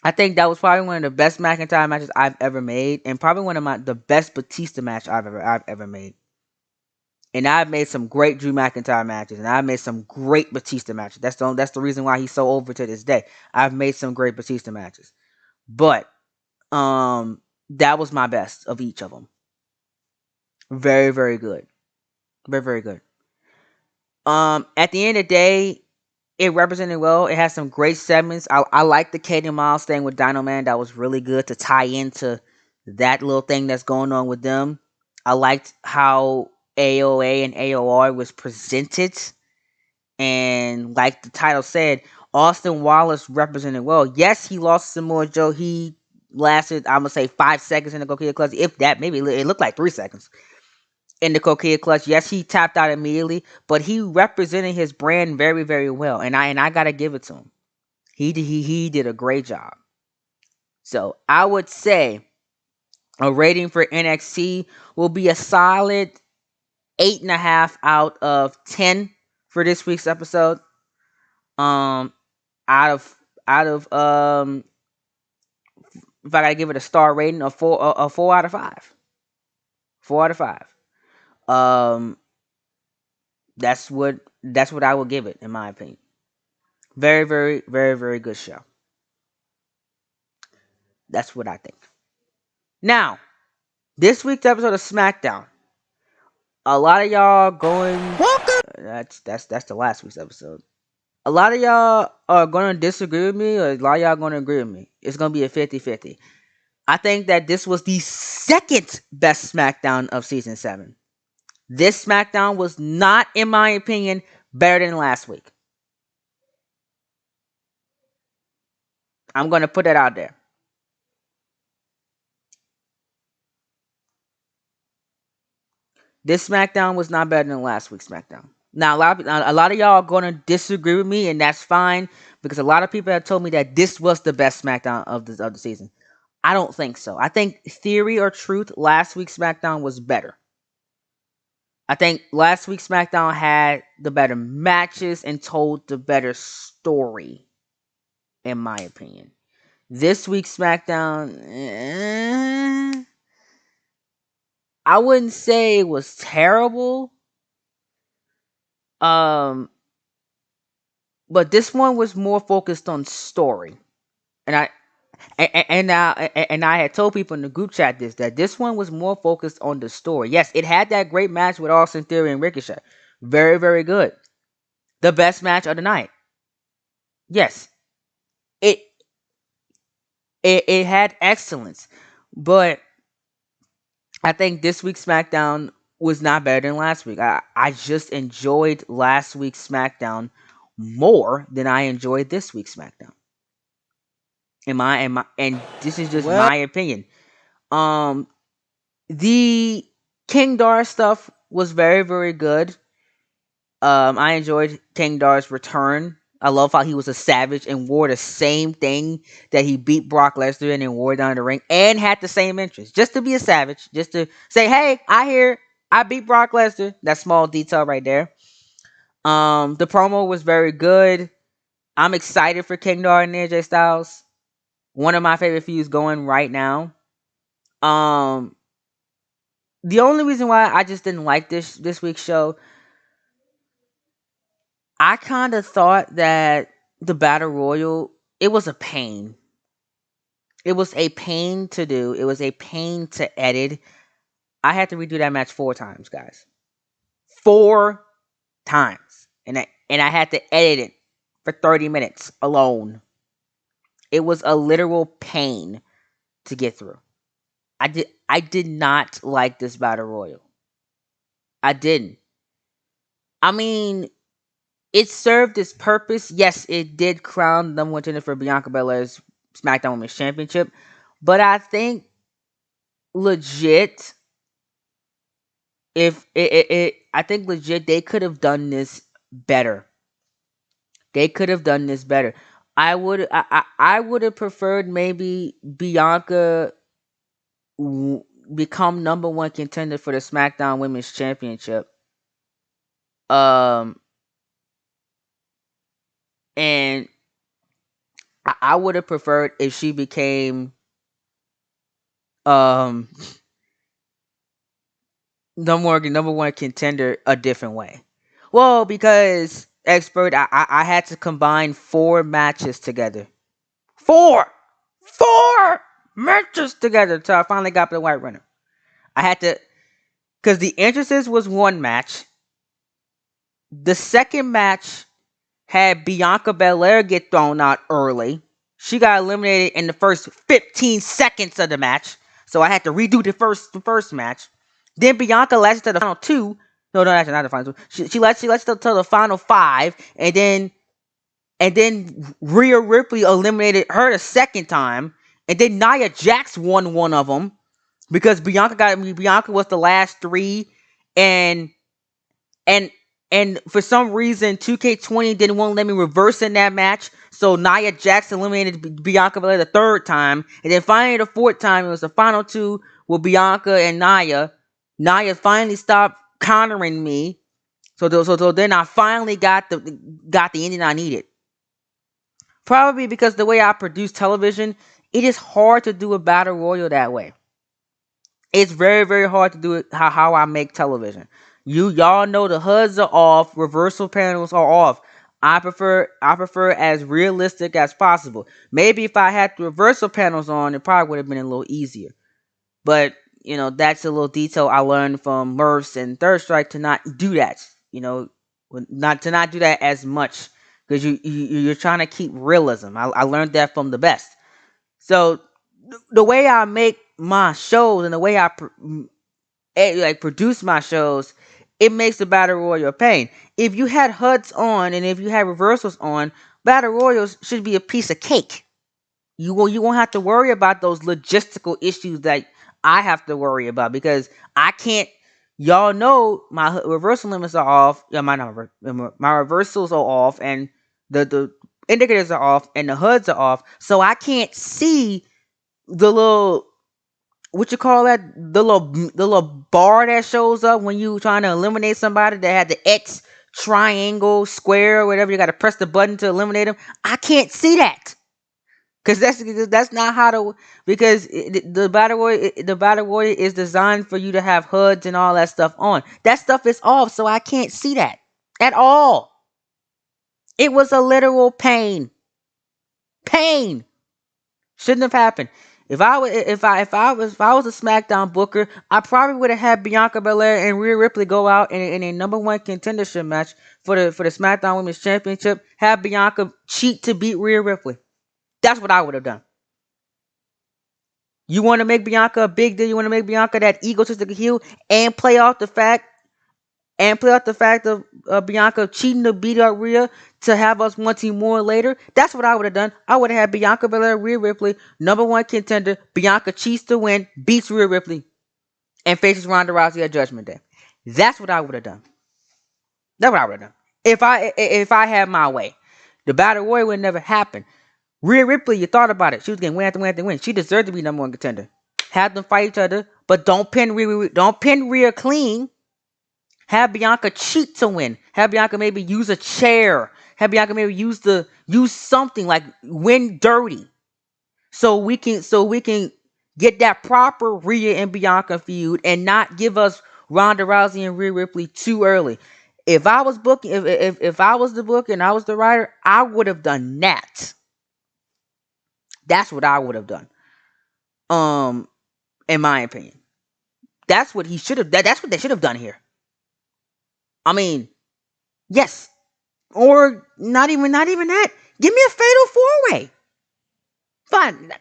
I think that was probably one of the best McIntyre matches I've ever made, and probably one of the best Batista match I've ever made. And I've made some great Drew McIntyre matches, and I've made some great Batista matches. That's the reason why he's so over to this day. I've made some great Batista matches, but that was my best of each of them. Very, very good. Very, very good. At the end of the day, it represented well. It has some great segments. I like the Katie Miles thing with Dino Man. That was really good to tie into that little thing that's going on with them. I liked how AOA and AOR was presented. And like the title said, Austin Wallace represented well. Yes, he lost Samoa Joe. He lasted, I'm going to say, 5 seconds in the Coquilla Clutch. If that, maybe it looked like 3 seconds in the Coquilla Clutch. Yes, he tapped out immediately, but he represented his brand very, very well, and I gotta give it to him. He did a great job. So I would say a rating for NXT will be a solid 8.5 out of 10 for this week's episode. Um, out of if I gotta give it a star rating, a four out of 5. 4 out of 5. Um, that's what I will give it, in my opinion. Very, very, very, very good show. That's what I think. Now, this week's episode of SmackDown. A lot of y'all going. That's the last week's episode. A lot of y'all are gonna disagree with me, or a lot of y'all gonna agree with me. It's gonna be a 50-50. I think that this was the second best SmackDown of season 7. This SmackDown was not, in my opinion, better than last week. I'm gonna put that out there. This SmackDown was not better than last week's SmackDown. Now, a lot of y'all are going to disagree with me, and that's fine, because a lot of people have told me that this was the best SmackDown of the season. I don't think so. I think theory or truth, last week's SmackDown was better. I think last week's SmackDown had the better matches and told the better story, in my opinion. This week's SmackDown, I wouldn't say it was terrible. But this one was more focused on story, and I had told people in the group chat that this one was more focused on the story. Yes, it had that great match with Austin Theory and Ricochet, very, very good, the best match of the night. Yes, it it had excellence, but I think this week's SmackDown was not better than last week. I just enjoyed last week's SmackDown more than I enjoyed this week's SmackDown. And this is just my opinion. The King Dar stuff was very, very good. I enjoyed King Dar's return. I love how he was a savage and wore the same thing that he beat Brock Lesnar in and wore down the ring, and had the same entrance. Just to be a savage, just to say, hey, I beat Brock Lesnar. That small detail right there. The promo was very good. I'm excited for King Dar and AJ Styles. One of my favorite feuds going right now. The only reason why I just didn't like this week's show, I kind of thought that the Battle Royal, it was a pain. It was a pain to do. It was a pain to edit. I had to redo that match 4 times, guys. 4 times. And I had to edit it for 30 minutes alone. It was a literal pain to get through. I did not like this Battle Royal. I didn't. I mean, it served its purpose. Yes, it did crown number 1 contender for Bianca Belair's SmackDown Women's Championship. But I think legit, I think legit they could have done this better. They could have done this better. I would have preferred maybe Bianca become number 1 contender for the SmackDown Women's Championship. And And I would have preferred if she became um number one contender a different way. Well, because expert, I had to combine 4 matches together. Four matches together till I finally got the white runner. I had to, because the entrances was one match. The second match had Bianca Belair get thrown out early. She got eliminated in the first 15 seconds of the match. So I had to redo the first match. Then Bianca lasted to the final two. No, actually not the final two. She lasted to the final five, and then Rhea Ripley eliminated her the second time, and then Nia Jax won one of them because Bianca was the last three, and and for some reason 2K20 didn't want to let me reverse in that match, so Nia Jax eliminated Bianca Belair the third time, and then finally the fourth time it was the final two with Bianca and Nia. Nia finally stopped countering me, so then I finally got the ending I needed. Probably because the way I produce television, it is hard to do a battle royal that way. It's very, very hard to do it how I make television. Y'all know the HUDs are off, reversal panels are off. I prefer as realistic as possible. Maybe if I had the reversal panels on, it probably would have been a little easier. But that's a little detail I learned from Murphs and Third Strike to not do that. Not do that as much because you're trying to keep realism. I learned that from the best. So the way I make my shows and the way I produce my shows, it makes the battle royal a pain. If you had HUDs on and if you had reversals on, battle royals should be a piece of cake. You won't have to worry about those logistical issues that I have to worry about because I can't. Y'all know my reversal limits are off. Yeah, my reversals are off, and the indicators are off, and the HUDs are off. So I can't see the little, what you call that, the little bar that shows up when you trying to eliminate somebody that had the X, triangle, square, or whatever. You got to press the button to eliminate them. I can't see that. Because that's not how to, because the battle warrior is designed for you to have HUDs and all that stuff on. That stuff is off, so I can't see that at all. It was a literal pain. Shouldn't have happened. If I was a SmackDown booker, I probably would have had Bianca Belair and Rhea Ripley go out in a number one contendership match for the SmackDown Women's Championship. Have Bianca cheat to beat Rhea Ripley. That's what I would have done. You want to make Bianca a big deal. You want to make Bianca that egotistic heel and play out the fact of Bianca cheating to beat up Rhea to have us wanting more later. That's what I would have done. I would have had Bianca Belair, Rhea Ripley, number one contender. Bianca cheats to win, beats Rhea Ripley, and faces Ronda Rousey at Judgment Day. That's what I would have done. That's what I would have done. If I had my way, the battle royal would never happen. Rhea Ripley, you thought about it. She was getting win after win after win. She deserved to be number one contender. Have them fight each other, but don't pin Rhea. Don't pin Rhea clean. Have Bianca cheat to win. Have Bianca maybe use a chair. Have Bianca maybe use something like win dirty, so we can get that proper Rhea and Bianca feud and not give us Ronda Rousey and Rhea Ripley too early. If I was booking, if I was the booker and I was the writer, I would have done that. That's what I would have done. Um, in my opinion, that's what he should have. That's what they should have done here. I mean, yes, or not even that. Give me a fatal four way. Fine,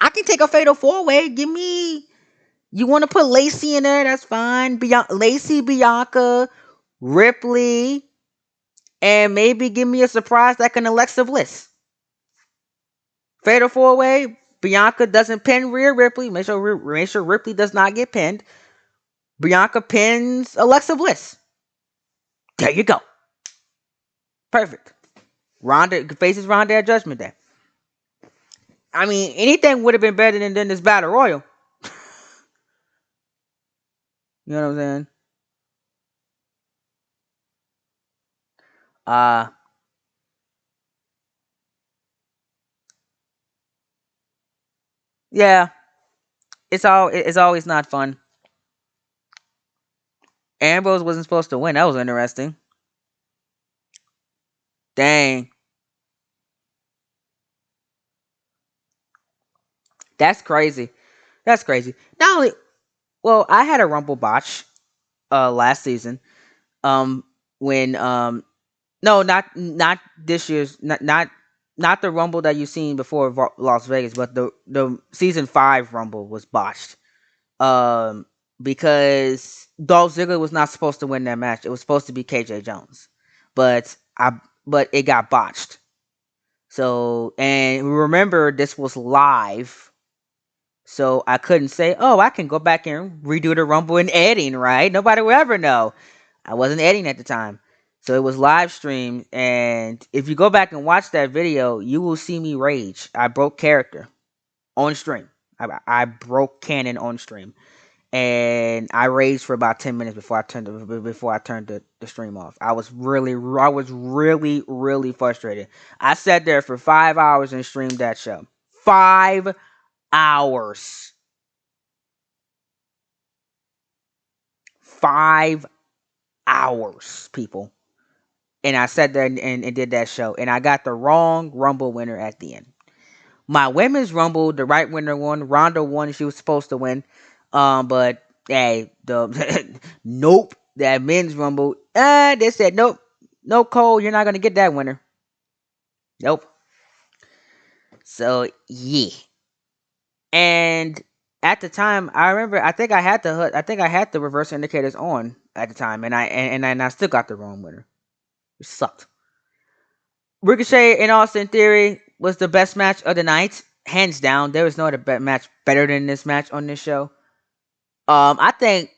I can take a fatal four way. Give me. You want to put Lacey in there? That's fine. Lacey, Bianca, Ripley, and maybe give me a surprise like an Alexa Bliss. Fatal four way. Bianca doesn't pin Rhea Ripley. Make sure Ripley does not get pinned. Bianca pins Alexa Bliss. There you go. Perfect. Ronda faces Ronda at Judgment Day. I mean, anything would have been better than this battle royal. You know what I'm saying? Uh Yeah, it's always not fun. Ambrose wasn't supposed to win. That was interesting. Dang, that's crazy. That's crazy. Not only, well, I had a Rumble botch last season. Um, when no, not this year's, not the Rumble that you've seen before Las Vegas, but the season 5 Rumble was botched. Um, because Dolph Ziggler was not supposed to win that match. It was supposed to be KJ Jones, but but it got botched. So, and remember, this was live, so I couldn't say, oh, I can go back and redo the Rumble in editing, right? Nobody will ever know. I wasn't editing at the time. So it was live streamed. And if you go back and watch that video, you will see me rage. I broke character on stream. I broke canon on stream. And I raged for about 10 minutes before I turned the stream off. I was really frustrated. I sat there for 5 hours and streamed that show. 5 hours. 5 hours, people. And I sat there and did that show. And I got the wrong Rumble winner at the end. My women's Rumble, the right winner won. Ronda won. She was supposed to win. But hey, the nope. That men's Rumble, they said nope. No, Cole, you're not gonna get that winner. Nope. So yeah. And at the time, I remember. I think I had the reverse indicators on at the time, and I still got the wrong winner. It sucked. Ricochet and Austin Theory was the best match of the night, hands down. There was no other match better than this match on this show. I think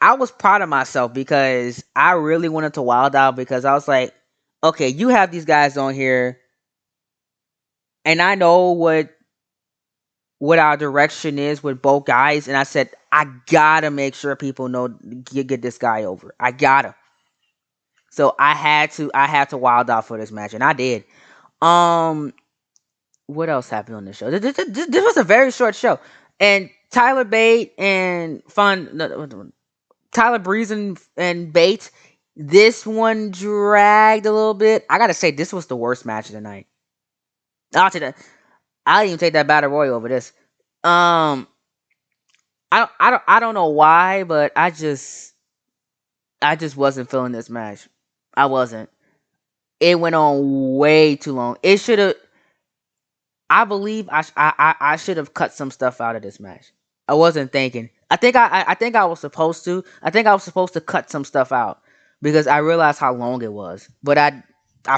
I was proud of myself because I really wanted to wild out because I was like, okay, you have these guys on here, and I know what our direction is with both guys, and I said I gotta make sure people know get this guy over. I gotta. So I had to wild out for this match, and I did. Um, what else happened on this show? This was a very short show, and Tyler Bate and Fun no, Tyler Breeze and Bates. This one dragged a little bit. I gotta say, this was the worst match of the night. I'll take that. I'll even take that battle royal over this. Um, I don't know why, but I just wasn't feeling this match. I wasn't. It went on way too long. It should have. I believe I should have cut some stuff out of this match. I wasn't thinking. I think I was supposed to. I think I was supposed to cut some stuff out because I realized how long it was. But I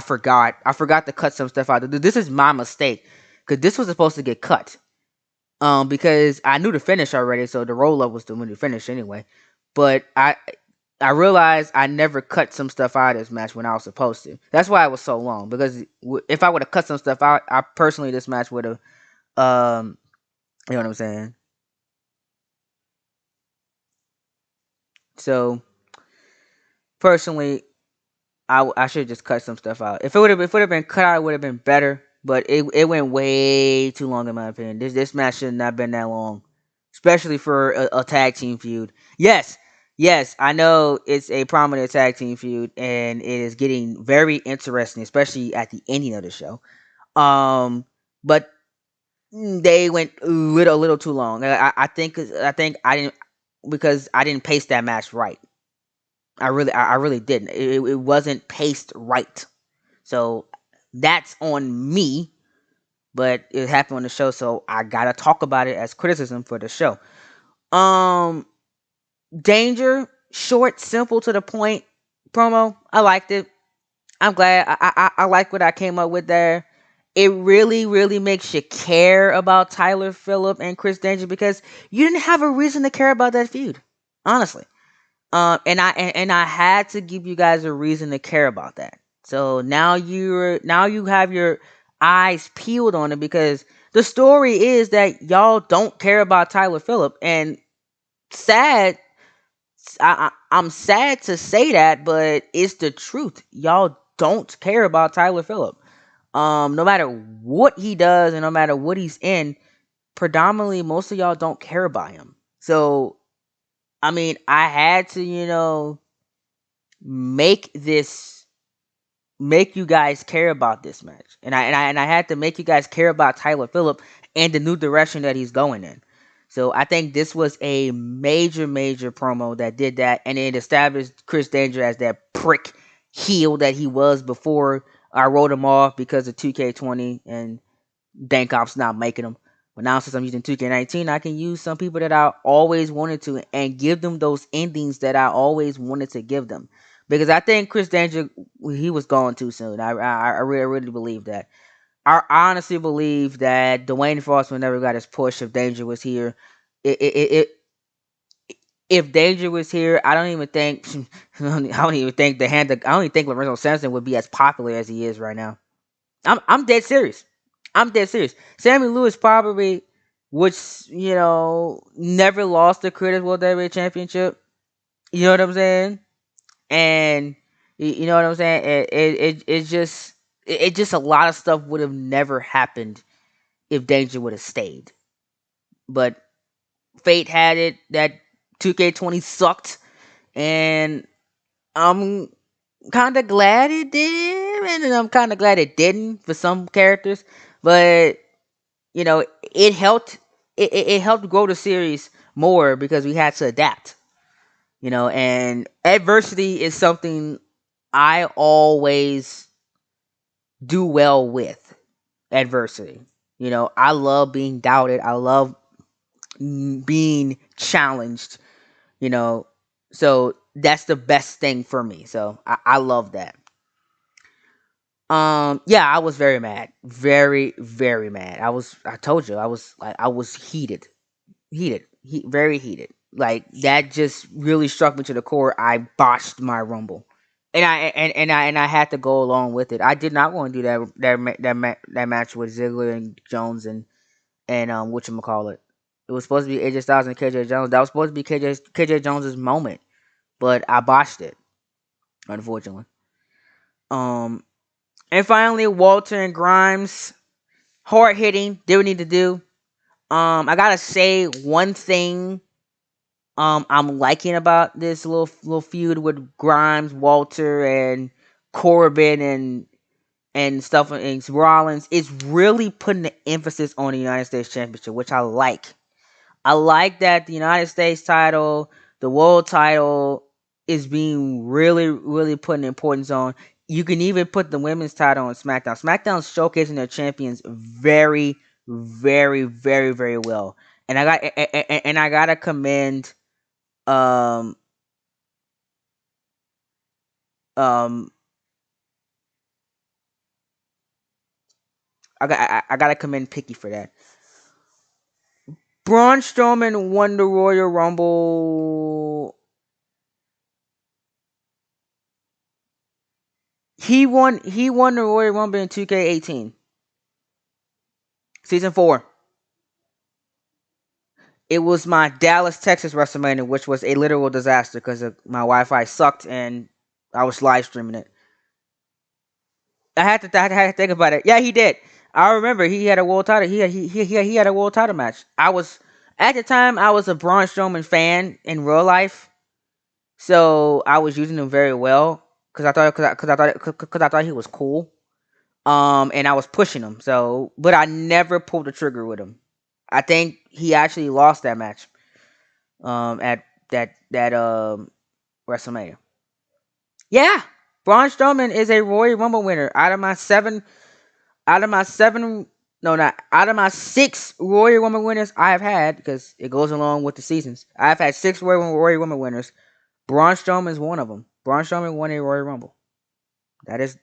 forgot. I forgot to cut some stuff out. This is my mistake because this was supposed to get cut. Because I knew the finish already, so the roll up was the winning finish anyway. But I realized I never cut some stuff out of this match when I was supposed to. That's why it was so long. Because if I would have cut some stuff out, I personally this match would have you know what I'm saying. So personally, I should just cut some stuff out. If it would have been cut out, it would have been better. But it went way too long in my opinion. This match should not have been that long, especially for a tag team feud. Yes, yes, I know it's a prominent tag team feud, and it is getting very interesting, especially at the ending of the show. But they went a little too long. I think I didn't because I didn't pace that match right. I really didn't. It wasn't paced right. So that's on me, but it happened on the show, so I gotta talk about it as criticism for the show. Um, Danger, short, simple, to the point promo. I liked it. I'm glad. I like what I came up with there. It really makes you care about Tyler Phillip and Chris Danger because you didn't have a reason to care about that feud, honestly. And I had to give you guys a reason to care about that. So now you have your eyes peeled on it because the story is that y'all don't care about Tyler Phillip, and sad. I'm sad to say that, but it's the truth. Y'all don't care about Tyler Phillip. No matter what he does and no matter what he's in, predominantly most of y'all don't care about him. So I mean, I had to, make this make you guys care about this match. And I had to make you guys care about Tyler Phillip and the new direction that he's going in. So I think this was a major, major promo that did that, and it established Chris Danger as that prick heel that he was before I wrote him off because of 2K20 and Dank Ops not making them. But now since I'm using 2K19, I can use some people that I always wanted to and give them those endings that I always wanted to give them. Because I think Chris Danger, he was gone too soon. I really believe that. I honestly believe that Dwayne Frost would never got his push if Danger was here. It if Danger was here, I don't even think I don't even think Lorenzo Sampson would be as popular as he is right now. I'm dead serious. I'm dead serious. Sammy Lewis probably, which never lost the Critics World Heavyweight Championship. You know what I'm saying? And you know what I'm saying? It just a lot of stuff would have never happened if Danger would have stayed. But fate had it that 2K20 sucked, and I'm kind of glad it did, and I'm kind of glad it didn't for some characters. But it helped. It helped grow the series more because we had to adapt. And adversity is something I always do well with. Adversity. I love being doubted. I love being challenged. You know, so that's the best thing for me. So I love that. Yeah, I was very mad. Very, very mad. I told you, I was heated. Very heated. Like that just really struck me to the core. I botched my rumble. And I had to go along with it. I did not want to do that match with Ziggler and Jones and whatchamacallit. It was supposed to be AJ Styles and KJ Jones. That was supposed to be KJ Jones's moment, but I botched it, unfortunately. Um, and finally, Walter and Grimes, hard hitting, did what we need to do. I gotta say one thing. I'm liking about this little feud with Grimes, Walter, and Corbin and stuff and Rollins. It's really putting the emphasis on the United States Championship, which I like. I like that the United States title, the world title, is being really, really put an importance on. You can even put the women's title on SmackDown. SmackDown's showcasing their champions very, very, very, very well. And I gotta commend um um I gotta commend Picky for that. Braun Strowman won the Royal Rumble. He won the Royal Rumble in 2K18. Season 4. It was my Dallas, Texas WrestleMania, which was a literal disaster because my Wi-Fi sucked and I was live streaming it. I had to think about it. Yeah, he did. I remember he had a world title. He had a world title match. I was at the time I was a Braun Strowman fan in real life, so I was using him very well because I thought he was cool. And I was pushing him. So, but I never pulled the trigger with him. I think he actually lost that match. At that WrestleMania. Yeah, Braun Strowman is a Royal Rumble winner. Out of my seven, no, not out of my 6 Royal Rumble winners I have had, because it goes along with the seasons. I've had 6 Royal Rumble winners. Braun Strowman is one of them. Braun Strowman won a Royal Rumble. That is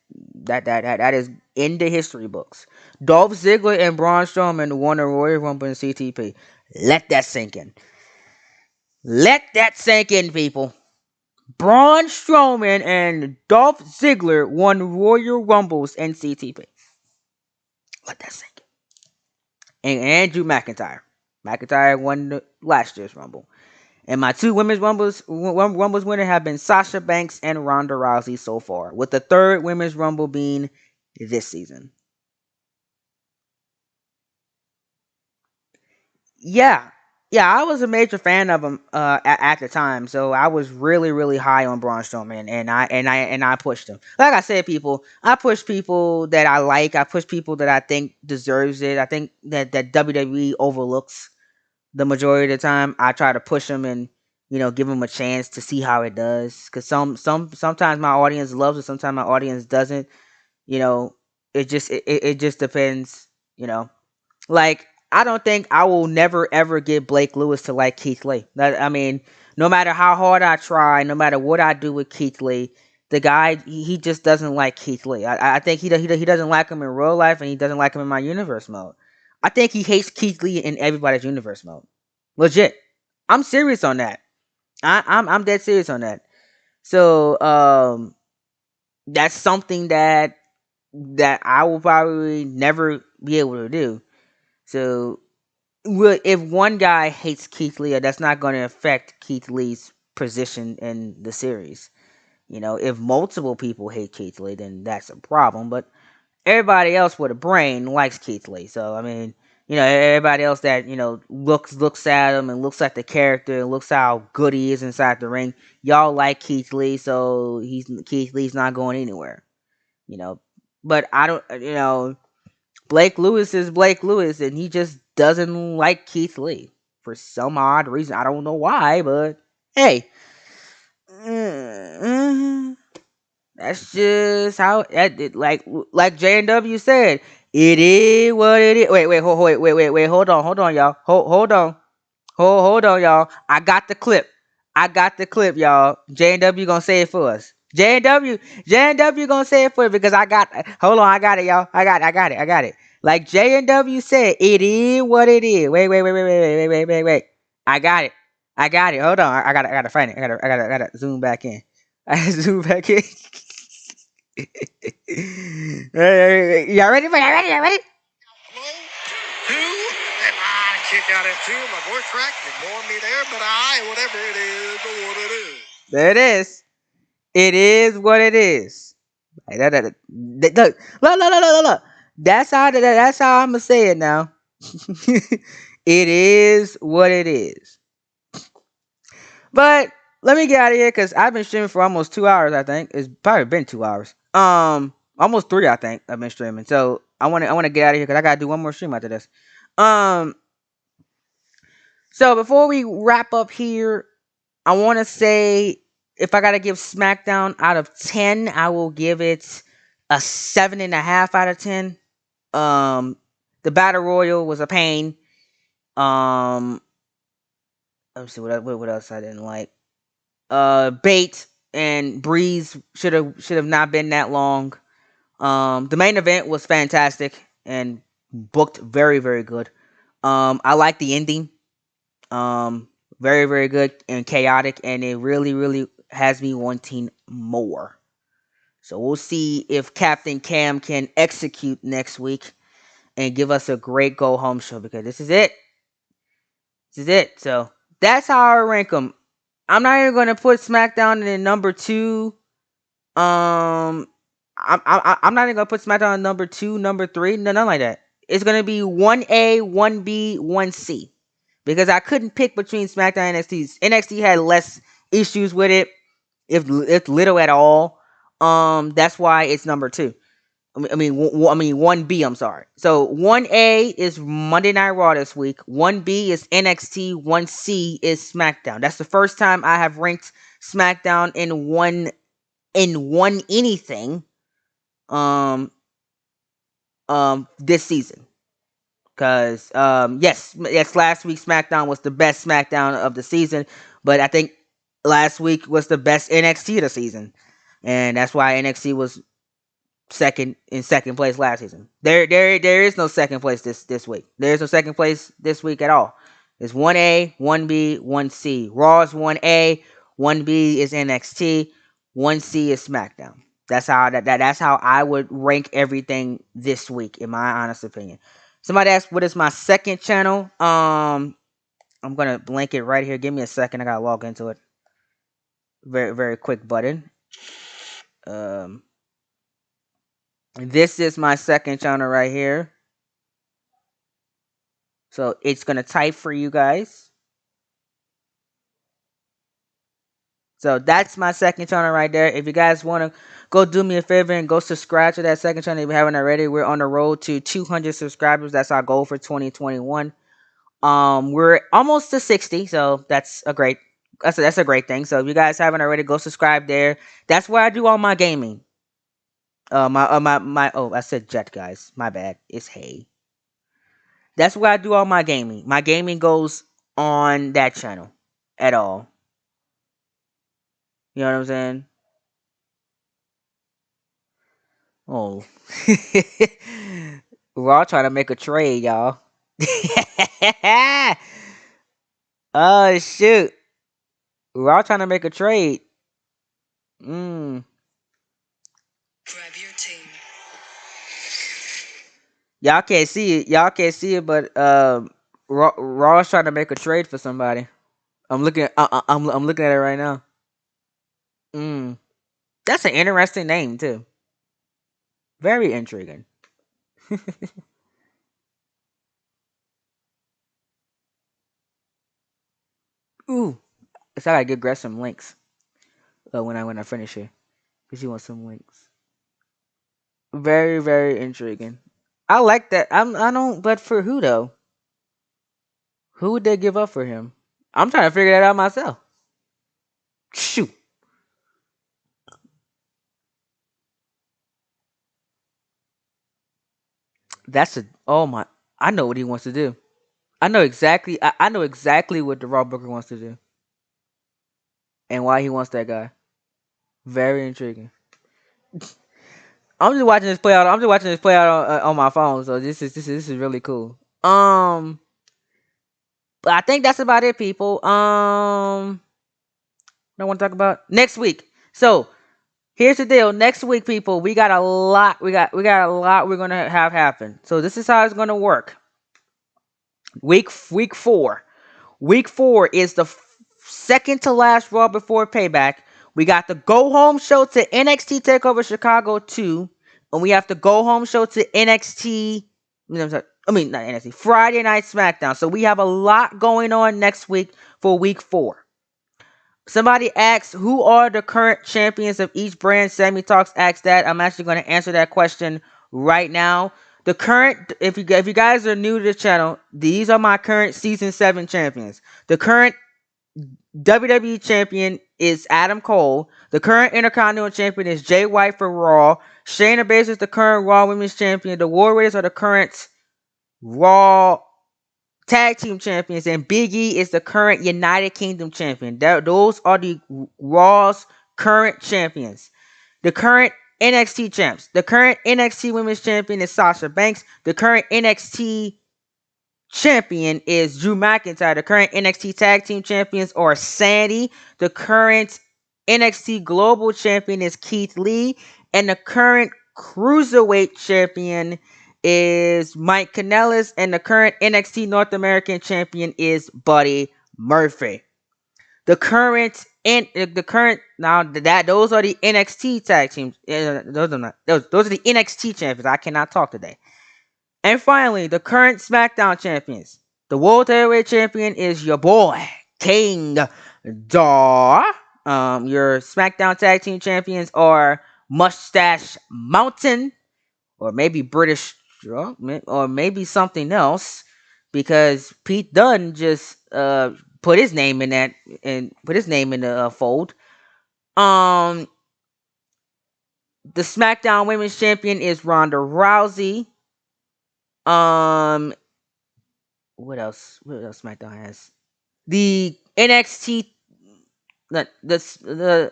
that is in the history books. Dolph Ziggler and Braun Strowman won a Royal Rumble in CTP. Let that sink in. Let that sink in, people. Braun Strowman and Dolph Ziggler won Royal Rumbles in CTP. Let that sink in. And Andrew McIntyre. McIntyre won the last year's Rumble. And my 2 women's Rumbles winners have been Sasha Banks and Ronda Rousey so far, with the 3rd women's Rumble being this season. Yeah, yeah, I was a major fan of him at the time, so I was really, really high on Braun Strowman, and I pushed him. Like I said, people, I push people that I like. I push people that I think deserves it. I think that WWE overlooks the majority of the time. I try to push them and give them a chance to see how it does. Because sometimes my audience loves it, sometimes my audience doesn't. You know, it just depends. You know, like, I don't think I will never ever get Blake Lewis to like Keith Lee. I mean, no matter how hard I try, no matter what I do with Keith Lee, the guy he just doesn't like Keith Lee. I think he doesn't like him in real life, and he doesn't like him in my universe mode. I think he hates Keith Lee in everybody's universe mode. Legit, I'm serious on that. I'm dead serious on that. So that's something that I will probably never be able to do. So, well, if one guy hates Keith Lee, that's not going to affect Keith Lee's position in the series. If multiple people hate Keith Lee, then that's a problem. But everybody else with a brain likes Keith Lee. So I mean, everybody else that looks at him and looks at the character and looks how good he is inside the ring, y'all like Keith Lee. So Keith Lee's not going anywhere. You know, but I don't. Blake Lewis is Blake Lewis, and he just doesn't like Keith Lee for some odd reason. I don't know why, but hey, mm, that's just how like J and W said. It is what it is. Wait. Hold on, y'all. Hold on, y'all. I got the clip. Y'all. J and W gonna say it for us. J and W gonna say it for it because I got. Hold on, I got it, y'all. I got it. Like J and W said, it is what it is. Wait. I got it. Hold on, I gotta find it. I gotta zoom back in. I gotta zoom back in. Y'all ready? Y'all ready? Two, and I kick out at two. My voice track ignoring me there, but whatever it is, what it is. There it is. It is what it is. Like look. That's how I'm gonna say it now. It is what it is. But let me get out of here because I've been streaming for almost 2 hours. I think it's probably been 2 hours. Almost three. I think I've been streaming. So I want to get out of here because I gotta do one more stream after this. Um. So before we wrap up here, I want to say if I gotta give SmackDown out of 10, I will give it a 7.5 out of 10. Um, the Battle Royal was a pain. Um, let me see what else I didn't like. Bait and Breeze should have not been that long. The main event was fantastic and booked very, very good. I like the ending. Um, very, very good and chaotic, and it really, really has me wanting more. So we'll see if Captain Cam can execute next week and give us a great go home show because this is it. This is it. So that's how I rank them. I'm not even gonna put SmackDown in number two. I'm not even gonna put SmackDown in number two, number three, no, nothing like that. It's gonna be 1A, 1B, 1C because I couldn't pick between SmackDown and NXT. NXT had less issues with it, if little at all. That's why it's number two. I mean, 1B. I'm sorry. So 1A is Monday Night Raw this week. 1B is NXT. 1C is SmackDown. That's the first time I have ranked SmackDown in one anything um this season. Cause yes, last week SmackDown was the best SmackDown of the season, but I think last week was the best NXT of the season, and that's why NXT was second place last season. There is no second place this week. There is no second place this week at all. It's 1A, 1B, 1C. Raw is 1A, 1B is NXT, 1C is SmackDown. That's how I would rank everything this week, in my honest opinion. Somebody asked what is my second channel. I'm gonna link it right here. Give me a second. I gotta log into it. Very, very quick button. Um this is my second channel right here. So it's gonna type for you guys. So that's my second channel right there. If you guys want to go do me a favor and go subscribe to that second channel if you haven't already, we're on the road to 200 subscribers. That's our goal for 2021. We're almost to 60, so that's a great thing. So if you guys haven't already, go subscribe there. That's where I do all my gaming. My oh, I said Jet, guys. My bad. It's Hay. That's where I do all my gaming. My gaming goes on that channel at all. You know what I'm saying? Oh, we're all trying to make a trade, y'all. Oh shoot, we're all trying to make a trade. Mm. Grab your team. Y'all can't see it. Y'all can't see it, but Raw's trying to make a trade for somebody. I'm looking. I'm looking at it right now. Mm. That's an interesting name too. Very intriguing. Ooh, so I gotta give Greg some links when I finish here, cause she wants some links. Very very intriguing. I like that. I don't. But for who though? Who would they give up for him? I'm trying to figure that out myself. Shoot, that's a. Oh my! I know what he wants to do. I know exactly. I know exactly what the Raw Booker wants to do and why he wants that guy. Very intriguing. I'm just watching this play out. I'm just watching this play out on my phone. So this is really cool. But I think that's about it, people. I want to talk about next week. So here's the deal. Next week, people, we got a lot. We got a lot we're gonna have happen. So this is how it's gonna work. Week 4. Week 4 is the second to last Raw before Payback. We got the go home show to NXT Takeover Chicago 2, and we have to go home show to NXT. I mean, not NXT. Friday Night SmackDown. So we have a lot going on next week for Week 4. Somebody asked, who are the current champions of each brand? Sammy Talks asked that. I'm actually going to answer that question right now. The current, if you guys are new to the channel, these are my current season 7 champions. The current WWE champion is Adam Cole. The current Intercontinental champion is Jay White for Raw. Shayna Baszler is the current Raw Women's champion. The War Raiders are the current Raw Tag Team Champions, and Big E is the current United Kingdom Champion. Those are the Raw's current champions. The current NXT champs. The current NXT Women's Champion is Sasha Banks. The current NXT champion is Drew McIntyre. The current NXT Tag Team Champions are Sandy. The current NXT Global Champion is Keith Lee. And the current Cruiserweight Champion is Mike Kanellis. And the current NXT North American Champion is Buddy Murphy. The current now that those are the NXT tag teams. Those are the NXT champions. I cannot talk today. And finally, the current SmackDown champions. The World Heavyweight Champion is your boy, King Dar. Your SmackDown Tag Team Champions are Mustache Mountain, or maybe British Strong, or maybe something else, because Pete Dunne just put his name in that and put his name in the fold. The SmackDown Women's Champion is Ronda Rousey. Um, what else? What else SmackDown has? The NXT, the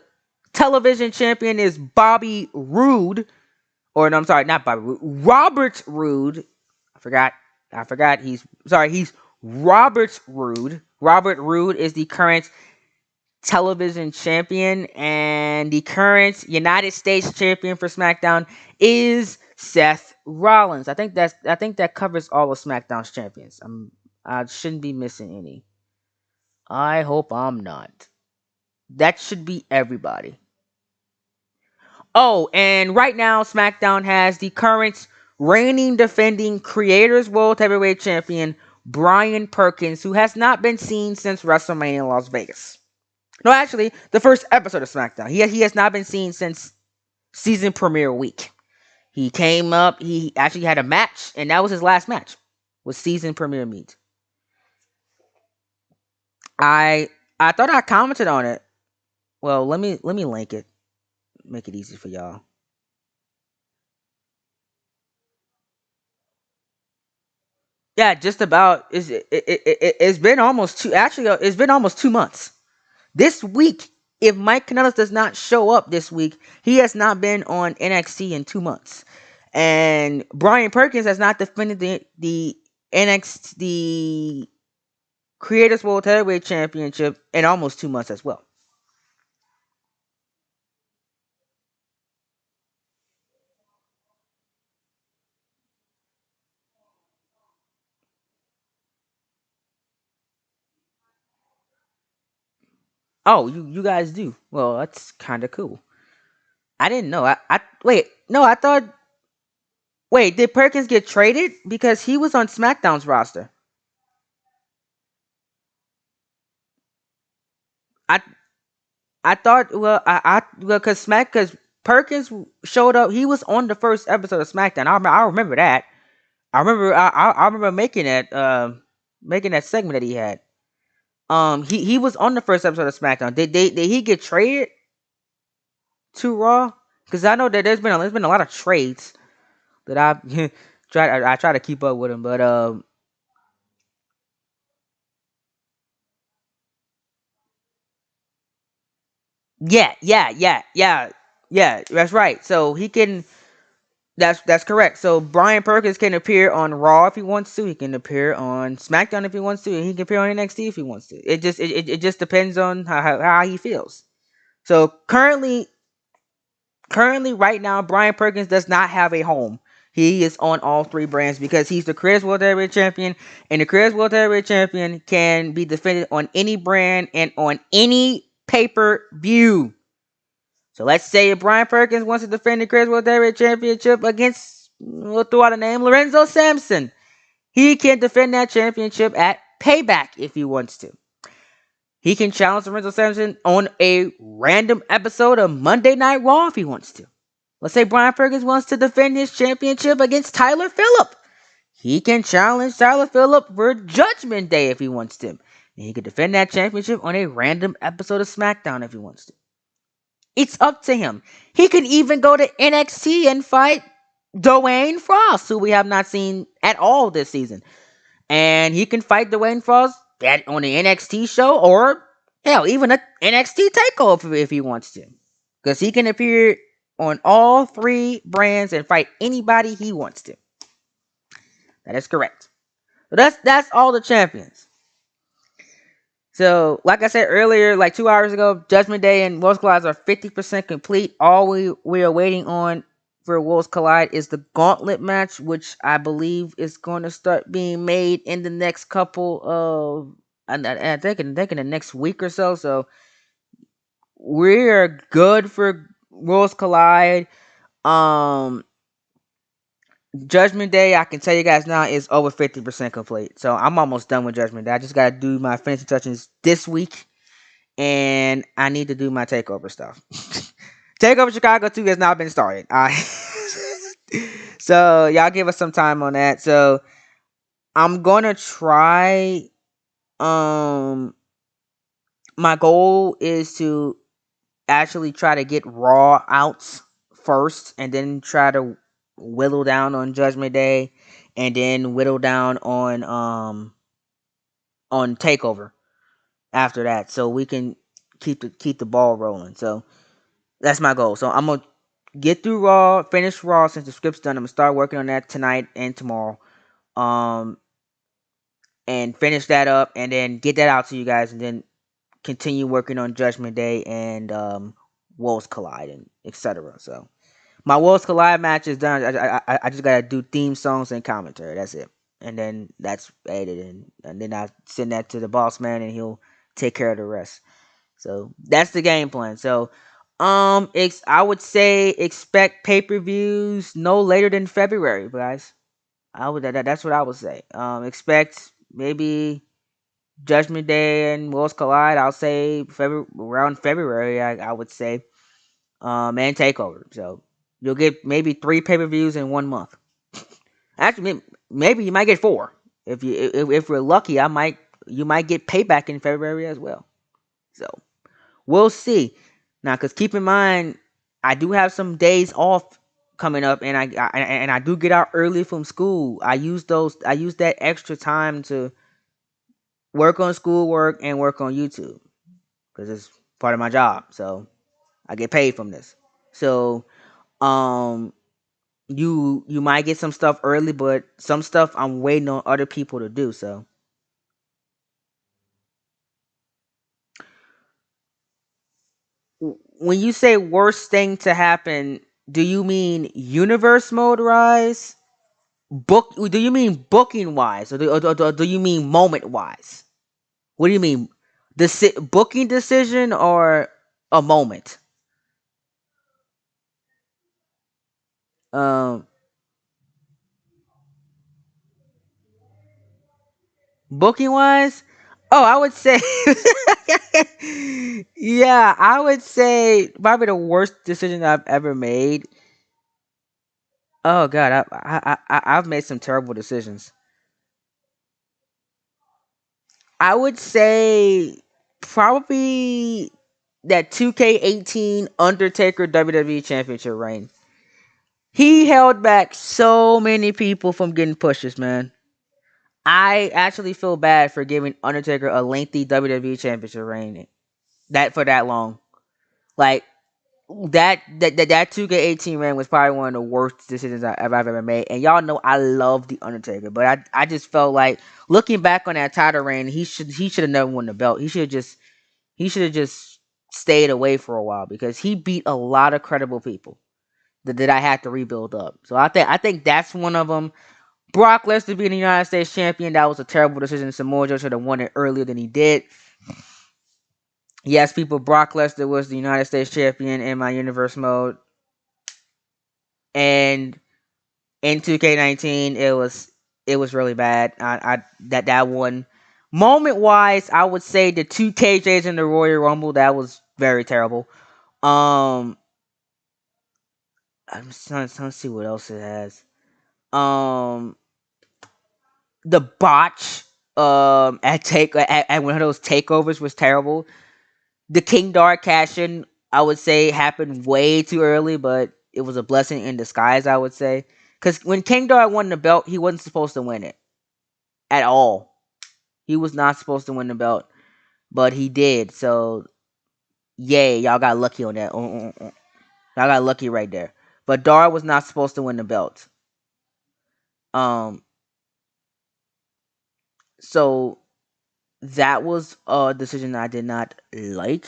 television champion is Bobby Roode, or no, I'm sorry, not Bobby Roode, Robert Roode. I forgot. He's Robert Roode. Robert Roode is the current television champion, and the current United States champion for SmackDown is Seth Rollins. I think that covers all of SmackDown's champions. I shouldn't be missing any. I hope I'm not. That should be everybody. Oh, and right now SmackDown has the current reigning defending Creators World Heavyweight Champion Brian Perkins, who has not been seen since WrestleMania in Las Vegas. No, actually, the first episode of SmackDown. He has not been seen since season premiere week. He came up. He actually had a match, and that was his last match. Was season premiere meet. I I thought I commented on it. Well, let me link it. Make it easy for y'all. Yeah, just about. It's been almost two. Actually, it's been almost 2 months. This week, if Mike Kanellis does not show up this week, he has not been on NXT in 2 months. And Brian Perkins has not defended the NXT, the Creators World Heavyweight Championship in almost 2 months as well. Oh, you guys do. Well, that's kind of cool. I didn't know. I wait. No, I thought. Wait, did Perkins get traded because he was on SmackDown's roster? I I thought. Well, because because Perkins showed up. He was on the first episode of SmackDown. I remember that. I remember making that segment that he had. He was on the first episode of SmackDown. Did he get traded to Raw? Because I know that there's been a lot of trades that I I try to keep up with him, but yeah. That's right. So he can. That's correct. So Brian Perkins can appear on Raw if he wants to. He can appear on SmackDown if he wants to, and he can appear on NXT if he wants to. It just depends on how he feels. So currently right now, Brian Perkins does not have a home. He is on all three brands because he's the Creators World Heavyweight Champion, and the Creators World Heavyweight Champion can be defended on any brand and on any pay-per-view. So let's say if Brian Perkins wants to defend the Creators World Heavyweight Championship against, we'll throw out a name, Lorenzo Sampson. He can defend that championship at Payback if he wants to. He can challenge Lorenzo Sampson on a random episode of Monday Night Raw if he wants to. Let's say Brian Perkins wants to defend his championship against Tyler Phillip. He can challenge Tyler Phillip for Judgment Day if he wants to. And he can defend that championship on a random episode of SmackDown if he wants to. It's up to him. He can even go to NXT and fight Dwayne Frost, who we have not seen at all this season. And he can fight Dwayne Frost on the NXT show, or hell, even a NXT takeover if he wants to. Because he can appear on all three brands and fight anybody he wants to. That is correct. So that's all the champions. So, like I said earlier, like 2 hours ago, Judgment Day and Worlds Collide are 50% complete. All we are waiting on for Worlds Collide is the Gauntlet match, which I believe is going to start being made in the next couple of, I think in the next week or so. So we are good for Worlds Collide. Um, Judgment Day, I can tell you guys now, is over 50% complete. So I'm almost done with Judgment Day. I just gotta do my finishing touches this week, and I need to do my takeover stuff. Takeover Chicago 2 has not been started. So y'all give us some time on that. So I'm gonna try. My goal is to actually try to get Raw out first, and then try to whittle down on Judgment Day, and then whittle down on Takeover after that, so we can keep the ball rolling. So that's my goal. So I'm gonna get through Raw, finish Raw since the script's done. I'm gonna start working on that tonight and tomorrow, um, and finish that up, and then get that out to you guys, and then continue working on Judgment Day and Worlds Collide and etc. So my Worlds Collide match is done. I just gotta do theme songs and commentary. That's it, and then that's edited, and then I send that to the boss man, and he'll take care of the rest. So that's the game plan. So I would say expect pay per views no later than February, guys. That's what I would say. Expect maybe Judgment Day and Worlds Collide. I'll say around February. I would say, and Takeover. So you'll get maybe 3 pay-per-views in 1 month. Actually, maybe you might get 4. If we're lucky, you might get Payback in February as well. So we'll see. Now, because keep in mind, I do have some days off coming up, and I do get out early from school. I use that extra time to work on schoolwork and work on YouTube because it's part of my job. So I get paid from this. So um you might get some stuff early, but some stuff I'm waiting on other people to do. So when you say worst thing to happen, do you mean universe mode rise? Do you mean booking wise, or do you mean moment wise? What do you mean? Booking decision or a moment? Um, Booking wise, oh, I would say, yeah, I would say probably the worst decision I've ever made. Oh God, I've made some terrible decisions. I would say probably that 2K18 Undertaker WWE Championship reign. He held back so many people from getting pushes, man. I actually feel bad for giving Undertaker a lengthy WWE Championship reign that for that long. Like that 2K18 reign was probably one of the worst decisions I've ever made. And y'all know I love the Undertaker, but I just felt like looking back on that title reign, he should have never won the belt. He should have just stayed away for a while because he beat a lot of credible people that I had to rebuild up. So I think that's one of them. Brock Lesnar being the United States champion, that was a terrible decision. Samoa Joe should have won it earlier than he did. Yes, people, Brock Lesnar was the United States champion in my universe mode, and in 2K19, it was really bad. That one moment wise, I would say the 2KJs in the Royal Rumble, that was very terrible. Um, I'm just trying to see what else it has. Um, the botch at one of those takeovers was terrible. The King Dark cash in, I would say, happened way too early, but it was a blessing in disguise, I would say. Because when King Dark won the belt, he wasn't supposed to win it at all. He was not supposed to win the belt, but he did. So, yay, y'all got lucky on that. Y'all got lucky right there. But Dar was not supposed to win the belt. Um, so that was a decision I did not like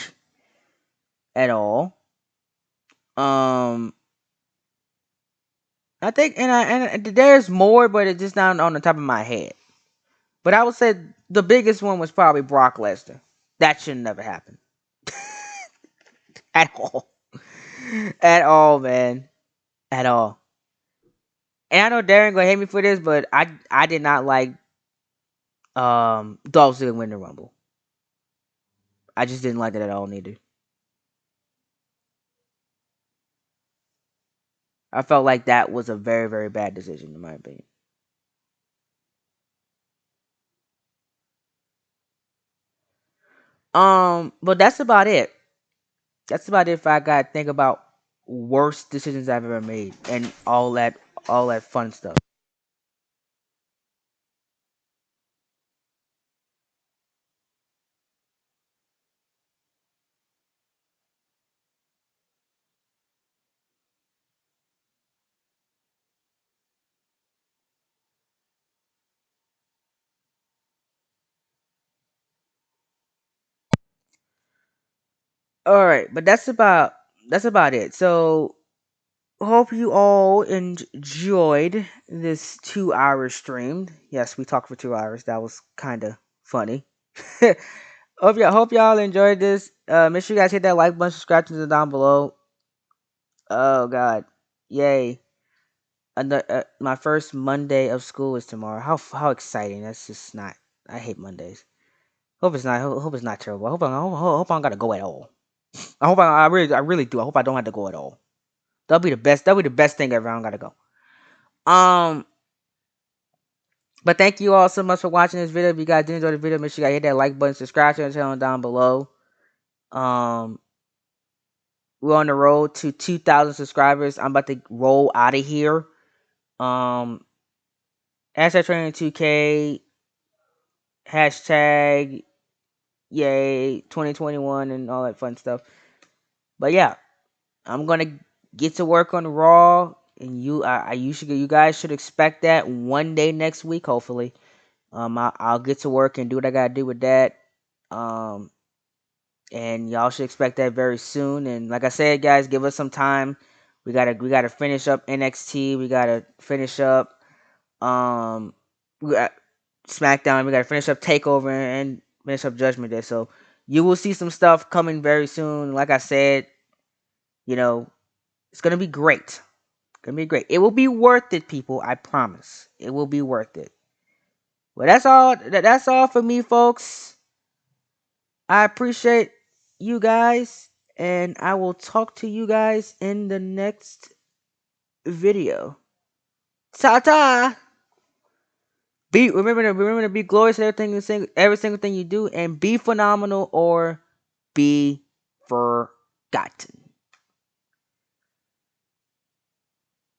at all. Um, I think, and there's more, but it's just not on the top of my head. But I would say the biggest one was probably Brock Lesnar. That should never happen at all, at all, man, at all. And I know Darren gonna hate me for this, but I did not like Dolph Ziggler win the Rumble. I just didn't like it at all, neither. I felt like that was a very very bad decision in my opinion. But that's about it. That's about it. If I gotta think about worst decisions I've ever made and all that fun stuff. All right, but that's about it. So hope you all enjoyed this 2 hour stream. Yes, we talked for 2 hours. That was kind of funny. Hope y'all enjoyed this. Make sure you guys hit that like button, subscribe to the down below. Oh God, yay! My first Monday of school is tomorrow. How exciting! That's just not. I hate Mondays. Hope it's not terrible. I hope I don't gotta go at all. I really do. I hope I don't have to go at all. That'll be the best. That'll be the best thing ever. I don't gotta go. Um, but thank you all so much for watching this video. If you guys did enjoy the video, make sure you guys hit that like button, subscribe to the channel down below. Um, we're on the road to 2,000 subscribers. I'm about to roll out of here. Um, hashtag training 2K, hashtag yay 2021 and all that fun stuff. But yeah, I'm gonna get to work on Raw, and you guys should expect that one day next week, hopefully. I'll get to work and do what I gotta do with that. Um, and y'all should expect that very soon. And like I said, guys, give us some time. We gotta finish up NXT. We gotta finish up we got SmackDown. We gotta finish up Takeover and finish up Judgment Day. So you will see some stuff coming very soon. Like I said, you know, it's gonna be great. It's gonna be great. It will be worth it, people. I promise. It will be worth it. Well, that's all. That's all for me, folks. I appreciate you guys, and I will talk to you guys in the next video. Ta ta. Remember to be glorious in every single thing you do, and be phenomenal or be forgotten.